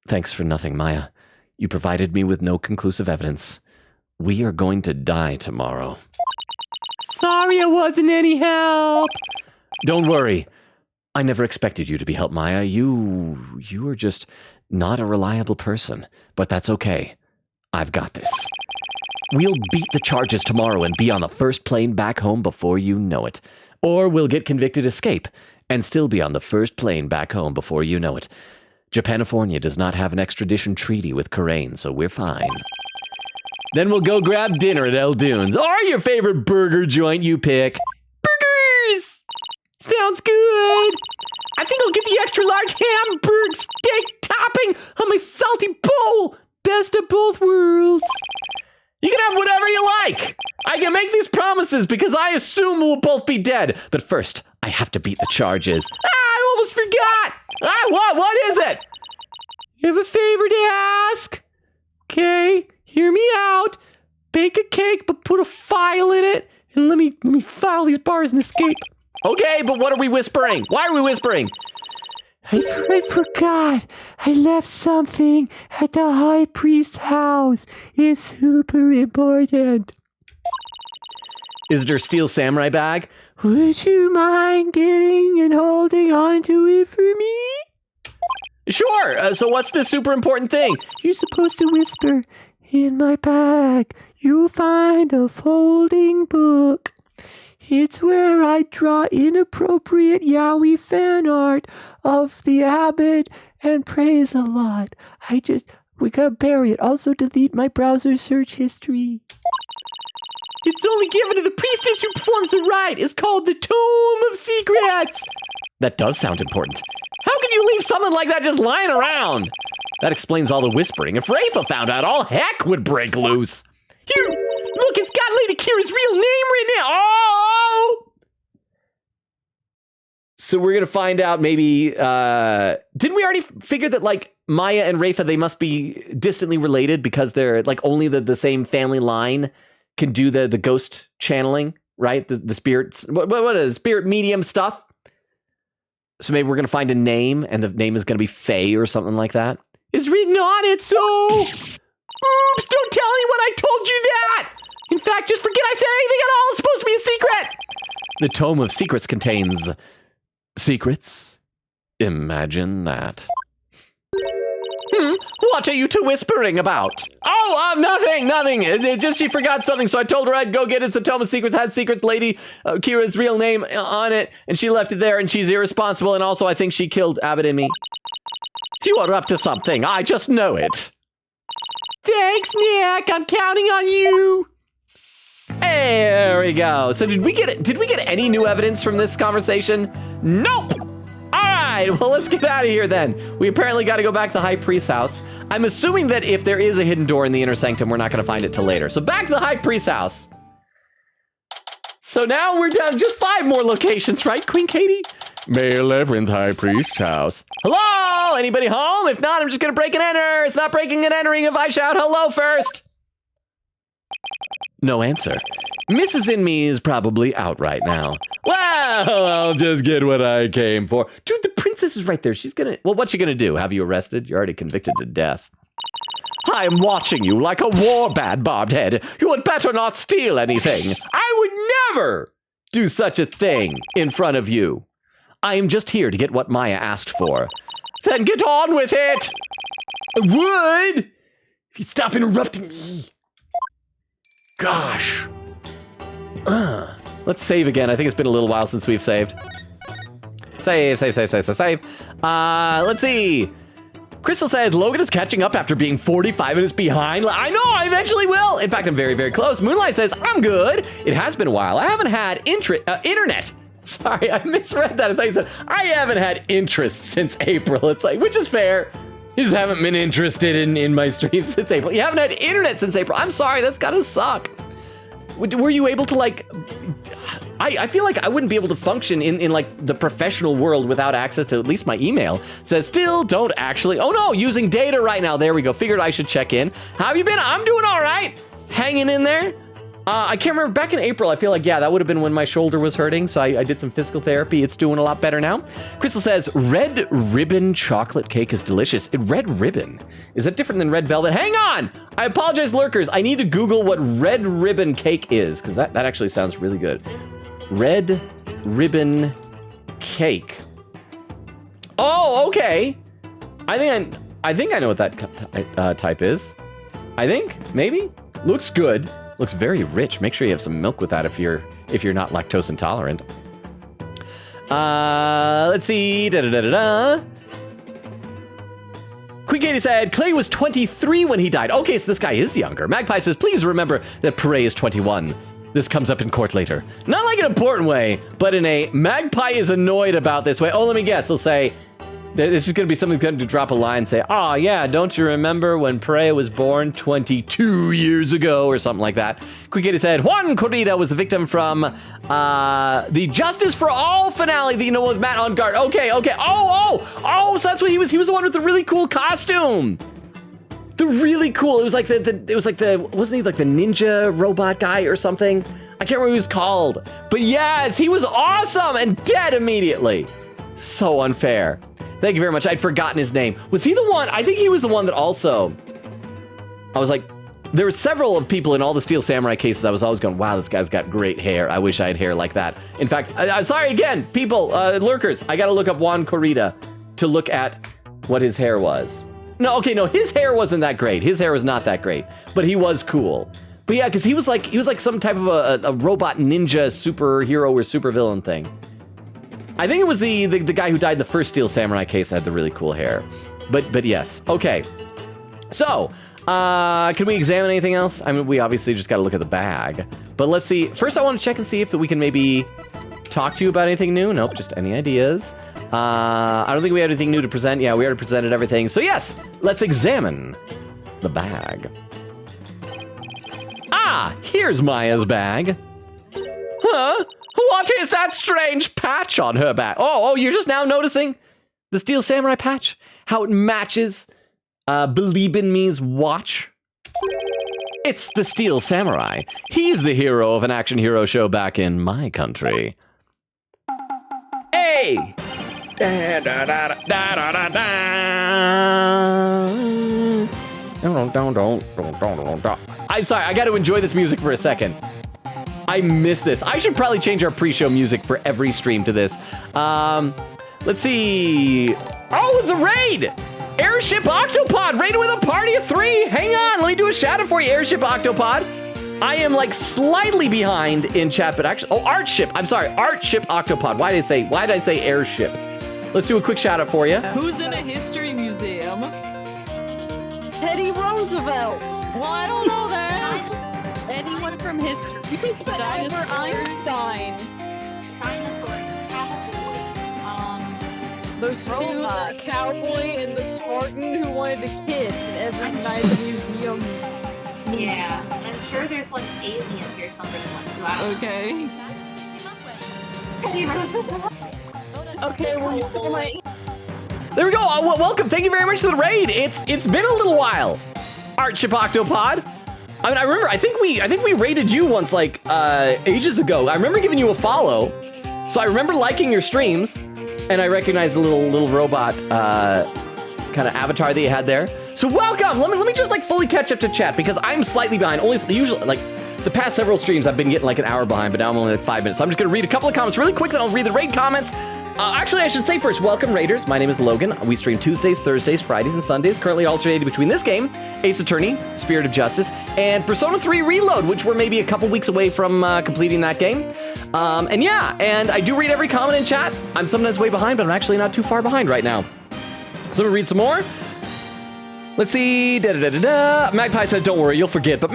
Thanks for nothing, Maya. You provided me with no conclusive evidence. We are going to die tomorrow. Sorry I wasn't any help. Don't worry. I never expected you to be help, Maya. You are just not a reliable person, but that's okay. I've got this. We'll beat the charges tomorrow and be on the first plane back home before you know it. Or we'll get convicted, escape, and still be on the first plane back home before you know it. Japanifornia does not have an extradition treaty with Karain, so we're fine. Then we'll go grab dinner at El Dunes, or your favorite burger joint you pick. Burgers! Sounds good! I think I'll get the extra large hamburg steak topping on my salty bowl. Best of both worlds. You can have whatever you like. I can make these promises because I assume we'll both be dead. But first, I have to beat the charges. I almost forgot. What is it? You have a favor to ask? Okay, hear me out. Bake a cake, but put a file in it, and let me file these bars and escape. Okay, but what are we whispering? Why are we whispering? I forgot. I left something at the high priest's house. It's super important. Is it her steel samurai bag? Would you mind getting and holding on to it for me? Sure. So what's the super important thing? You're supposed to whisper, in my bag, you'll find a folding book. It's where I draw inappropriate yaoi fan art of the abbot and praise a lot. We gotta bury it. Also delete my browser search history. It's only given to the priestess who performs the rite. It's called the Tome of Secrets. That does sound important. How can you leave something like that just lying around? That explains all the whispering. If Rafa found out, all heck would break loose. Here, look, it's got Lady Kira's real name written in. Oh! So we're gonna find out maybe, didn't we already figure that like Maya and Rafa, they must be distantly related because they're like only the same family line can do the ghost channeling, right? The spirits, what is it? Spirit medium stuff? So maybe we're gonna find a name and the name is gonna be Faye or something like that. It's written on it, so... Oops, don't tell anyone I told you that! In fact, just forget I said anything at all. It's supposed to be a secret! The Tome of Secrets contains... secrets? Imagine that. What are you two whispering about? Oh, nothing. It's just she forgot something, so I told her I'd go get it. The Tome of Secrets had Secrets Lady Kira's real name on it, and she left it there, and she's irresponsible, and also I think she killed Abbott and me. You are up to something. I just know it. Thanks, Nick. I'm counting on you. There we go. So did we get any new evidence from this conversation? Nope. All right, well, let's get out of here then. We apparently got to go back to the High Priest's house. I'm assuming that if there is a hidden door in the inner sanctum, we're not going to find it till later. So back to the High Priest's house. So now we're down to just 5 more locations, right, Queen Katie? May 11th High Priest's house. Hello? Anybody home? If not, I'm just going to break and enter. It's not breaking and entering if I shout hello first. No answer. Mrs. In Me is probably out right now. Well, I'll just get what I came for. Dude, the princess is right there. She's gonna... Well, what's she gonna do? Have you arrested? You're already convicted to death. I am watching you like a warbad, Barbed Head. You had better not steal anything. I would never do such a thing in front of you. I am just here to get what Maya asked for. Then get on with it. I would. If you stop interrupting me. Gosh. Let's save again. I think it's been a little while since we've saved. Save. Let's see. Crystal said Logan is catching up after being 45 minutes behind. I know, I eventually will. In fact, I'm very, very close. Moonlight says, I'm good. It has been a while. I haven't had internet. Sorry, I misread that. I thought you said, I haven't had interest since April. It's like, which is fair. You just haven't been interested in my streams since April. You haven't had internet since April. I'm sorry, that's gotta suck. Were you able to like, I feel like I wouldn't be able to function in like the professional world without access to at least my email. Says still don't actually, oh no, using data right now. There we go, figured I should check in. How have you been? I'm doing all right. Hanging in there. I can't remember, back in April, I feel like, yeah, that would have been when my shoulder was hurting, so I did some physical therapy. It's doing a lot better now. Crystal says, red ribbon chocolate cake is delicious. Red ribbon? Is that different than red velvet? Hang on! I apologize, lurkers. I need to Google what red ribbon cake is, because that actually sounds really good. Red ribbon cake. Oh, okay. I think I know what that type is. I think, maybe? Looks good. Looks very rich. Make sure you have some milk with that if you're not lactose intolerant. Let's see. Queen Katie said, Clay was 23 when he died. Okay, so this guy is younger. Magpie says, please remember that Pere is 21. This comes up in court later. Not like an important way, but in a Magpie is annoyed about this way. Oh, let me guess. He'll say, this is going to be something going to drop a line and say, oh, yeah, don't you remember when Pere was born 22 years ago or something like that? Queen Katie said, Juan Corrida was the victim from the Justice for All finale that, you know, with Matt on guard. Okay. Oh, so that's what he was. He was the one with the really cool costume. The really cool. It was like wasn't he like the ninja robot guy or something? I can't remember what he was called. But yes, he was awesome and dead immediately. So unfair. Thank you very much. I'd forgotten his name. Was he the one? I think he was the one that also, I was like, there were several of people in all the Steel Samurai cases. I was always going, wow, this guy's got great hair. I wish I had hair like that. In fact, I'm sorry again, people, lurkers. I got to look up Juan Corrida to look at what his hair was. No, his hair wasn't that great. His hair was not that great, but he was cool. But yeah, because he was like some type of a robot ninja superhero or supervillain thing. I think it was the guy who died in the first Steel Samurai case that had the really cool hair. But yes, okay. So, can we examine anything else? I mean, we obviously just got to look at the bag. But let's see. First, I want to check and see if we can maybe talk to you about anything new. Nope, just any ideas. I don't think we have anything new to present. Yeah, we already presented everything. So yes, let's examine the bag. Ah, here's Maya's bag. Huh? What is that strange patch on her back? Oh, you're just now noticing the Steel Samurai patch? How it matches Believe in Me's watch? It's the Steel Samurai. He's the hero of an action hero show back in my country. Hey! I'm sorry, I got to enjoy this music for a second. I miss this. I should probably change our pre-show music for every stream to this. Let's see. Oh, it's a raid! Airship Octopod, raided with a party of 3. Hang on, let me do a shout out for you, Airship Octopod. I am like slightly behind in chat, but actually, oh, Artship. I'm sorry, Artship Octopod. Why did I say Airship? Let's do a quick shout out for you. Who's in a history museum? Teddy Roosevelt. Well, I don't know that. Anyone from history. You can put Albert Einstein. Dinosaurs. Those two, the cowboy and the Spartan who wanted to kiss in every night museum. Yeah, and I'm sure there's like aliens or something once you out. Okay. Teddy Roosevelt. Okay, well, you still my. There we go. Welcome. Thank you very much to the raid. It's been a little while. Artship Octopod. I mean, I remember. I think we raided you once, like ages ago. I remember giving you a follow, so I remember liking your streams, and I recognized the little robot kind of avatar that you had there. So welcome. Let me just like fully catch up to chat because I'm slightly behind. Usually like the past several streams I've been getting like an hour behind, but now I'm only like 5 minutes. So I'm just gonna read a couple of comments really quick, then I'll read the raid comments. Actually, I should say first, welcome Raiders. My name is Logan. We stream Tuesdays, Thursdays, Fridays, and Sundays, currently alternating between this game, Ace Attorney, Spirit of Justice, and Persona 3 Reload, which we're maybe a couple weeks away from completing that game. And yeah, and I do read every comment in chat. I'm sometimes way behind, but I'm actually not too far behind right now. So let me read some more. Let's see. Magpie says, don't worry, you'll forget, but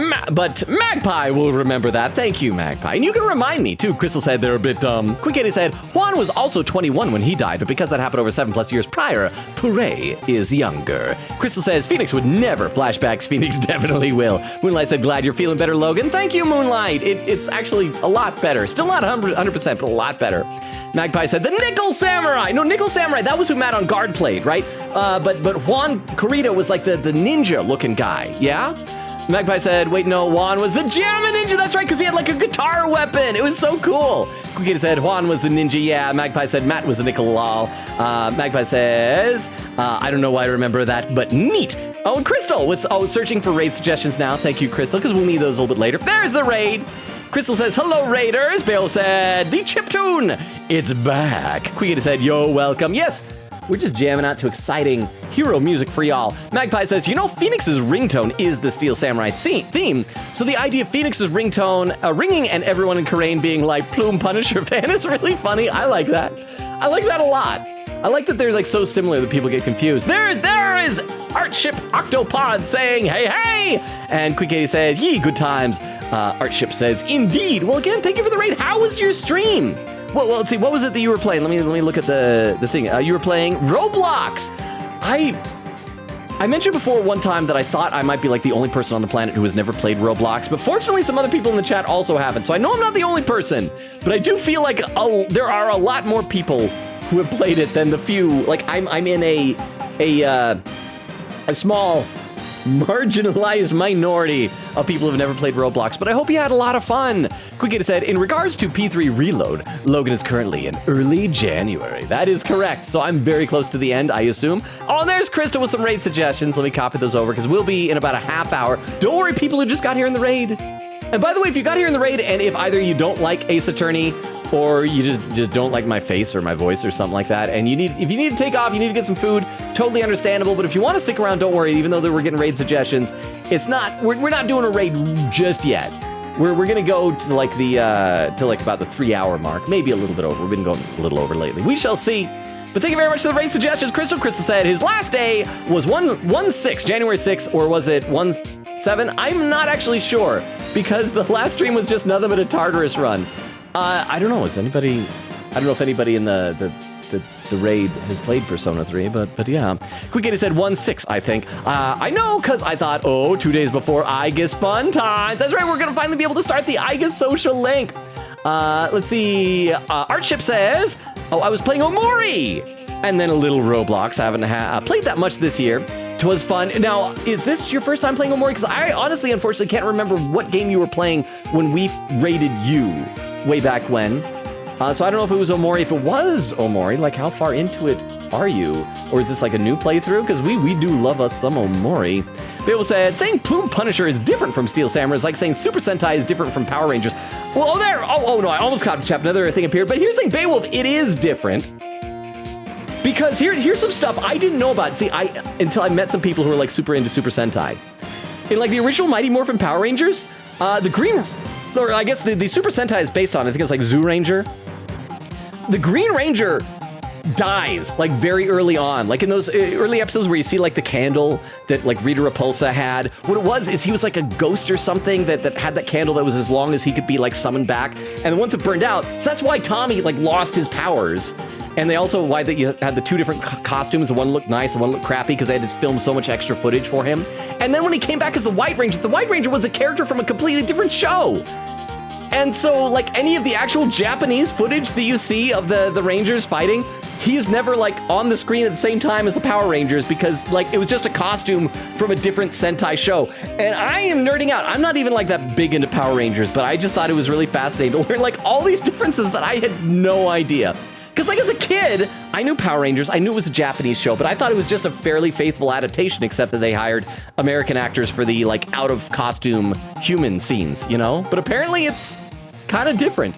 Magpie will remember that. Thank you, Magpie. And you can remind me, too. Crystal said they're a bit dumb. Quick Eddie said, Juan was also 21 when he died, but because that happened over 7+ years prior, Puree is younger. Crystal says, Phoenix would never. Flashbacks, Phoenix definitely will. Moonlight said, glad you're feeling better, Logan. Thank you, Moonlight. It's actually a lot better. Still not 100%, but a lot better. Magpie said, the Nickel Samurai. No, Nickel Samurai, that was who Matt on guard played, right? But Juan Corrida was like the ninja looking guy, yeah? Magpie said, wait, no, Juan was the Jamma Ninja. That's right, because he had like a guitar weapon. It was so cool. Quickie said, Juan was the ninja, yeah. Magpie said, Matt was the Nickel lol. Magpie says, I don't know why I remember that, but neat. Oh, and Crystal was searching for raid suggestions now. Thank you, Crystal, because we'll need those a little bit later. There's the raid. Crystal says, hello, Raiders. Bale said, the chiptune, it's back. Quiggy said, yo, welcome. Yes, we're just jamming out to exciting hero music for y'all. Magpie says, you know, Phoenix's ringtone is the Steel Samurai theme. So the idea of Phoenix's ringtone ringing and everyone in Karain being like Plume Punisher fan is really funny. I like that. I like that a lot. I like that they're like so similar that people get confused. There is Artship Octopod saying, hey, hey. And Quick 80 says, yee, good times. Artship says, indeed. Well, again, thank you for the raid. How was your stream? Well, let's see. What was it that you were playing? Let me look at the thing. You were playing Roblox. I mentioned before one time that I thought I might be like the only person on the planet who has never played Roblox, but fortunately some other people in the chat also haven't. So I know I'm not the only person, but I do feel like there are a lot more people who have played it than the few. Like I'm in a small marginalized minority of people who've never played Roblox, but I hope you had a lot of fun. Quickita said, in regards to P3 Reload, Logan is currently in early January. That is correct, so I'm very close to the end, I assume. Oh, and there's Krista with some raid suggestions. Let me copy those over, because we'll be in about a half hour. Don't worry, people who just got here in the raid. And by the way, if you got here in the raid, and if either you don't like Ace Attorney, or you just don't like my face or my voice or something like that, and if you need to take off, you need to get some food, totally understandable. But if you want to stick around, don't worry. Even though we're getting raid suggestions, we're not doing a raid just yet. We're gonna go to like about the 3-hour mark, maybe a little bit over. We've been going a little over lately. We shall see. But thank you very much for the raid suggestions. Crystal said his last day was 1/6, January 6th, or was it 1/7? I'm not actually sure, because the last stream was just nothing but a Tartarus run. I don't know. I don't know if anybody in the raid has played Persona 3, but yeah. Quick said 1/6, I think. I know, because I thought, 2 days before IGUS Fun Times. That's right, we're going to finally be able to start the IGUS social link. Let's see. Artship says, I was playing Omori. And then a little Roblox. I haven't played that much this year. It was fun. Now, is this your first time playing Omori? Because I honestly, unfortunately, can't remember what game you were playing when we raided you way back when. So I don't know if it was Omori. If it was Omori, like how far into it are you? Or is this like a new playthrough? Because we do love us some Omori. Babel said, saying Plume Punisher is different from Steel Samurai is like saying Super Sentai is different from Power Rangers. Well, no, I almost caught another thing appeared. But here's the thing, Beowulf, it is different. Because here's some stuff I didn't know about. See, until I met some people who are like super into Super Sentai. In like the original Mighty Morphin Power Rangers, the green, or I guess the Super Sentai is based on, I think it's like Zoo Ranger. The Green Ranger dies like very early on, like in those early episodes where you see like the candle that like Rita Repulsa had. What it was is he was like a ghost or something that had that candle that was as long as he could be like summoned back. And once it burned out, so that's why Tommy like lost his powers. And they also, why that you had the two different costumes, the one looked nice, the one looked crappy, because they had to film so much extra footage for him. And then when he came back as the White Ranger was a character from a completely different show. And so, like, any of the actual Japanese footage that you see of the Rangers fighting, he's never, like, on the screen at the same time as the Power Rangers, because, like, it was just a costume from a different Sentai show. And I am nerding out. I'm not even, like, that big into Power Rangers, but I just thought it was really fascinating to learn, like, all these differences that I had no idea. Because, like, as a kid, I knew Power Rangers, I knew it was a Japanese show, but I thought it was just a fairly faithful adaptation, except that they hired American actors for the, like, out-of-costume human scenes, you know? But apparently it's kind of different.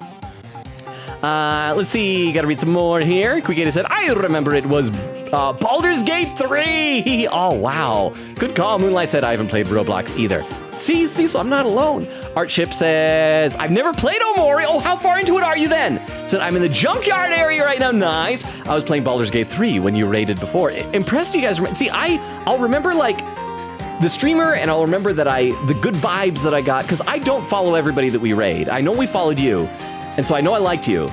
Let's see, gotta read some more here. Quigator said, I remember it was Baldur's Gate 3! Oh, wow. Good call. Moonlight said, I haven't played Roblox either. See, so I'm not alone. Artship says, I've never played Omori. Oh, how far into it are you then? Said, I'm in the junkyard area right now. Nice. I was playing Baldur's Gate 3 when you raided before. Impressed you guys. See, I'll remember like the streamer, and I'll remember that the good vibes that I got, because I don't follow everybody that we raid. I know we followed you, and so I know I liked you.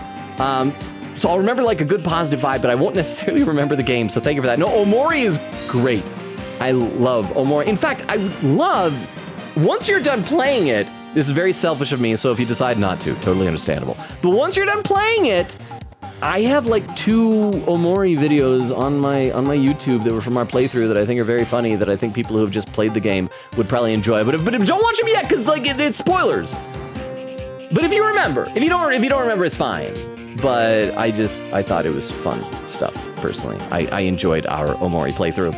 So I'll remember like a good positive vibe, but I won't necessarily remember the game, so thank you for that. No, Omori is great. I love Omori. In fact, I would love, once you're done playing it, this is very selfish of me, so if you decide not to, totally understandable. But once you're done playing it, I have like 2 Omori videos on my YouTube that were from our playthrough that I think are very funny, that I think people who have just played the game would probably enjoy. But don't watch them yet, because like it's spoilers. But if you remember, if you don't remember, it's fine. But I thought it was fun stuff, personally. I enjoyed our Omori playthrough.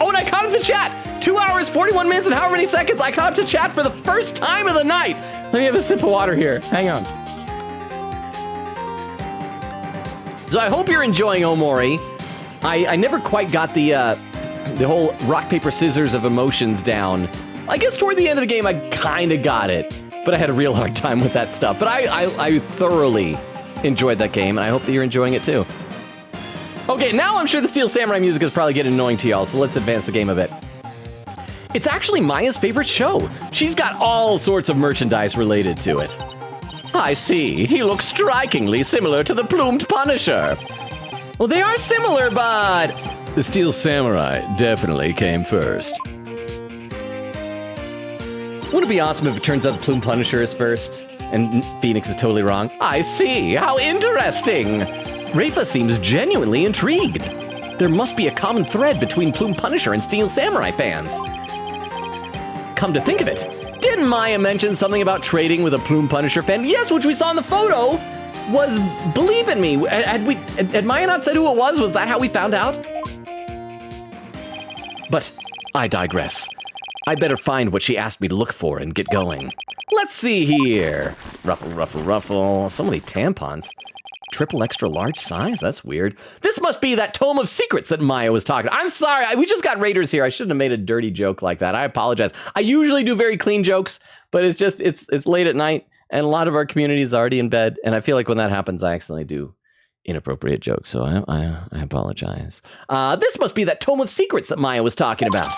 Oh, and I caught up to chat! 2 hours, 41 minutes, and however many seconds, I caught up to chat for the first time of the night! Let me have a sip of water here. Hang on. So I hope you're enjoying Omori. I never quite got the whole rock, paper, scissors of emotions down. I guess toward the end of the game, I kind of got it. But I had a real hard time with that stuff. But I thoroughly enjoyed that game, and I hope that you're enjoying it too. Okay, now I'm sure the Steel Samurai music is probably getting annoying to y'all, so let's advance the game a bit. It's actually Maya's favorite show. She's got all sorts of merchandise related to it. I see. He looks strikingly similar to the Plumed Punisher. Well, they are similar, but the Steel Samurai definitely came first. Wouldn't it be awesome if it turns out the Plumed Punisher is first, and Phoenix is totally wrong? I see. How interesting. Rafa seems genuinely intrigued. There must be a common thread between Plumed Punisher and Steel Samurai fans. Come to think of it, didn't Maya mention something about trading with a Plumed Punisher fan? Yes, which we saw in the photo was Believe in Me. Had Maya not said who it was? Was that how we found out? But I digress. I better find what she asked me to look for and get going. Let's see here. Ruffle, ruffle, ruffle. So many tampons. Triple extra large size? That's weird. This must be that tome of secrets that Maya was talking. I'm sorry, we just got raiders here. I shouldn't have made a dirty joke like that. I apologize. I usually do very clean jokes, but it's just, it's late at night, and a lot of our community is already in bed, and I feel like when that happens, I accidentally do inappropriate jokes, so I apologize. This must be that tome of secrets that Maya was talking about.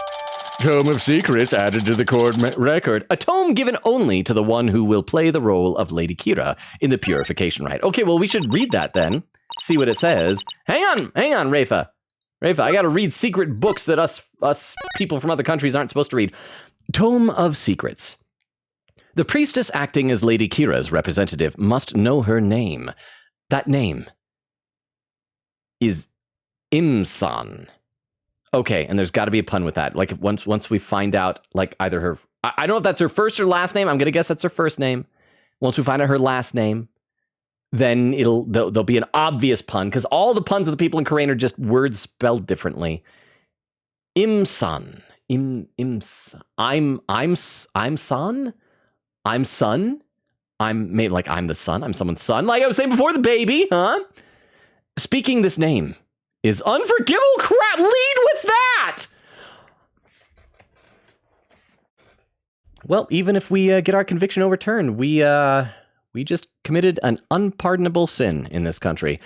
Tome of Secrets added to the court record. A tome given only to the one who will play the role of Lady Kira in the Purification Rite. Okay, well, we should read that then. See what it says. Hang on, Rafa. I gotta read secret books that us people from other countries aren't supposed to read. Tome of Secrets. The priestess acting as Lady Kira's representative must know her name. That name is Imsan. Okay, and there's got to be a pun with that. Like once we find out, like either her, I don't know if that's her first or last name. I'm gonna guess that's her first name. Once we find out her last name, then there'll be an obvious pun, because all the puns of the people in Korean are just words spelled differently. Imsan, I'm son. I'm maybe like I'm the son. I'm someone's son. Like I was saying before, the baby, huh? Speaking this name is unforgivable crap. Lead with that! Well, even if we get our conviction overturned, we just committed an unpardonable sin in this country.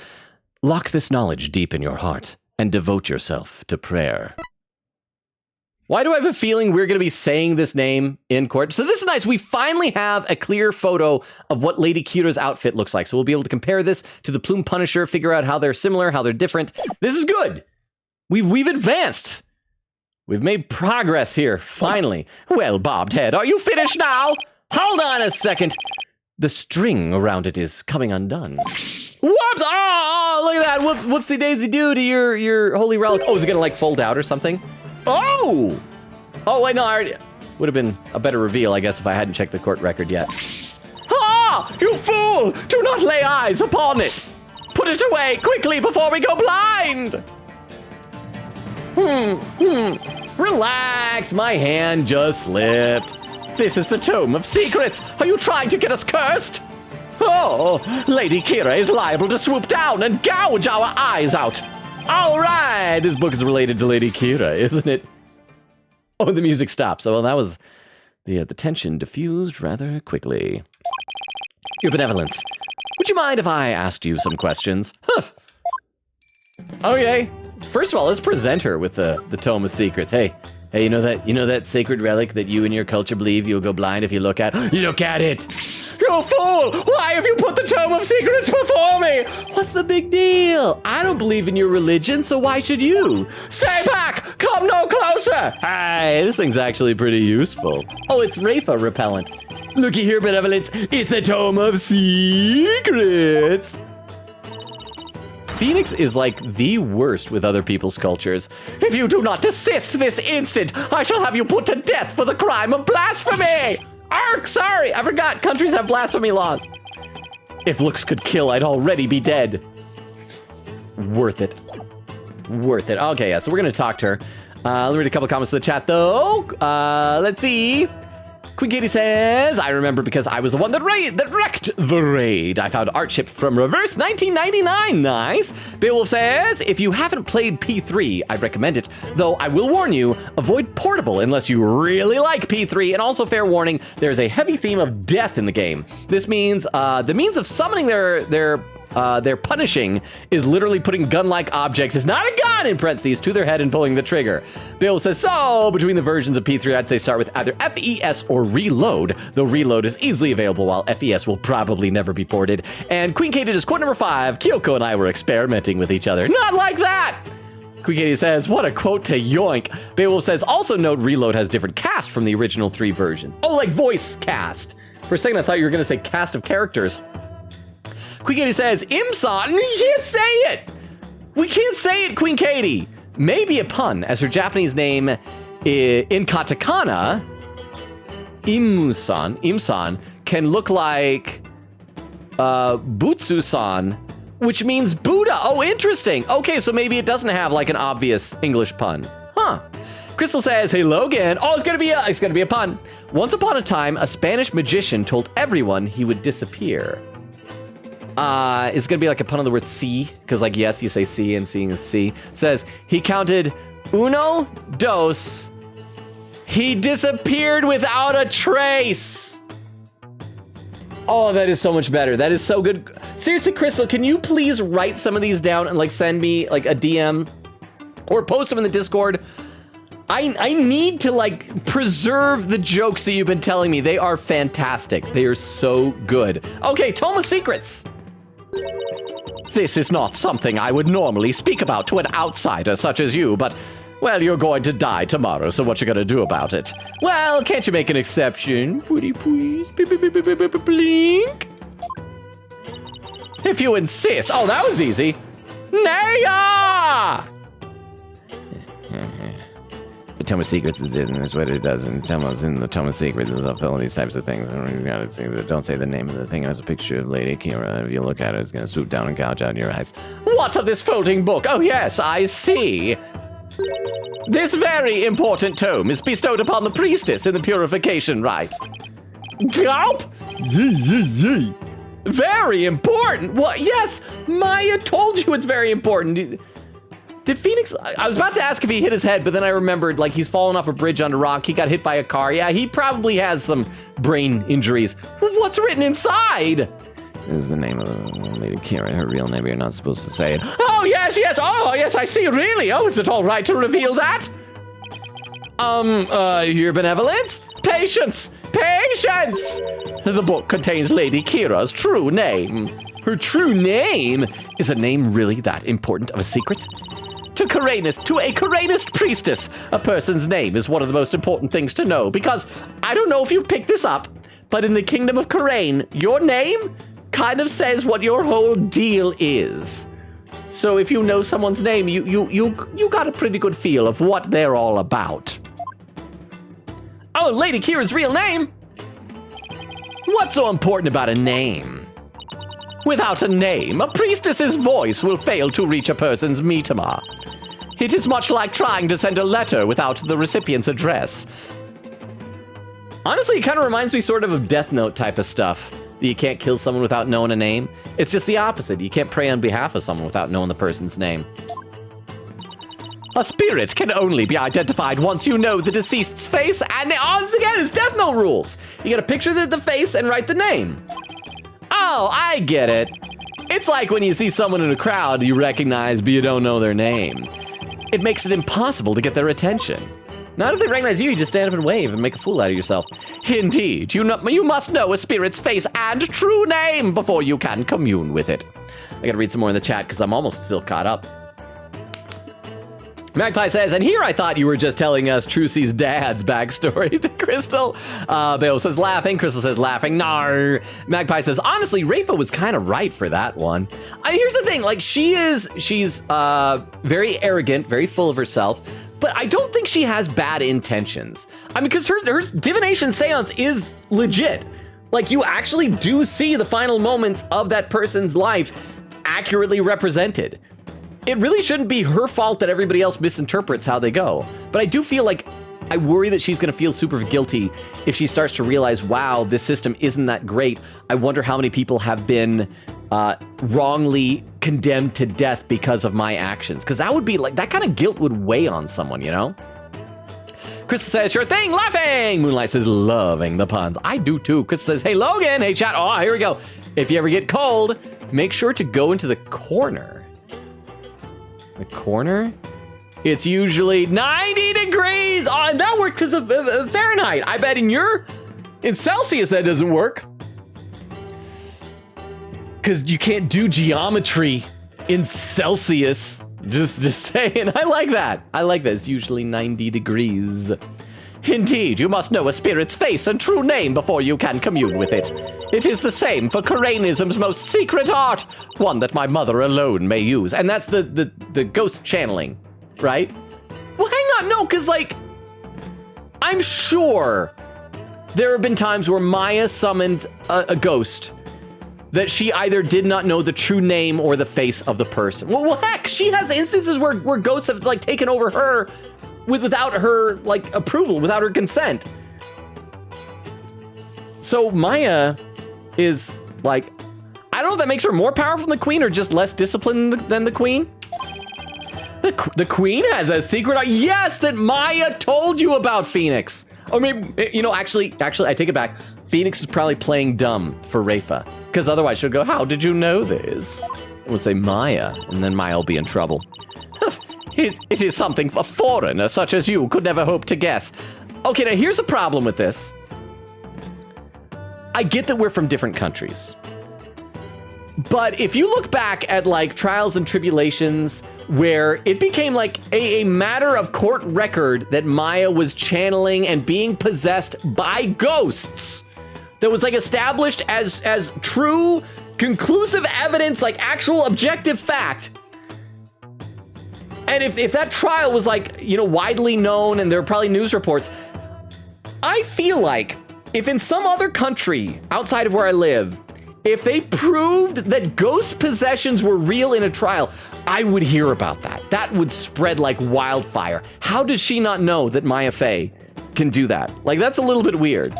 Lock this knowledge deep in your heart and devote yourself to prayer. Why do I have a feeling we're going to be saying this name in court? So this is nice. We finally have a clear photo of what Lady Kira's outfit looks like. So we'll be able to compare this to the Plume Punisher, figure out how they're similar, how they're different. This is good. We've advanced. We've made progress here, finally. Well, Bobbed Head, are you finished now? Hold on a second. The string around it is coming undone. Whoops! Oh, look at that. Whoopsie daisy do to your holy relic. Oh, is it gonna like fold out or something? Oh! Oh, wait, no, I already... Would have been a better reveal, I guess, if I hadn't checked the court record yet. Ah! You fool! Do not lay eyes upon it! Put it away quickly before we go blind! Relax, my hand just slipped. This is the Tome of Secrets. Are you trying to get us cursed? Oh, Lady Kira is liable to swoop down and gouge our eyes out. All right, this book is related to Lady Kira, isn't it? Oh, the music stops. Oh, well, that was... The tension diffused rather quickly. Your Benevolence, would you mind if I asked you some questions? Huh. Okay. First of all, let's present her with the Tome of Secrets. Hey, you know that sacred relic that you and your culture believe you'll go blind if you look at? Look at it! You fool! Why have you put the Tome of Secrets before me? What's the big deal? I don't believe in your religion, so why should you? Stay back! Come no closer! Hey, this thing's actually pretty useful. Oh, it's Rafa repellent. Looky here, Benevolence. It's the Tome of Secrets. Phoenix is like the worst with other people's cultures. If you do not desist this instant, I shall have you put to death for the crime of blasphemy! Ark, sorry, I forgot countries have blasphemy laws. If looks could kill, I'd already be dead. Worth it. Worth it. Okay, yeah, so we're gonna talk to her. Let me read a couple comments in the chat though. Let's see. Queen Katie says, I remember because I was the one that wrecked the raid. I found art shipped from Reverse 1999. Nice. Beowulf says, if you haven't played P3, I'd recommend it. Though I will warn you, avoid Portable unless you really like P3. And also fair warning, there's a heavy theme of death in the game. This means the means of summoning their punishing is literally putting gun-like objects, is not a gun in parentheses, to their head and pulling the trigger. Bill says, so between the versions of P3, I'd say start with either FES or Reload, though Reload is easily available while FES will probably never be ported. And Queen Katie does quote number 5, Kyoko and I were experimenting with each other. Not like that! Queen Katie says, what a quote to yoink. Beowulf says, also note Reload has different cast from the original 3 versions. Oh, like voice cast. For a second, I thought you were going to say cast of characters. Queen Katie says, Imsan, we can't say it! We can't say it, Queen Katie! Maybe a pun, as her Japanese name in katakana, Imsan, can look like Butsu-san, which means Buddha. Oh, interesting. Okay, so maybe it doesn't have like an obvious English pun. Huh. Crystal says, hey, Logan. Oh, it's gonna be a pun. Once upon a time, a Spanish magician told everyone he would disappear. It's gonna be like a pun on the word see, because like yes, you say see and seeing is see. Says, he counted uno, dos. He disappeared without a trace. Oh, that is so much better. That is so good. Seriously, Crystal, can you please write some of these down and like send me like a DM or post them in the Discord? I need to like preserve the jokes that you've been telling me. They are fantastic. They are so good. Okay, Tome of Secrets. This is not something I would normally speak about to an outsider such as you, but, well, you're going to die tomorrow, so what you gonna do about it? Well, can't you make an exception? Pretty please? Blink. If you insist. Oh, that was easy. Naya! The Tome of Secrets is what it does, and the Tome of Secrets is up all these types of things. Don't say the name of the thing. It has a picture of Lady Kira. If you look at it, it's gonna swoop down and gouge out your eyes. What of this folding book? Oh yes, I see. This very important tome is bestowed upon the priestess in the purification rite. Gulp! Yee. Very important. What? Yes, Maya told you it's very important. Did Phoenix, I was about to ask if he hit his head, but then I remembered, like, he's fallen off a bridge on a rock. He got hit by a car. Yeah, he probably has some brain injuries. What's written inside? is the name of the Lady Kira. Her real name, you're not supposed to say it. Oh, yes, yes. Oh, yes, I see. Really? Oh, is it all right to reveal that? Your benevolence? Patience! Patience! The book contains Lady Kira's true name. Her true name? Is a name really that important of a secret? To a Karainist priestess, a person's name is one of the most important things to know, because I don't know if you've picked this up, but in the kingdom of Karain, your name kind of says what your whole deal is. So if you know someone's name, you got a pretty good feel of what they're all about. Oh, Lady Kira's real name? What's so important about a name? Without a name, a priestess's voice will fail to reach a person's mitama. It is much like trying to send a letter without the recipient's address. Honestly, it kind of reminds me sort of Death Note type of stuff. You can't kill someone without knowing a name. It's just the opposite. You can't pray on behalf of someone without knowing the person's name. A spirit can only be identified once you know the deceased's face, and once again, it's Death Note rules. You gotta picture the face and write the name. Oh, I get it. It's like when you see someone in a crowd you recognize, but you don't know their name. It makes it impossible to get their attention. Not if they recognize you, you just stand up and wave and make a fool out of yourself. Indeed, you must know a spirit's face and true name before you can commune with it. I gotta read some more in the chat because I'm almost still caught up. Magpie says, and here I thought you were just telling us Trucy's dad's backstory to Crystal. Bale says laughing. Crystal says laughing. No. Magpie says, honestly, Rafa was kind of right for that one. Here's the thing, like she's very arrogant, very full of herself, but I don't think she has bad intentions. I mean, because her divination seance is legit. Like you actually do see the final moments of that person's life accurately represented. It really shouldn't be her fault that everybody else misinterprets how they go. But I do feel like I worry that she's gonna feel super guilty if she starts to realize, wow, this system isn't that great. I wonder how many people have been wrongly condemned to death because of my actions. Because that would be like, that kind of guilt would weigh on someone, you know? Krista says, sure thing, laughing. Moonlight says, loving the puns. I do too. Krista says, hey, Logan, hey, chat. Oh, here we go. If you ever get cold, make sure to go into the corner. The corner? It's usually 90 degrees. Oh, and that works because of Fahrenheit. I bet in Celsius that doesn't work. Because you can't do geometry in Celsius. Just saying. I like that. It's usually 90 degrees. Indeed, you must know a spirit's face and true name before you can commune with it. It is the same for Karainism's most secret art, one that my mother alone may use. And that's the ghost channeling, right? Well, hang on, no, because like, I'm sure there have been times where Maya summoned a ghost that she either did not know the true name or the face of the person. Well, heck, she has instances where ghosts have like taken over her without her like approval, without her consent. So Maya is like, I don't know if that makes her more powerful than the queen or just less disciplined than the queen. The queen has a secret art. Yes, that Maya told you about, Phoenix. Or maybe, you know, actually, I take it back. Phoenix is probably playing dumb for Rafa, because otherwise she'll go, how did you know this? We'll say Maya, and then Maya will be in trouble. It is something a foreigner such as you could never hope to guess. Okay, now here's a problem with this. I get that we're from different countries. But if you look back at like trials and tribulations where it became like a matter of court record that Maya was channeling and being possessed by ghosts, that was like established as true, conclusive evidence, like actual objective fact. And if that trial was like, you know, widely known and there are probably news reports, I feel like if in some other country outside of where I live, if they proved that ghost possessions were real in a trial, I would hear about that. That would spread like wildfire. How does she not know that Maya Fey can do that? Like, that's a little bit weird.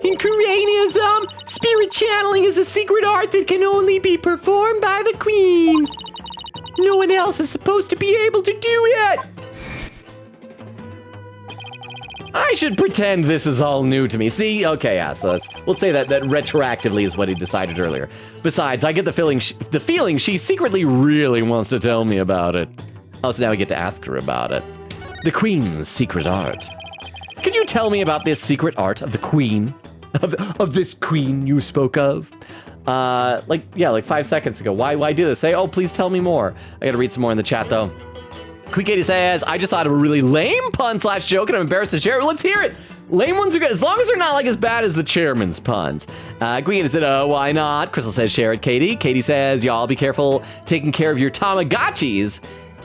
In Koreanism, spirit channeling is a secret art that can only be performed by the queen. No one else is supposed to be able to do it. I should pretend this is all new to me. See? Okay, yeah, so we'll say that retroactively is what he decided earlier. Besides, I get the feeling she secretly really wants to tell me about it. Oh, so now we get to ask her about it. The Queen's secret art. Could you tell me about this secret art of the Queen? Of this Queen you spoke of? Like 5 seconds ago. Why do this? Say, oh, please tell me more. I gotta read some more in the chat, though. Queen Katie says, I just thought of a really lame pun / joke and I'm embarrassed to share it. Let's hear it. Lame ones are good, as long as they're not like as bad as the chairman's puns. Queen Katie said, oh, why not? Crystal says, share it, Katie. Katie says, y'all be careful taking care of your Tamagotchis.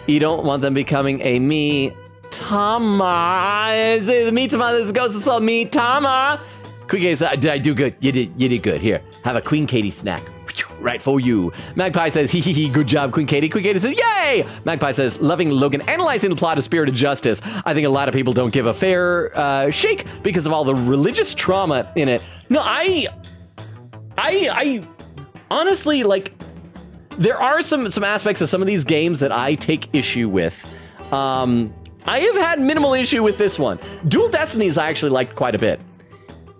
You don't want them becoming a me Tama. Is it the me Tama? This goes to sell me Tama. Queen Katie said, did I do good? You did good. Here, have a Queen Katie snack. Right for you. Magpie says, hee, good job, Queen Katie. Queen Katie says, yay! Magpie says, loving Logan, analyzing the plot of Spirit of Justice. I think a lot of people don't give a fair shake because of all the religious trauma in it. No, I honestly, like, there are some aspects of some of these games that I take issue with. I have had minimal issue with this one. Dual Destinies I actually liked quite a bit.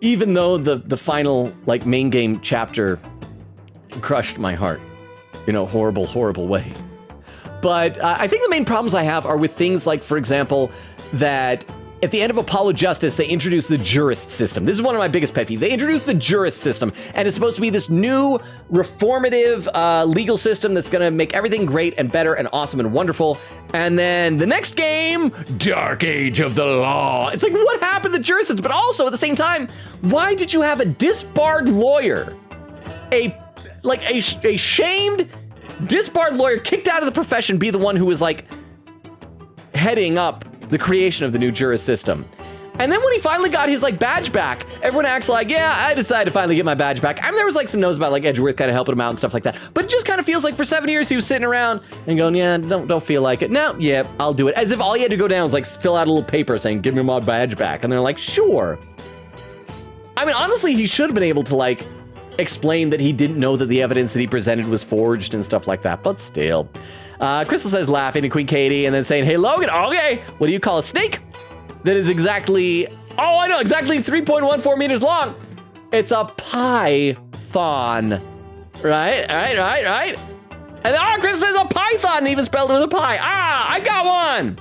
Even though the final, like, main game chapter crushed my heart in a horrible, horrible way. But I think the main problems I have are with things like, for example, that at the end of Apollo Justice, they introduced the jurist system. This is one of my biggest pet peeves. They introduced the jurist system, and it's supposed to be this new reformative legal system that's going to make everything great and better and awesome and wonderful. And then the next game, Dark Age of the Law. It's like, what happened to the jurist system? But also, at the same time, why did you have a disbarred lawyer, a shamed, disbarred lawyer kicked out of the profession be the one who was like heading up the creation of the new jurist system? And then when he finally got his like badge back, everyone acts like, yeah, I decided to finally get my badge back. I mean, there was like some notes about like Edgeworth kind of helping him out and stuff like that, but it just kind of feels like for 7 years he was sitting around and going, yeah, don't feel like it. No, yeah, I'll do it. As if all he had to go down was like fill out a little paper saying, give me my badge back. And they're like, sure. I mean, honestly, he should have been able to like explain that he didn't know that the evidence that he presented was forged and stuff like that, but still. Crystal says, laughing to Queen Katie and then saying, hey, Logan, okay, what do you call a snake that is exactly, oh, I know, exactly 3.14 meters long? It's a python, right? And then, Crystal says a python, even spelled with a pie. I got one.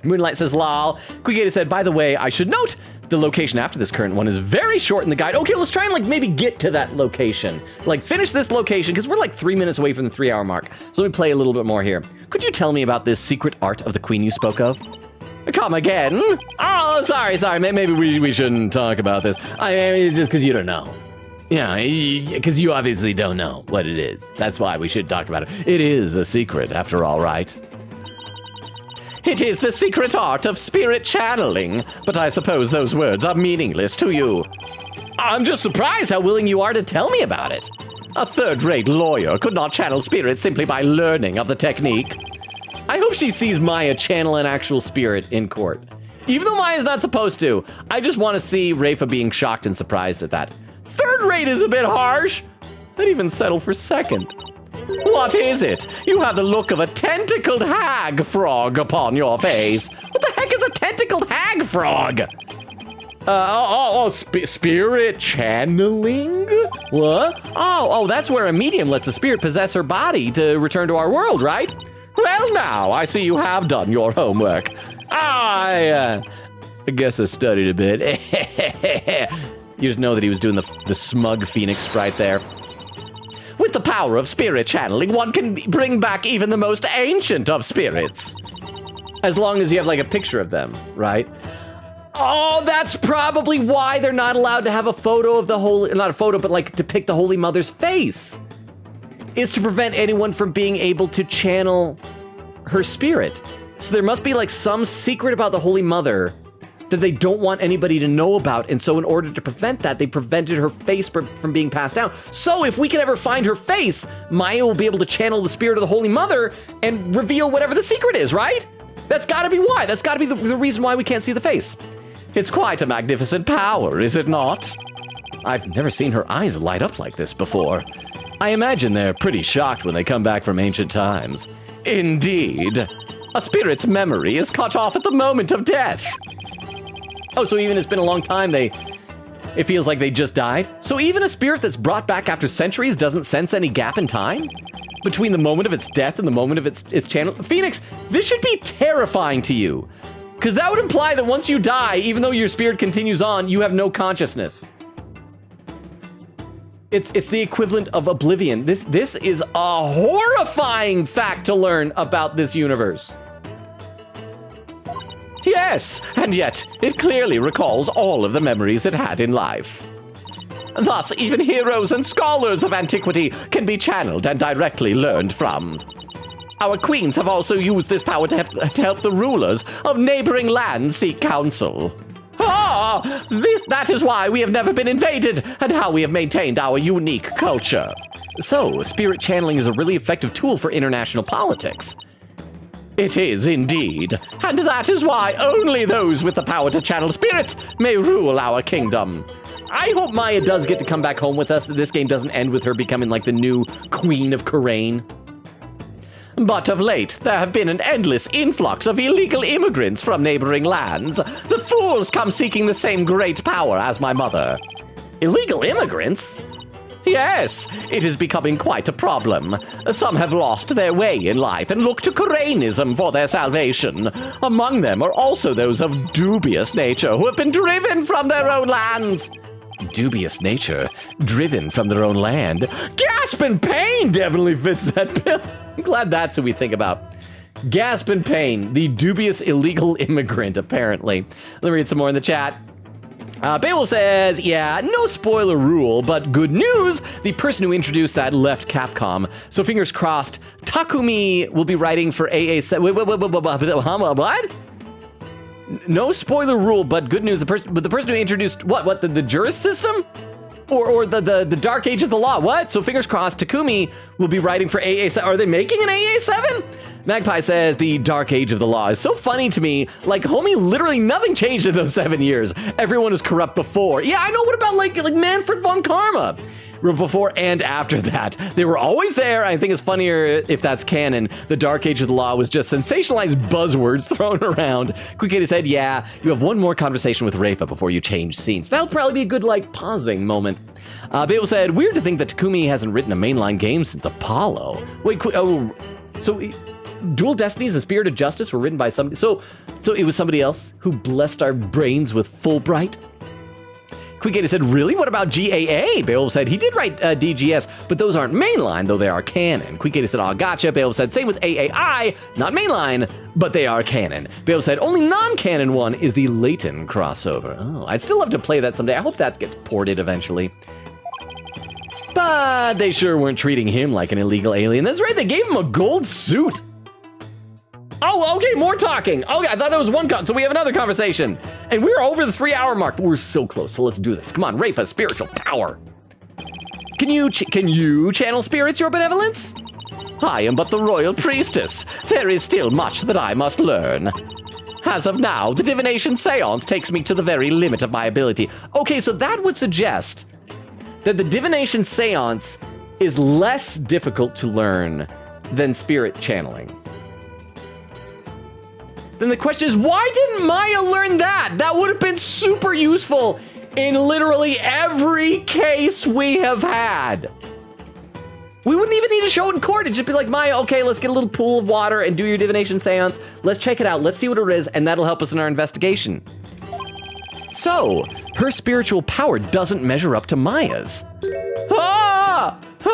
Moonlight says, lol. Queen Katie said, by the way, I should note the location after this current one is very short in the guide. Okay, let's try and like maybe get to that location. Like finish this location because we're like 3 minutes away from the 3 hour mark. So let me play a little bit more here. Could you tell me about this secret art of the Queen you spoke of? Come again? Oh, sorry. Maybe we shouldn't talk about this. I mean, it's just because you don't know. Yeah, because you obviously don't know what it is. That's why we should talk about it. It is a secret after all, right? It is the secret art of spirit channeling, but I suppose those words are meaningless to you. I'm just surprised how willing you are to tell me about it. A third-rate lawyer could not channel spirits simply by learning of the technique. I hope she sees Maya channel an actual spirit in court. Even though Maya's not supposed to, I just want to see Rafa being shocked and surprised at that. Third-rate is a bit harsh. I'd even settle for second. What is it? You have the look of a tentacled hag frog upon your face. What the heck is a tentacled hag frog? Spirit channeling? What? Oh, that's where a medium lets a spirit possess her body to return to our world, right? Well, now, I see you have done your homework. I guess I studied a bit. You just know that he was doing the smug phoenix sprite there. With the power of spirit channeling, one can bring back even the most ancient of spirits. As long as you have like a picture of them, right? Oh, that's probably why they're not allowed to have a photo of the holy, not a photo, but like depict the Holy Mother's face. Is to prevent anyone from being able to channel her spirit. So there must be like some secret about the Holy Mother that they don't want anybody to know about. And so in order to prevent that, they prevented her face from being passed down. So if we can ever find her face, Maya will be able to channel the spirit of the Holy Mother and reveal whatever the secret is, right? That's gotta be why. That's gotta be the reason why we can't see the face. It's quite a magnificent power, is it not? I've never seen her eyes light up like this before. I imagine they're pretty shocked when they come back from ancient times. Indeed. A spirit's memory is cut off at the moment of death. Oh, so even it's been a long time, it feels like they just died? So even a spirit that's brought back after centuries doesn't sense any gap in time? Between the moment of its death and the moment of its channel? Phoenix, this should be terrifying to you. Because that would imply that once you die, even though your spirit continues on, you have no consciousness. It's the equivalent of oblivion. This is a horrifying fact to learn about this universe. Yes, and yet it clearly recalls all of the memories it had in life. Thus, even heroes and scholars of antiquity can be channeled and directly learned from. Our queens have also used this power to help the rulers of neighboring lands seek counsel. That is why we have never been invaded and how we have maintained our unique culture. So, spirit channeling is a really effective tool for international politics. It is indeed, and that is why only those with the power to channel spirits may rule our kingdom. I hope Maya does get to come back home with us, that this game doesn't end with her becoming like the new Queen of Khura'in. But of late, there have been an endless influx of illegal immigrants from neighboring lands. The fools come seeking the same great power as my mother. Illegal immigrants? Yes, it is becoming quite a problem. Some have lost their way in life and look to Khura'inism for their salvation. Among them are also those of dubious nature who have been driven from their own lands. Dubious nature, driven from their own land. Gasp and pain definitely fits that bill. I'm glad that's who we think about. Gasp and pain, the dubious illegal immigrant, apparently. Let me read some more in the chat. Babel says, yeah, no spoiler rule, but good news, the person who introduced that left Capcom. So fingers crossed, Takumi will be writing for AA7. What? No spoiler rule, but good news, the person who introduced, what, the jurist system? Or the Dark Age of the Law. What? So fingers crossed, Takumi will be writing for AA7. Are they making an AA7? Magpie says the Dark Age of the Law is so funny to me. Like, homie, literally nothing changed in those 7 years. Everyone was corrupt before. Yeah, I know. What about like Manfred von Karma? Before and after that, they were always there. I think it's funnier if that's canon. The Dark Age of the Law was just sensationalized buzzwords thrown around. Quick said, yeah, you have one more conversation with Rafa before you change scenes. That'll probably be a good, like, pausing moment. Babel said, weird to think that Takumi hasn't written a mainline game since Apollo. Wait, so Dual Destinies and Spirit of Justice were written by somebody. So it was somebody else who blessed our brains with Fulbright? Quick said, really? What about GAA? Babel said, he did write DGS, but those aren't mainline, though they are canon. Quick said, oh, gotcha. Babel said, same with AAI, not mainline, but they are canon. Babel said, only non-canon one is the Layton crossover. Oh, I'd still love to play that someday. I hope that gets ported eventually. But they sure weren't treating him like an illegal alien. That's right, they gave him a gold suit. Oh, okay, more talking. Okay, I thought that was one so we have another conversation. And we're over the 3-hour mark, but we're so close, so let's do this. Come on, Rafa, spiritual power. Can you channel spirits, your benevolence? I am but the royal priestess. There is still much that I must learn. As of now, the divination seance takes me to the very limit of my ability. Okay, so that would suggest that the divination seance is less difficult to learn than spirit channeling. Then the question is, why didn't Maya learn that? That would have been super useful in literally every case we have had. We wouldn't even need to show it in court. It'd just be like, Maya, okay, let's get a little pool of water and do your divination seance. Let's check it out. Let's see what it is, and that'll help us in our investigation. So, her spiritual power doesn't measure up to Maya's.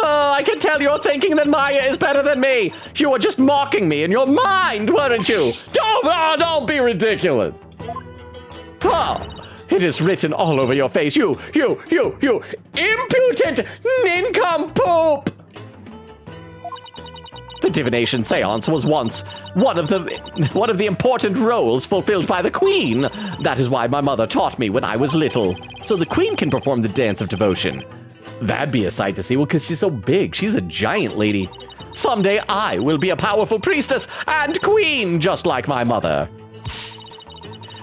I can tell you're thinking that Maya is better than me. You were just mocking me in your mind, weren't you? Don't be ridiculous. It is written all over your face. You impudent nincompoop. The divination seance was once one of the important roles fulfilled by the queen. That is why my mother taught me when I was little, so the queen can perform the dance of devotion. That'd be a sight to see, well, because she's so big. She's a giant lady. Someday I will be a powerful priestess and queen, just like my mother.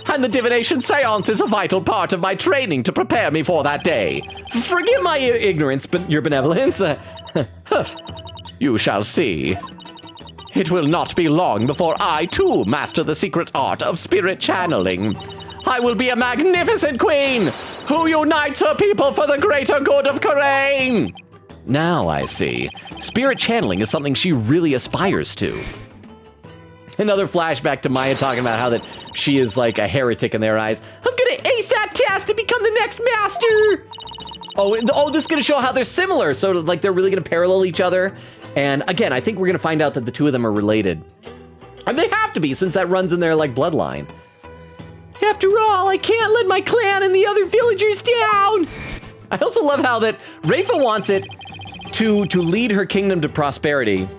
And the divination seance is a vital part of my training to prepare me for that day. Forgive my ignorance, but your benevolence. You shall see. It will not be long before I, too, master the secret art of spirit channeling. I will be a magnificent queen who unites her people for the greater good of Karain. Now I see. Spirit channeling is something she really aspires to. Another flashback to Maya talking about how that she is like a heretic in their eyes. I'm gonna ace that test to become the next master. Oh, this is gonna show how they're similar. So like they're really gonna parallel each other. And again, I think we're gonna find out that the two of them are related. And they have to be, since that runs in their like bloodline. After all, I can't let my clan and the other villagers down. I also love how that Rafa wants it to lead her kingdom to prosperity.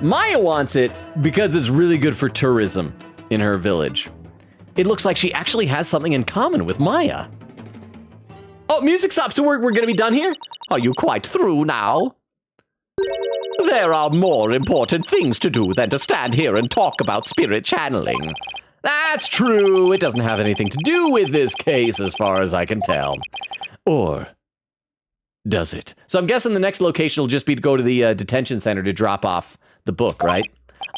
Maya wants it because it's really good for tourism in her village. It looks like she actually has something in common with Maya. Oh, music stopped, so we're gonna be done here? Are you quite through now? There are more important things to do than to stand here and talk about spirit channeling. That's true, it doesn't have anything to do with this case as far as I can tell. Or does it? So I'm guessing the next location will just be to go to the detention center to drop off the book, right?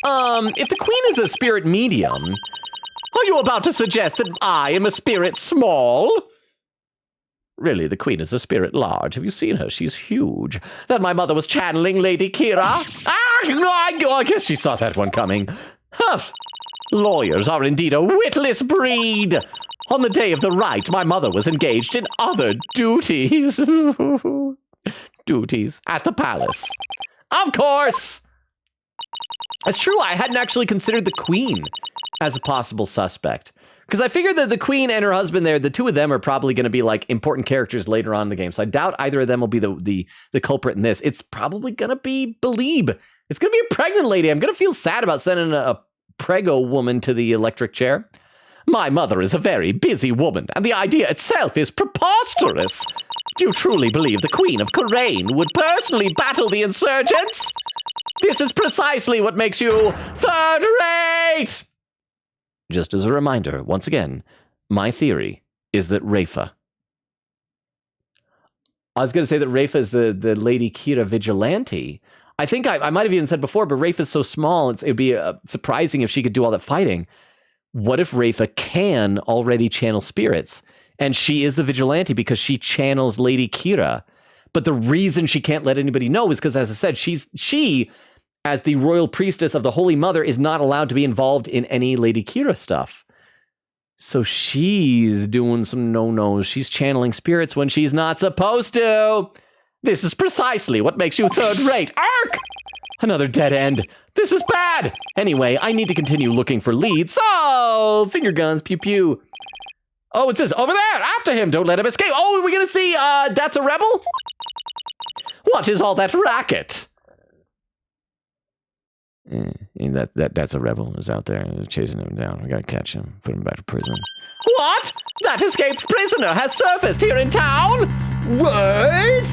If the queen is a spirit medium, are you about to suggest that I am a spirit small? Really, the queen is a spirit large. Have you seen her? She's huge. That my mother was channeling Lady Kira? I guess she saw that one coming. Huff. Lawyers are indeed a witless breed. On the day of the rite, my mother was engaged in other duties. Duties at the palace. Of course. It's true, I hadn't actually considered the queen as a possible suspect. Because I figured that the queen and her husband there, the two of them are probably going to be like important characters later on in the game. So I doubt either of them will be the culprit in this. It's probably going to be Belieb. It's going to be a pregnant lady. I'm going to feel sad about sending a prego woman to the electric chair. My mother is a very busy woman, and the idea itself is preposterous. Do you truly believe the Queen of Karain would personally battle the insurgents? This is precisely what makes you third rate! Just as a reminder, once again, my theory is that Rafa. I was going to say that Rafa is the Lady Kira vigilante. I think I might have even said before, but Rafa's so small, it'd be surprising if she could do all that fighting. What if Rafa can already channel spirits? And she is the vigilante because she channels Lady Kira. But the reason she can't let anybody know is because, as I said, she, as the royal priestess of the Holy Mother, is not allowed to be involved in any Lady Kira stuff. So she's doing some no-nos. She's channeling spirits when she's not supposed to. This is precisely what makes you third rate. Ark! Another dead end. This is bad. Anyway, I need to continue looking for leads. So, finger guns, pew pew. Oh, it says over there, after him. Don't let him escape. Oh, are we gonna see, that's a rebel? What is all that racket? That's a rebel who's out there chasing him down. We gotta catch him, put him back to prison. What? That escaped prisoner has surfaced here in town? What?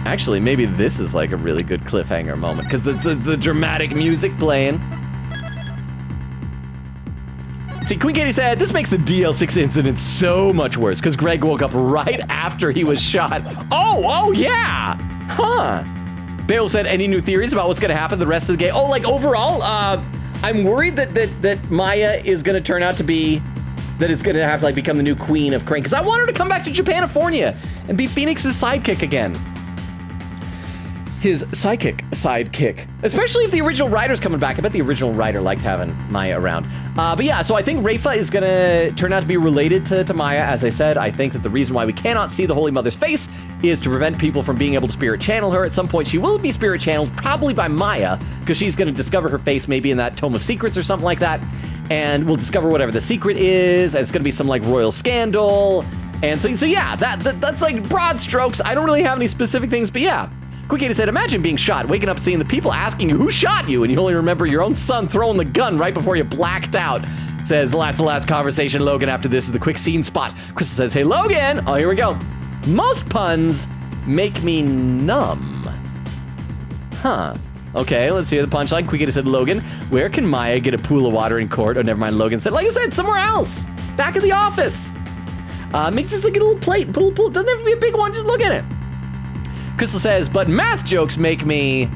Actually, maybe this is like a really good cliffhanger moment because the dramatic music playing. See, Queen Katie said, this makes the DL6 incident so much worse because Greg woke up right after he was shot. Oh, yeah. Huh. Bale said, any new theories about what's going to happen the rest of the game? Oh, like overall, I'm worried that Maya is going to turn out to be, that it's going to have to like become the new queen of Crane because I want her to come back to Japanifornia and be Phoenix's sidekick again. His sidekick. Especially if the original writer's coming back. I bet the original writer liked having Maya around. But yeah, so I think Rafa is gonna turn out to be related to Maya. As I said, I think that the reason why we cannot see the Holy Mother's face is to prevent people from being able to spirit channel her. At some point, she will be spirit channeled, probably by Maya, because she's gonna discover her face maybe in that Tome of Secrets or something like that. And we'll discover whatever the secret is. It's gonna be some like royal scandal. And so yeah, that's like broad strokes. I don't really have any specific things, but yeah. Quickity said, imagine being shot, waking up seeing the people asking you who shot you, and you only remember your own son throwing the gun right before you blacked out. Says, that's the last conversation, Logan. After this is the quick scene spot. Krista says, hey, Logan. Oh, here we go. Most puns make me numb. Huh. Okay, let's hear the punchline. Quickity said, Logan, where can Maya get a pool of water in court? Oh, never mind, Logan said, like I said, somewhere else. Back in the office. Make just like a little plate. Put a little pool. Doesn't have to be a big one. Just look at it. Crystal says, but math jokes make me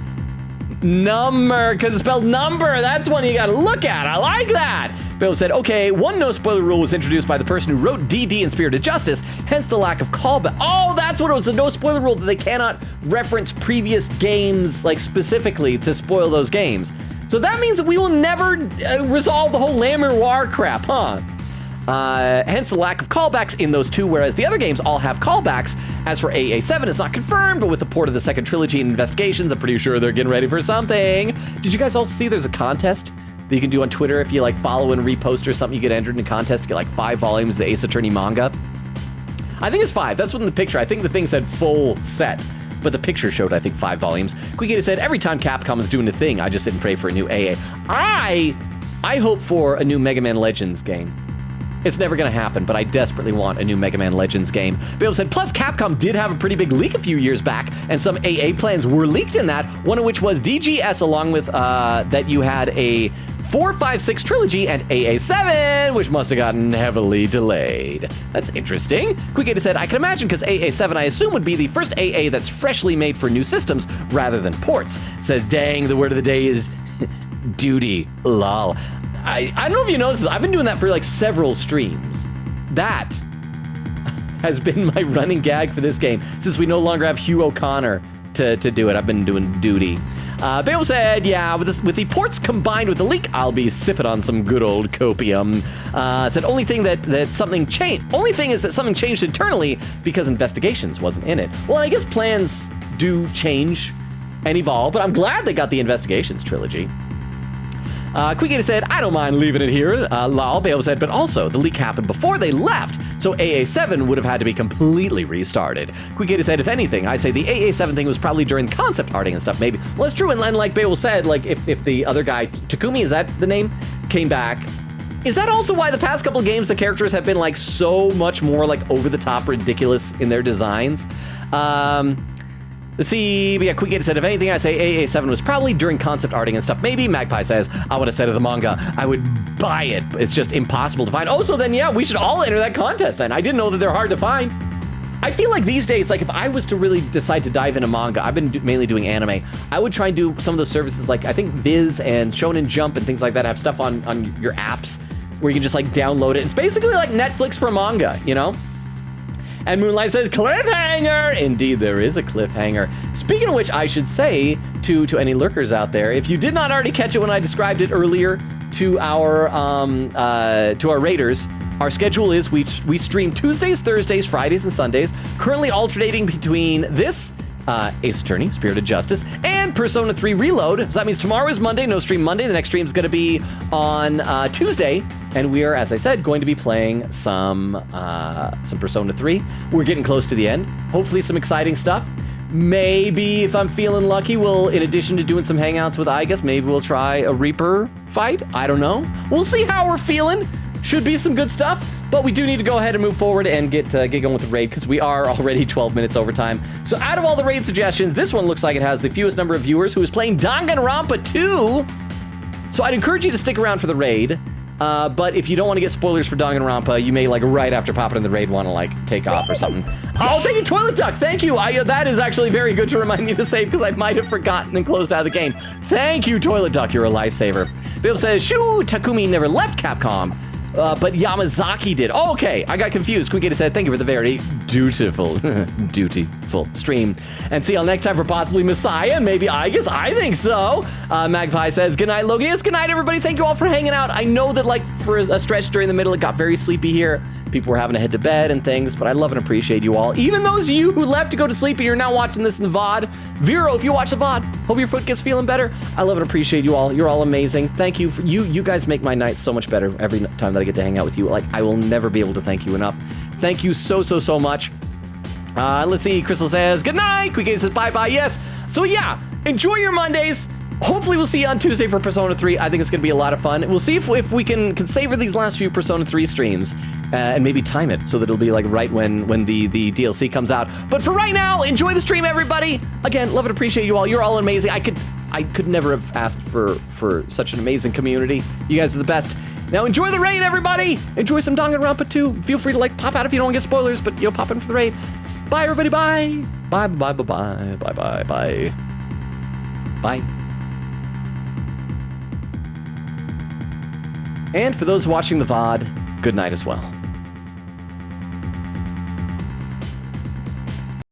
Number, because it's spelled number. That's one you gotta look at. I like that. Bill said, okay, one no spoiler rule was introduced by the person who wrote DD and Spirited Justice, hence the lack of callback. Oh, that's what it was, the no spoiler rule, that they cannot reference previous games, like specifically to spoil those games. So that means that we will never resolve the whole La Miroir crap, huh? Hence the lack of callbacks in those two, whereas the other games all have callbacks. As for AA7, it's not confirmed, but with the port of the second trilogy and investigations, I'm pretty sure they're getting ready for something. Did you guys all see there's a contest that you can do on Twitter? If you like follow and repost or something, you get entered in a contest to get like 5 volumes of the Ace Attorney manga. I think it's 5. That's what in the picture. I think the thing said full set, but the picture showed, I think, 5 volumes. Quickita said, every time Capcom is doing a thing, I just sit and pray for a new AA. I hope for a new Mega Man Legends game. It's never gonna happen, but I desperately want a new Mega Man Legends game. Bill said, plus Capcom did have a pretty big leak a few years back, and some AA plans were leaked in that, one of which was DGS, along with that you had a 4, 5, 6 trilogy and AA7, which must have gotten heavily delayed. That's interesting. Quickita said, I can imagine, because AA7, I assume, would be the first AA that's freshly made for new systems rather than ports. Says, dang, the word of the day is duty, lol. I don't know if you noticed this, I've been doing that for like several streams. That has been my running gag for this game, since we no longer have Hugh O'Connor to do it. I've been doing duty. Bale said, yeah, with the ports combined with the leak, I'll be sipping on some good old copium. Said, only thing that something changed. Only thing is that something changed internally because investigations wasn't in it. Well, I guess plans do change and evolve, but I'm glad they got the investigations trilogy. Quickita said, I don't mind leaving it here. Lol, Bale said, but also the leak happened before they left, so AA7 would have had to be completely restarted. Quickita said, if anything, I say the AA7 thing was probably during concept arting and stuff, maybe. Well, it's true, and like Bale said, like if the other guy, Takumi, is that the name, came back, is that also why the past couple of games the characters have been like so much more like over the top ridiculous in their designs? Let's see, but yeah, Quickita said, if anything, I say AA7 was probably during concept arting and stuff. Maybe Magpie says, I would have said of the manga, I would buy it, but it's just impossible to find. Oh, so then, yeah, we should all enter that contest then. I didn't know that they're hard to find. I feel like these days, like if I was to really decide to dive into manga, I've been mainly doing anime, I would try and do some of those services, like I think Viz and Shonen Jump and things like that have stuff on your apps where you can just like download it. It's basically like Netflix for manga, you know? And Moonlight says, cliffhanger! Indeed, there is a cliffhanger. Speaking of which, I should say to any lurkers out there, if you did not already catch it when I described it earlier to our raiders, our schedule is we stream Tuesdays, Thursdays, Fridays, and Sundays, currently alternating between this Ace Attorney, Spirited Justice, and Persona 3 Reload. So that means tomorrow is Monday, no stream Monday. The next stream is going to be on Tuesday, and we are, as I said, going to be playing some Persona 3. We're getting close to the end. Hopefully some exciting stuff. Maybe, if I'm feeling lucky, we'll, in addition to doing some hangouts with Igus, maybe we'll try a Reaper fight. I don't know. We'll see how we're feeling. Should be some good stuff. But we do need to go ahead and move forward and get going with the raid, because we are already 12 minutes over time. So out of all the raid suggestions, this one looks like it has the fewest number of viewers, who is playing Danganronpa 2. So I'd encourage you to stick around for the raid. But if you don't want to get spoilers for Danganronpa, you may, like, right after popping in the raid, want to, like, take off or something. Oh, thank you, Toilet Duck. Thank you. That is actually very good to remind me to save, because I might have forgotten and closed out of the game. Thank you, Toilet Duck. You're a lifesaver. Bill says, shoo, Takumi never left Capcom. But Yamazaki did. Oh, okay, I got confused. Quickita said, thank you for the very dutiful stream. And see y'all next time for possibly Messiah. Maybe I think so. Magpie says, good night, Logan. Yes, good night, everybody. Thank you all for hanging out. I know that, like, for a stretch during the middle, it got very sleepy here. People were having to head to bed and things, but I love and appreciate you all. Even those of you who left to go to sleep and you're now watching this in the VOD. Vero, if you watch the VOD, hope your foot gets feeling better. I love and appreciate you all. You're all amazing. Thank you. You guys make my night so much better every time that I get to hang out with you. Like, I will never be able to thank you enough. Thank you so much. Let's see. Crystal says, good night. Quick says, bye-bye. Yes. So yeah, enjoy your Mondays. Hopefully we'll see you on Tuesday for Persona 3. I think it's going to be a lot of fun. We'll see if we can savor these last few Persona 3 streams and maybe time it so that it'll be like right when the DLC comes out. But for right now, enjoy the stream, everybody. Again, love and appreciate you all. You're all amazing. I could never have asked for such an amazing community. You guys are the best. Now enjoy the raid, everybody. Enjoy some Danganronpa 2. Feel free to, like, pop out if you don't want to get spoilers, but you'll pop in for the raid. Bye, everybody. Bye. Bye. Bye. And for those watching the VOD, good night as well.